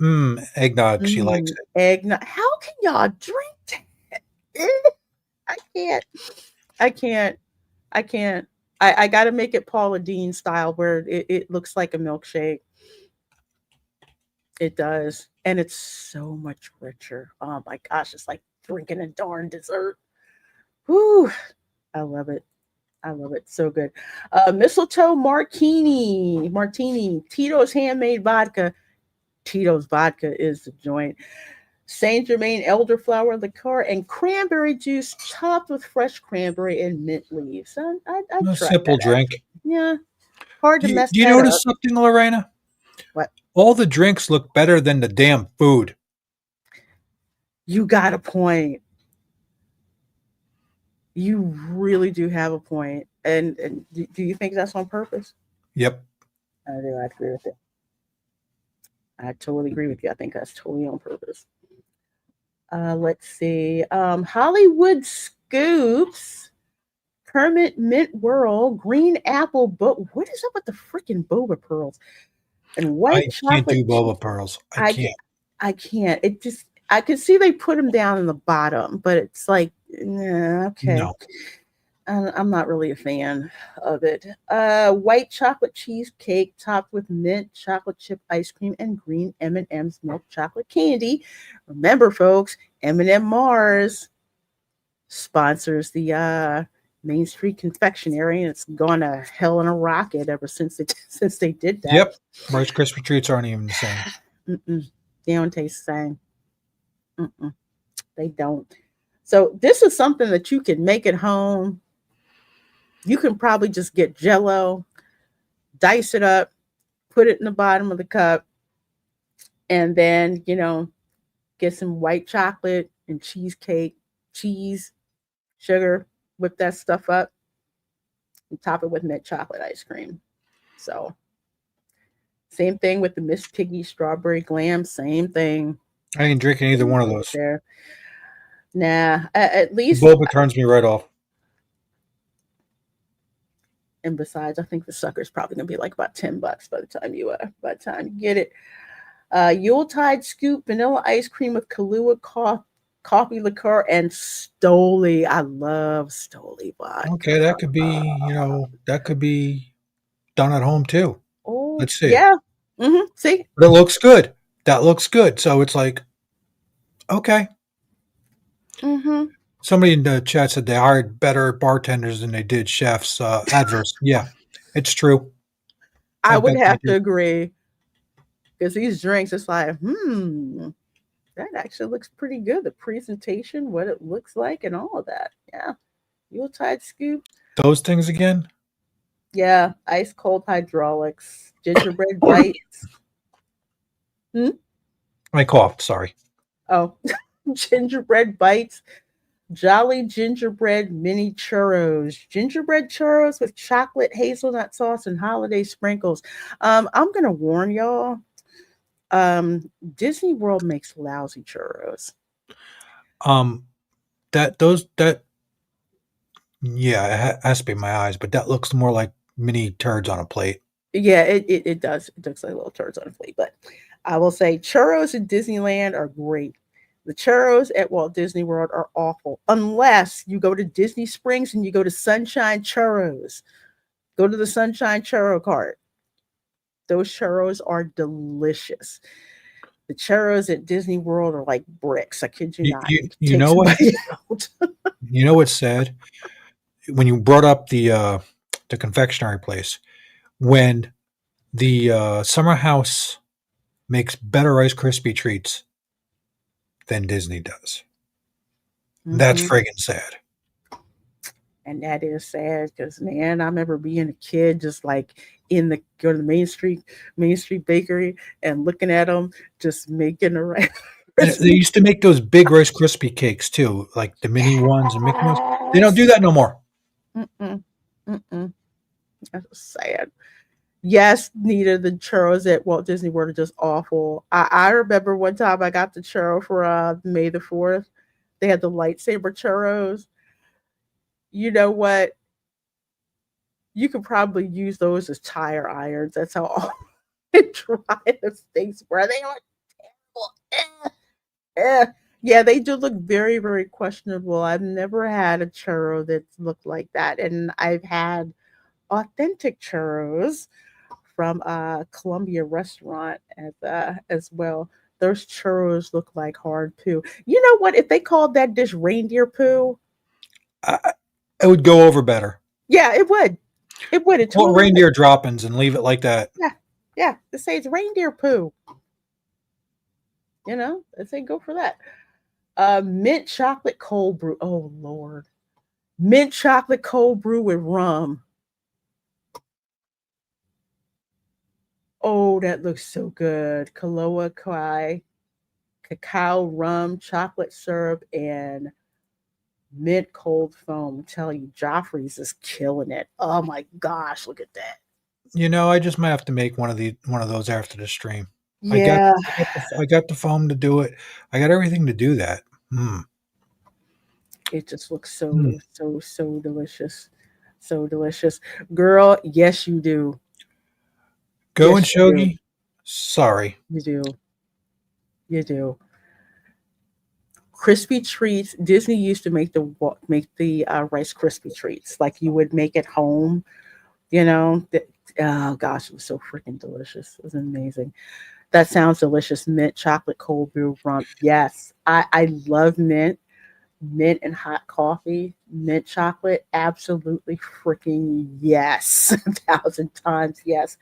Eggnog. She likes it. eggnog. How can y'all drink that? I can't. I can't. I can't. I got to make it Paula Deen style where it looks like a milkshake. It does. And it's so much richer. Oh my gosh. It's like drinking a darn dessert. Whew. I love it. I love it. So good. Mistletoe martini. Tito's handmade vodka. Tito's vodka is the joint. Saint Germain elderflower liqueur, and cranberry juice topped with fresh cranberry and mint leaves. I'd A try simple that drink. actually. Yeah, hard to mess Do you that notice up. something, Lorena? What? All the drinks look better than the damn food. You got a point. You really do have a point. And do you think that's on purpose? Yep. I do. I agree with you. I totally agree with you. I think that's totally on purpose. Let's see. Hollywood Scoops, Kermit Mint Whirl, Green Apple, but what is up with the freaking boba pearls and white I can't chocolate? do boba pearls. I I can't. I can't. It just I could see they put them down in the bottom, but it's like, nah, okay. No. I'm not really a fan of it. White chocolate cheesecake topped with mint chocolate chip ice cream and green M&M's milk chocolate candy. Remember, folks, M&M Mars sponsors the Main Street Confectionery, and it's gone to hell in a rocket ever since since they did that. Yep. Rice Krispie treats aren't even the same. They don't taste the same. They don't. So this is something that you can make at home. You can probably just get Jell-O, dice it up, put it in the bottom of the cup, and then, get some white chocolate and cheesecake, cheese, sugar, whip that stuff up, and top it with mint chocolate ice cream. So, same thing with the Miss Piggy strawberry glam, same thing. I ain't drinking either one of those. There. Nah, at least. Boba turns me right off. And besides, I think the sucker's probably gonna be like about $10 by the time you get it. Yuletide scoop vanilla ice cream with Kahlua coffee liqueur and Stoli. I love Stoli vodka. Okay, that could be done at home too. Oh, let's see. Yeah. See, but it looks good. That looks good. So it's like, okay. Somebody in the chat said they hired better bartenders than they did chefs. Adverse. Yeah, it's true. I would have to agree. Because these drinks, it's like, that actually looks pretty good. The presentation, what it looks like, and all of that. Yeah. Yuletide scoop. Those things again? Yeah. Ice cold hydraulics. Gingerbread bites. I coughed, sorry. Oh. Gingerbread bites. Jolly gingerbread mini churros. Gingerbread churros with chocolate hazelnut sauce and holiday sprinkles. I'm going to warn y'all. Disney World makes lousy churros. It has to be my eyes, but that looks more like mini turds on a plate. Yeah, it does. It looks like little turds on a plate. But I will say churros in Disneyland are great. The churros at Walt Disney World are awful unless you go to Disney Springs and you go to Sunshine Churros. Go to the Sunshine Churro Cart. Those churros are delicious. The churros at Disney World are like bricks. I kid you not. You know what? You know what's sad? When you brought up the confectionery place, when the Summer House makes better Rice Krispie treats than Disney does. That's friggin' sad. And that is sad because, man, I remember being a kid just like go to the Main Street Bakery and looking at them just making the right. They used to make those big Rice Krispie cakes too, like the mini ones and Mickey ones. They don't do that no more. That's sad. Yes, Nita, the churros at Walt Disney World are just awful. I remember one time I got the churro for May the 4th. They had the lightsaber churros. You know what? You could probably use those as tire irons. That's how dry those things were. They look terrible. Yeah, they do look very, very questionable. I've never had a churro that looked like that. And I've had authentic churros from Columbia Restaurant as well. Those churros look like hard poo. You know what? If they called that dish reindeer poo, it would go over better. Yeah, it would. It would. It totally reindeer droppings and leave it like that. Yeah. It says reindeer poo. I say go for that. Mint chocolate cold brew. Oh Lord, mint chocolate cold brew with rum. Oh, that looks so good. Kaloa Kai, cacao rum, chocolate syrup, and mint cold foam. I'm telling you, Joffrey's is killing it. Oh my gosh, look at that. I just might have to make one of those after the stream. I got Yeah, I got the foam to do it. I got everything to do that. it just looks Mm. so delicious. So delicious. Girl, yes you do. Go and Yes you do. shogi. Sorry. You do. You do. Crispy treats. Disney used to make the Rice Krispie treats like you would make at home. You know, oh gosh, it was so freaking delicious. It was amazing. That sounds delicious. Mint chocolate cold brew rum. Yes, I love mint. Mint and hot coffee. Mint chocolate. Absolutely freaking yes. 1,000 times yes.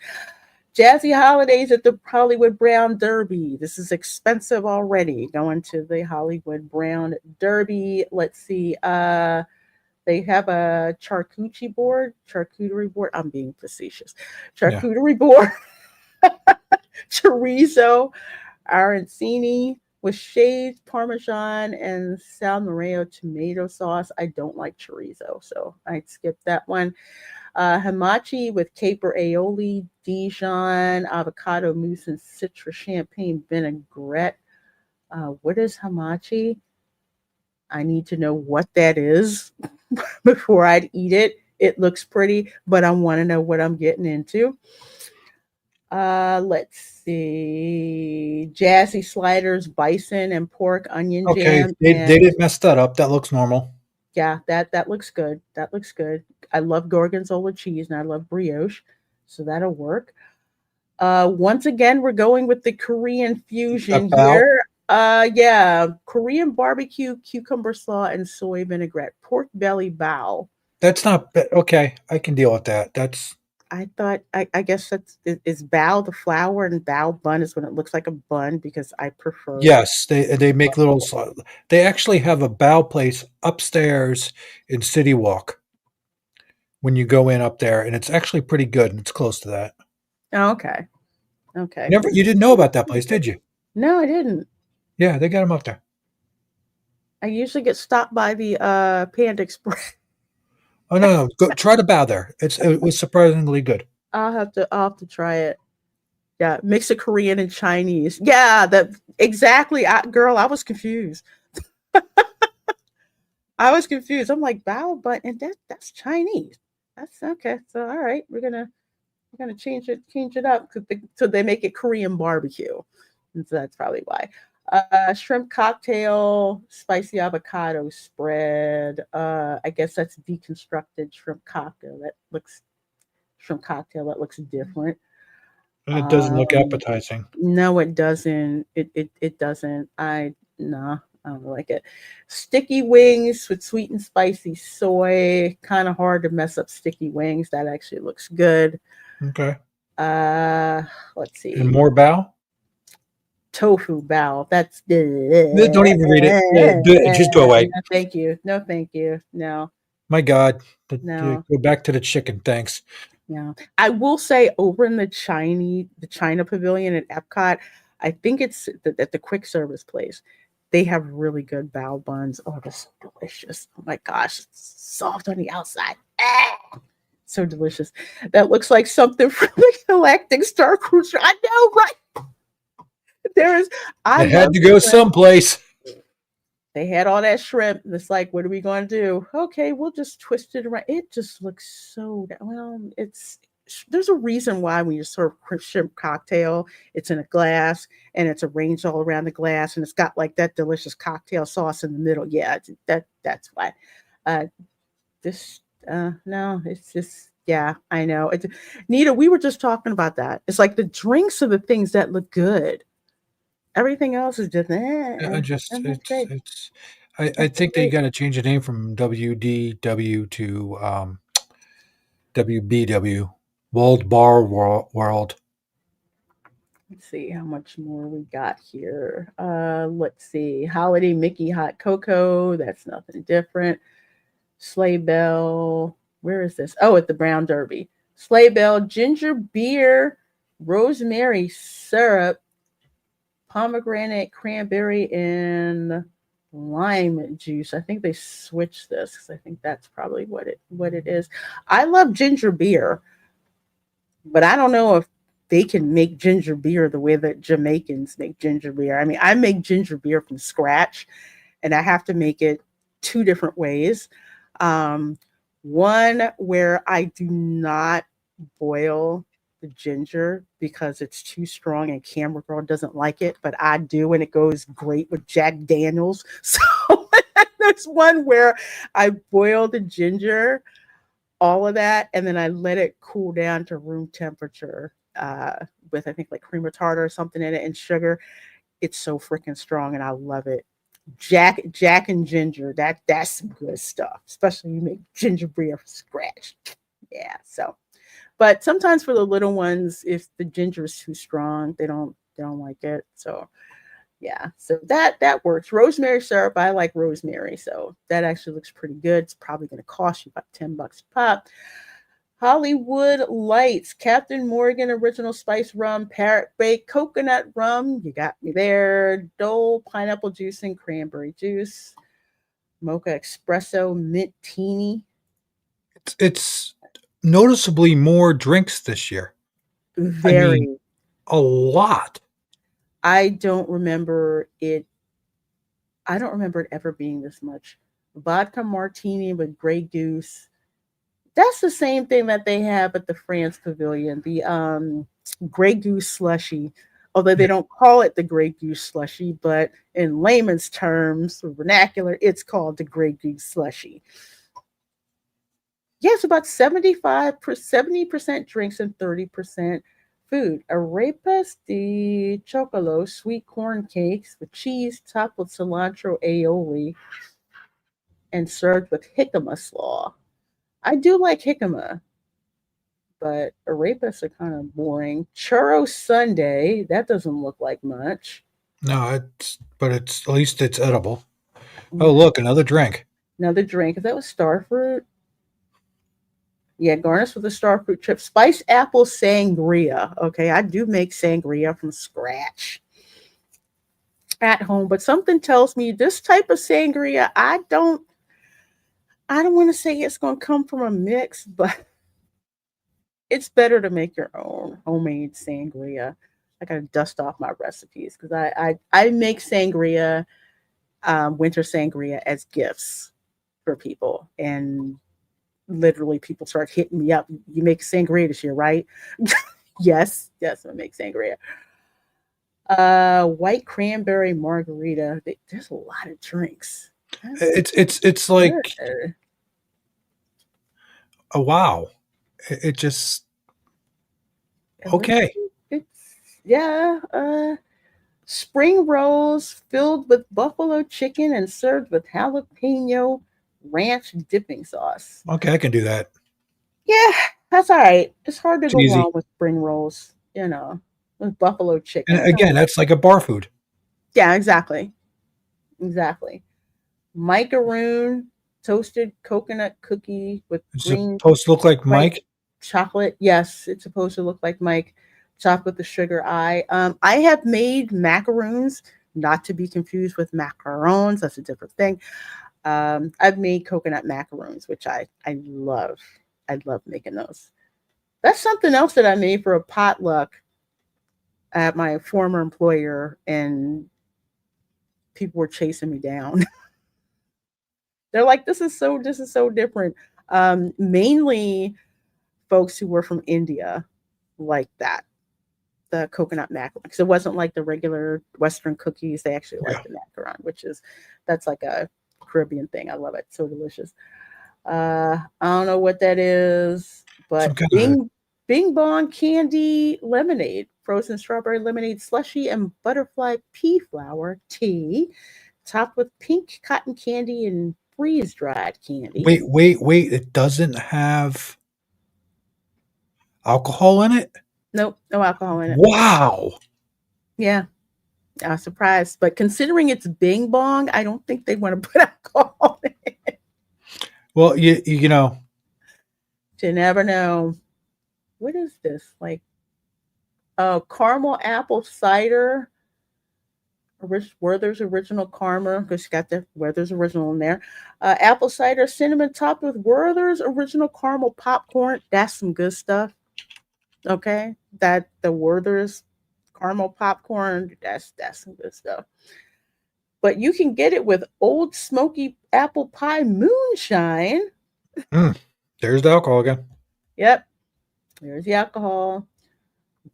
Jazzy holidays at the Hollywood Brown Derby. This is expensive already. Going to the Hollywood Brown Derby. Let's see. They have a charcuterie board. I'm being facetious. Yeah. Charcuterie board, chorizo, arancini with shaved Parmesan and Sal Mario tomato sauce. I don't like chorizo, so I skipped that one. Hamachi with caper aioli, Dijon, avocado mousse, and citrus champagne vinaigrette. What is hamachi? I need to know what that is before I'd eat it. It looks pretty, but I want to know what I'm getting into. Let's see. Jazzy sliders, bison and pork, onion Okay. jam, They and didn't mess that up. That looks normal. yeah, that looks good. That looks good. I love gorgonzola cheese and I love brioche, so that'll work. Once again, we're going with the Korean A fusion bow. here. Yeah, Korean barbecue, cucumber slaw, and soy vinaigrette, pork belly bao. That's not okay. I can deal with that. That's I thought, I guess is bao the flour and bao bun is when it looks like a bun because I prefer. yes. They make little. They actually have a bow place upstairs in City Walk when you go in up there, and it's actually pretty good, and it's close to that. Oh, okay, okay. You didn't know about that place, did you? No, I didn't. Yeah, they got them up there. I usually get stopped by the Panda Express. Oh no, go try to bow there. It was surprisingly good. I'll have to try it. Yeah, mix of Korean and Chinese. Yeah, that exactly. Girl, I was confused. I was confused. I'm like bao, but and that's Chinese. That's okay. So all right, we're gonna change it up so they make it Korean barbecue. And so that's probably why. Shrimp cocktail, spicy avocado spread. I guess that's deconstructed shrimp cocktail that looks different. And it doesn't look Um, appetizing. no, it doesn't. It doesn't. No, I don't like it. Sticky wings with sweet and spicy soy. Kind of hard to mess up sticky wings. That actually looks good. Okay. Uh, let's And see. more bow? Tofu bao. That's Don't even read it. Just go away. no, thank you. No, thank you. No, My God. no. Go back to the chicken. Thanks. Yeah, I will say over in the China Pavilion at Epcot, I think it's at the quick service place. They have really good bao buns. Oh, they're so delicious. Oh my gosh, it's soft on the outside. Ah, so delicious. That looks like something from the Galactic Star Cruiser. I know, right? There is. I It had love to go shrimp. someplace. They had all that shrimp. It's like, what are we going to do? Okay, we'll just twist it around. It just looks so well. There's a reason why when you serve shrimp cocktail, it's in a glass and it's arranged all around the glass and it's got like that delicious cocktail sauce in the middle. Yeah, that's why. Uh, this no, it's just yeah, I know. Nita, we were just talking about that. It's like the drinks are the things that look good. Everything else is just I just that's great. I That's think they great. got to change the name from WDW to WBW, World Bar World. Let's see how much more we got here. Let's see. Holiday Mickey Hot Cocoa. That's nothing different. Sleigh Bell. Where is this? Oh, at the Brown Derby. Sleigh Bell, ginger beer, rosemary syrup, pomegranate, cranberry, and lime juice. I think they switched this because I think that's probably what it is. I love ginger beer, but I don't know if they can make ginger beer the way that Jamaicans make ginger beer. I mean, I make ginger beer from scratch, and I have to make it two different ways. Um, One where I do not boil the ginger because it's too strong and Camera Girl doesn't like it, but I do, and it goes great with Jack Daniels. So there's one where I boil the ginger, all of that, and then I let it cool down to room temperature with I think like cream of tartar or something in it and sugar. It's so freaking strong, and I love it. Jack and ginger. That's some good stuff, especially when you make ginger beer from scratch. Yeah. So, but sometimes for the little ones, if the ginger is too strong, they don't like it. So yeah, so that works. Rosemary syrup, I like rosemary, so that actually looks pretty good. It's probably going to cost you about $10 a pop. Hollywood Lights, Captain Morgan Original Spice Rum, Parrot Bake Coconut Rum. You got me there. Dole Pineapple Juice and Cranberry Juice. Mocha Espresso Mint Teeny. It's noticeably more drinks this year. Very. I mean, a lot. I don't remember it ever being this much. Vodka Martini with Grey Goose. That's the same thing that they have at the France Pavilion, the Grey Goose slushy. Although they Yeah. don't call it the Grey Goose slushy, but in layman's terms, vernacular, it's called the Grey Goose slushy. Yes, about 70% drinks and 30% food. Arepas de chocolo, sweet corn cakes with cheese topped with cilantro aioli and served with jicama slaw. I do like jicama, but arepas are kind of boring. Churro Sunday, that doesn't look like much. No, but at least it's edible. Oh, look, another drink. Another drink. Is that with star fruit? Yeah, garnished with a star fruit chip. Spiced apple sangria. Okay, I do make sangria from scratch at home, but something tells me this type of sangria, I don't want to say it's going to come from a mix, but it's better to make your own homemade sangria. I got to dust off my recipes because I make sangria, winter sangria, as gifts for people, and literally people start hitting me up. You make sangria this year, right? Yes, I make sangria. White cranberry margarita. There's a lot of drinks. It's like Good. a wow. It just okay. It's yeah. Spring rolls filled with buffalo chicken and served with jalapeno ranch dipping sauce. Okay, I can do that. Yeah, that's all right. It's hard to It's go easy. wrong with spring rolls, with buffalo And chicken. again, that's like a bar food. Yeah, exactly. Exactly. Macaroon, toasted coconut cookie with It's green supposed to look like white Mike. chocolate. Yes, it's supposed to look like Mike. Chopped with the sugar eye. I have made macaroons, not to be confused with macarons. That's a different thing. I've made coconut macaroons, which I love. I love making those. That's something else that I made for a potluck at my former employer, and people were chasing me down. They're like, this is so different. Mainly folks who were from India like that, the coconut macaron, because it wasn't like the regular Western cookies. They actually Yeah. like the macaron, that's like a Caribbean thing. I love it. So delicious. I don't know what that is, Some but kind of Bing Bong candy lemonade, frozen strawberry lemonade slushy, and butterfly pea flower tea, topped with pink cotton candy and freeze dried candy. wait. It doesn't have alcohol in it? Nope, no alcohol in it. Wow. Yeah, I was surprised. But considering it's Bing Bong, I don't think they want to put alcohol in it. Well, you know, You never know. What is this? Like caramel apple cider. Werther's original caramel, because you got the Werther's original in there. Apple cider cinnamon topped with Werther's original caramel popcorn. That's some good stuff. Okay, that the Werther's caramel popcorn. That's some good stuff. But you can get it with Old Smoky apple pie moonshine. mm, there's the alcohol again. Yep, there's the alcohol.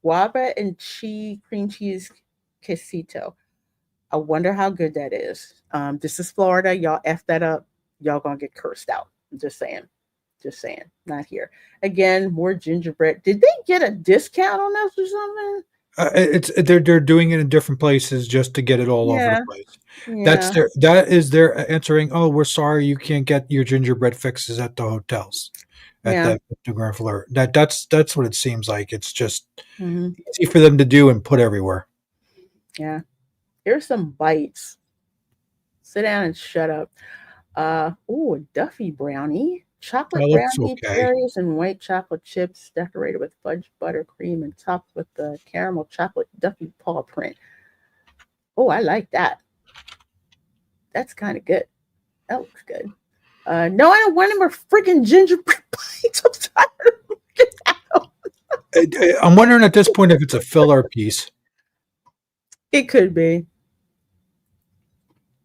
Guava and cream cheese quesito. I wonder how good that is. This is Florida. Y'all F that up. Y'all gonna get cursed out. I'm just saying. Just saying. Not here. Again, more gingerbread. Did they get a discount on this or something? It's they're doing it in different places just to get it all over the Yeah. place. Yeah. That is their answering. Oh, we're sorry, you can't get your gingerbread fixes at the hotels at Yeah. the Grand Fleur. That's what it seems like. It's just Hmm. easy for them to do and put everywhere. Yeah. Here's some bites. Sit down and shut up. A Duffy brownie. That Chocolate looks brownie, okay. cherries, and white chocolate chips decorated with fudge buttercream and topped with the caramel chocolate Duffy paw print. Oh, I like that. That's kind of good. That looks good. No, I don't want any more freaking gingerbread bites. I'm tired of looking at them. I'm wondering at this point if it's a filler piece. It could be.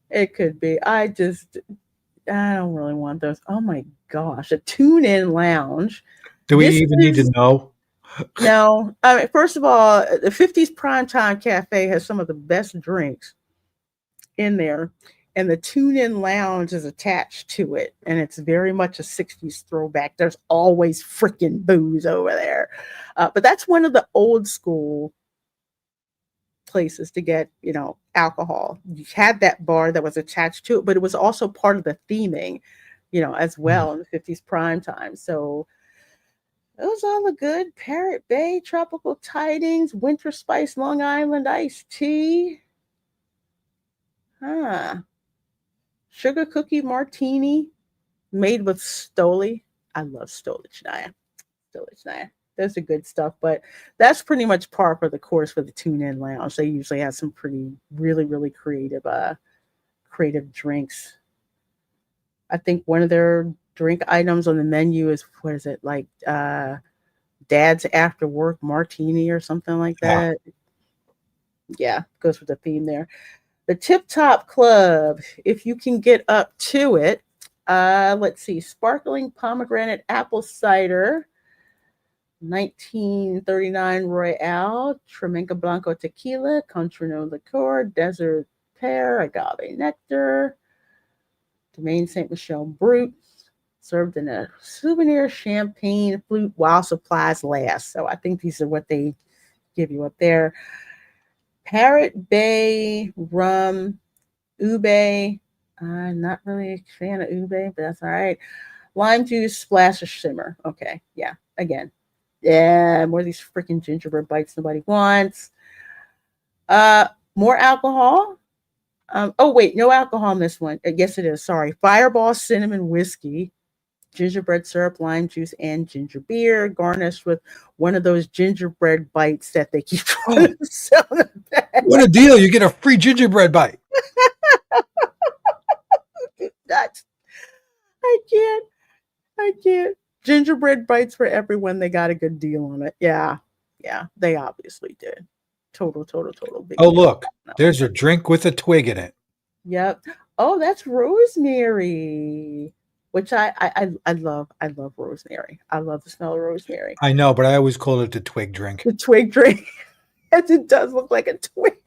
It could be. I don't really want those. Oh my gosh. A tune in lounge. Do we This even need to is know? no. I mean, first of all, the 50s Primetime Cafe has some of the best drinks in there. And the tune in lounge is attached to it. And it's very much a 60s throwback. There's always freaking booze over there. But that's one of the old school places to get, alcohol. You had that bar that was attached to it, but it was also part of the theming, as Mm. well in the 50s prime time. So those all look good. Parrot Bay, Tropical Tidings, Winter Spice, Long Island iced tea. Huh. Sugar cookie martini made with Stoli. I love Stolichnaya. Stolichnaya. Those are good stuff, but that's pretty much par for the course for the Tune In Lounge. They usually have some pretty, really, really creative drinks. I think one of their drink items on the menu is what is it like? Dad's after work martini or something like Yeah. that. Yeah, goes with the theme there. The Tip Top Club, if you can get up to it. Let's see, sparkling pomegranate apple cider, 1939 Royale, Tremenca Blanco tequila, Contrano liqueur, desert pear, agave nectar, Domaine Saint Michel Brut, served in a souvenir champagne flute while supplies last. So I think these are what they give you up there. Parrot Bay rum, ube. I'm not really a fan of ube, but that's all right. Lime juice, splash of shimmer. Okay, yeah. Again, yeah, more of these freaking gingerbread bites nobody wants. More alcohol. Oh wait, no alcohol in this one. Yes, it is. Sorry. Fireball cinnamon whiskey, gingerbread syrup, lime juice, and ginger beer, garnished with one of those gingerbread bites that they keep trying Oh, to sell. what a deal! You get a free gingerbread bite. Nuts. I can't. I can't. Gingerbread bites for everyone. They got a good deal on it. Yeah. Yeah. They obviously did. Total big Oh, deal on look, that one. there's a drink with a twig in it. Yep. Oh, that's rosemary, which I love. I love rosemary. I love the smell of rosemary. I know, but I always call it the twig drink. The twig drink, as it does look like a twig.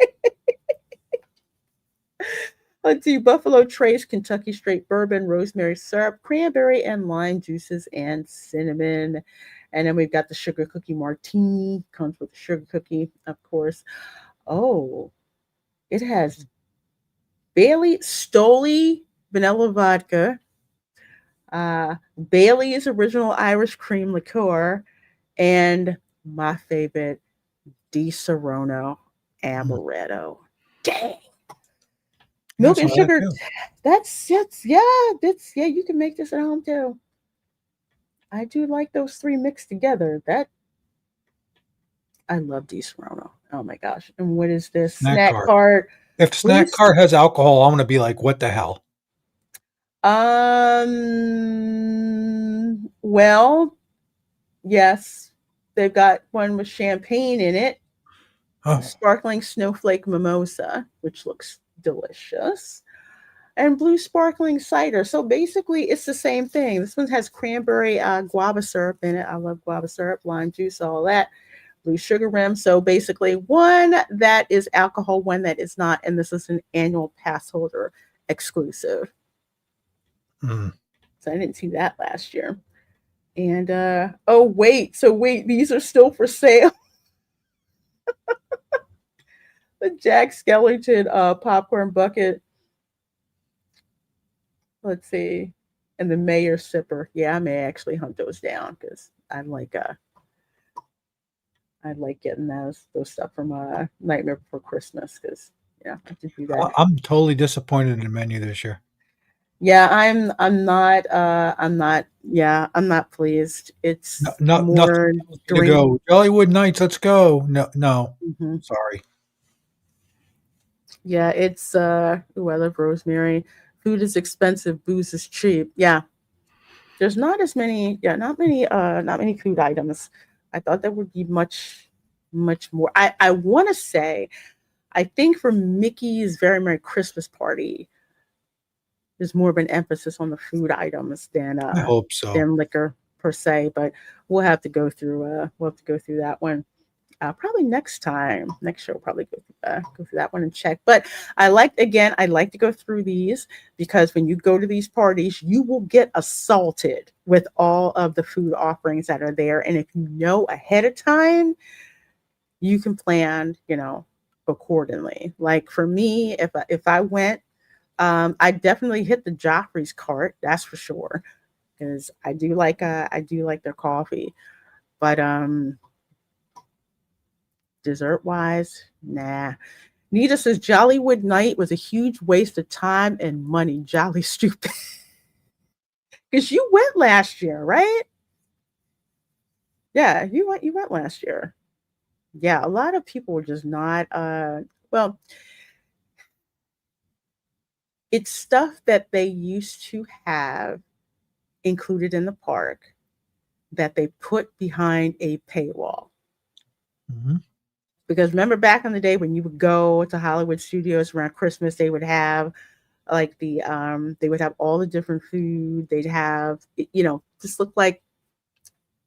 Let's see, Buffalo Trace, Kentucky Straight Bourbon, rosemary syrup, cranberry and lime juices, and cinnamon. And then we've got the sugar cookie martini, comes with the sugar cookie, of course. Oh, it has Bailey Stoli vanilla vodka, Bailey's original Irish cream liqueur, and my favorite, Di Serono. amaretto. Dang. Yeah, Milk some and of that sugar. too. That's you can make this at home too. I do like those three mixed together. That I love Di Serrano. Oh my gosh. And what is this? Snack Snack cart. cart. If snack Blues. cart has alcohol, I'm gonna be like, what the hell? Well, yes. They've got one with champagne in it. Oh, Sparkling snowflake mimosa, which looks delicious. And blue sparkling cider. So basically, it's the same thing. This one has cranberry guava syrup in it. I love guava syrup, lime juice, all that. Blue sugar rim. So basically, one that is alcohol, one that is not. And this is an annual pass holder exclusive. mm. So I didn't see that last year. And oh wait, these are still for sale. The Jack Skellington popcorn bucket. Let's see. And the Mayor sipper. Yeah, I may actually hunt those down because I like getting those stuff from Nightmare Before Christmas because I just do that. I'm totally disappointed in the menu this year. Yeah, I'm not pleased. No, It's nothing more tells me to drink. go. Jollywood nights, let's go. No, Mhm. sorry. Yeah, it's ooh, I love rosemary. Food is expensive, booze is cheap. Yeah. There's not as many, not many food items. I thought there would be much more. I want to say, I think for Mickey's Very Merry Christmas Party, there's more of an emphasis on the food items I hope so. than liquor per se. But we'll have to go through that one. Probably next time, next show, probably go through that one and check. But I like to go through these because when you go to these parties, you will get assaulted with all of the food offerings that are there. And if you know ahead of time, you can plan, accordingly. Like for me, if I went, I definitely hit the Joffrey's cart. That's for sure because I do like their coffee, but dessert wise, nah. Nita says Jollywood night was a huge waste of time and money. Jolly stupid. Because you went last year, right? Yeah, you went last year. Yeah, a lot of people were just not well, it's stuff that they used to have included in the park that they put behind a paywall. Mm-hmm. Because remember back in the day when you would go to Hollywood Studios around Christmas, they would have they would have all the different food. They'd have just look like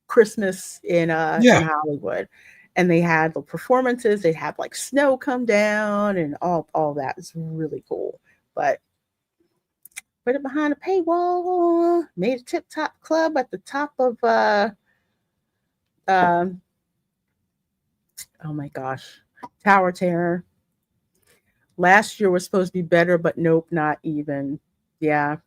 Christmas in Yeah, Hollywood. And they had the performances, they'd have like snow come down and all that. It's really cool. But put it behind a paywall, made a tip top club at the top of um oh my gosh, Tower Terror. Last year was supposed to be better, but nope, not even. Yeah,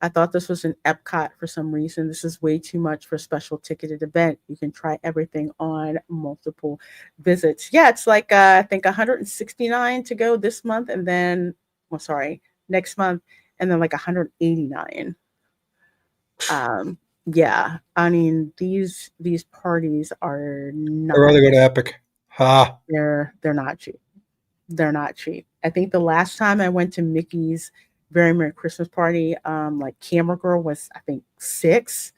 I thought this was an Epcot for some reason. This is way too much for a special ticketed event. You can try everything on multiple visits. Yeah, it's like I think 169 to go this month, and then next month, and then like 189. Um, yeah, I mean these parties are I'd not rather go to Epic. Ha. they're not cheap. They're not cheap. I think the last time I went to Mickey's Very Merry Christmas Party, like Camera Girl was I think 6,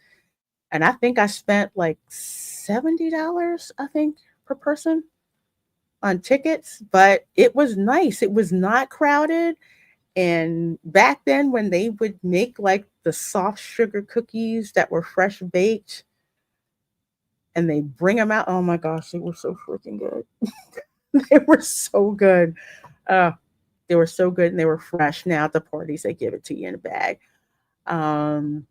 and I think I spent like $70 I think per person on tickets, but it was nice. It was not crowded, and back then when they would make like the soft sugar cookies that were fresh baked and they bring them out, oh my gosh, they were so freaking good. They were so good. Uh, They were so good and they were fresh. Now at the parties, they give it to you in a bag. Um,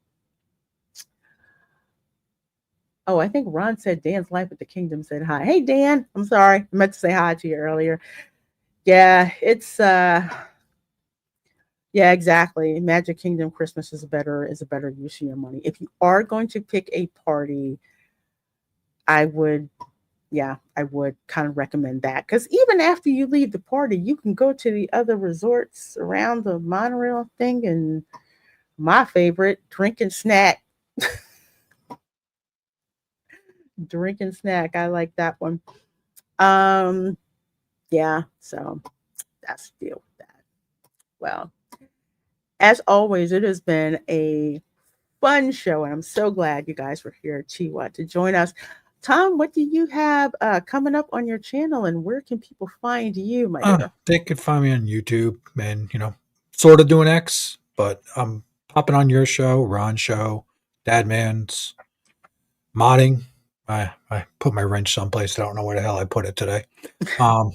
oh, I think Ron said Dan's Life at the Kingdom said hi. Hey Dan, I'm sorry. I meant to say hi to you earlier. Yeah, it's yeah, exactly. Magic Kingdom Christmas is a better use of your money. If you are going to pick a party, I would yeah, I would kind of recommend that, because even after you leave the party, you can go to the other resorts around the monorail thing, and my favorite, drink and snack. Drink and snack. I like that one. Um, yeah, so that's the deal with that. Well, as always, it has been a fun show, and I'm so glad you guys were here to join us. Tom, what do you have coming up on your channel, and where can people find you, my dear? They could find me on YouTube and, sort of doing X, but I'm popping on your show, Ron's show, Dadman's, modding. I put my wrench someplace. I don't know where the hell I put it today. Um,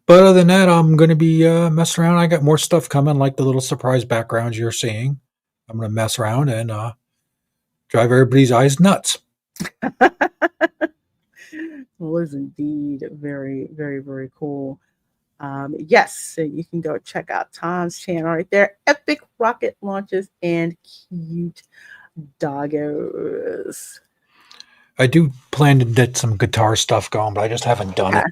but other than that, I'm going to be messing around. I got more stuff coming, like the little surprise backgrounds you're seeing. I'm going to mess around and drive everybody's eyes nuts. Was indeed very, very, very cool. Yes, so you can go check out Tom's channel right there. Epic rocket launches and cute doggos. I do plan to get some guitar stuff going, but I just haven't done it.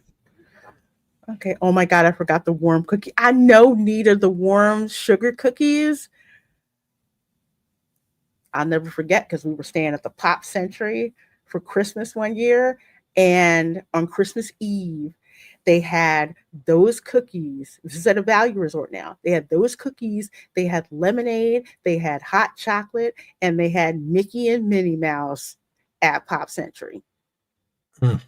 Okay. Oh my God, I forgot the warm cookie. I know Nita the warm sugar cookies. I'll never forget, because we were staying at the Pop Century for Christmas one year, and on Christmas Eve, they had those cookies. This is at a value resort now. They had those cookies. They had lemonade. They had hot chocolate, and they had Mickey and Minnie Mouse at Pop Century. And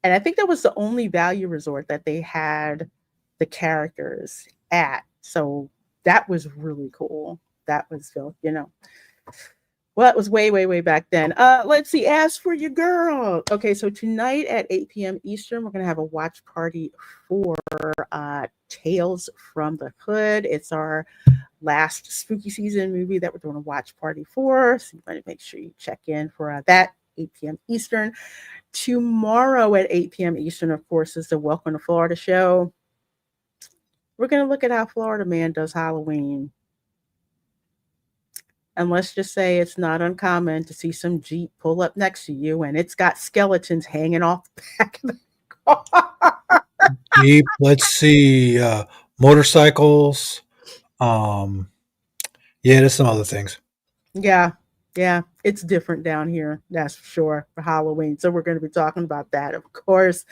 I think that was the only value resort that they had the characters at. So that was really cool. That was, well, it was way, way, way back then. Let's see. As for your girl. Okay, so tonight at 8 p.m. Eastern, we're going to have a watch party for Tales from the Hood. It's our last spooky season movie that we're doing a watch party for. So you want to make sure you check in for that, 8 p.m. Eastern. Tomorrow at 8 p.m. Eastern, of course, is the Welcome to Florida show. We're going to look at how Florida Man does Halloween. And let's just say it's not uncommon to see some Jeep pull up next to you and it's got skeletons hanging off the back of the car. Jeep, let's see, motorcycles. There's some other things. Yeah, it's different down here, that's for sure, for Halloween. So we're going to be talking about that, of course.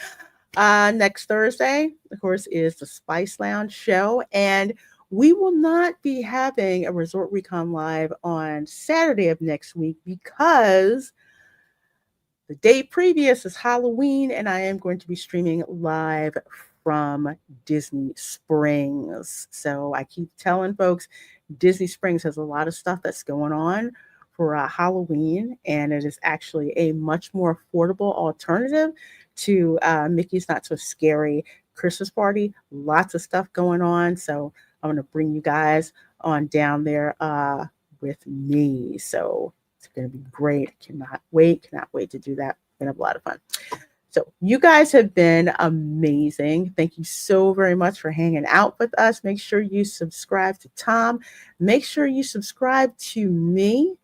Next Thursday, of course, is the Spice Lounge show, and we will not be having a Resort Recon Live on Saturday of next week because the day previous is Halloween, and I am going to be streaming live from Disney Springs. So I keep telling folks, Disney Springs has a lot of stuff that's going on for Halloween, and it is actually a much more affordable alternative to Mickey's Not So Scary Christmas Party. Lots of stuff going on. So I'm going to bring you guys on down there with me. So it's going to be great. Cannot wait to do that. We're going to have a lot of fun. So you guys have been amazing. Thank you so very much for hanging out with us. Make sure you subscribe to Tom. Make sure you subscribe to me.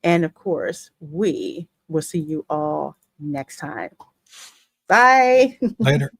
And of course, we will see you all next time. Bye. Later.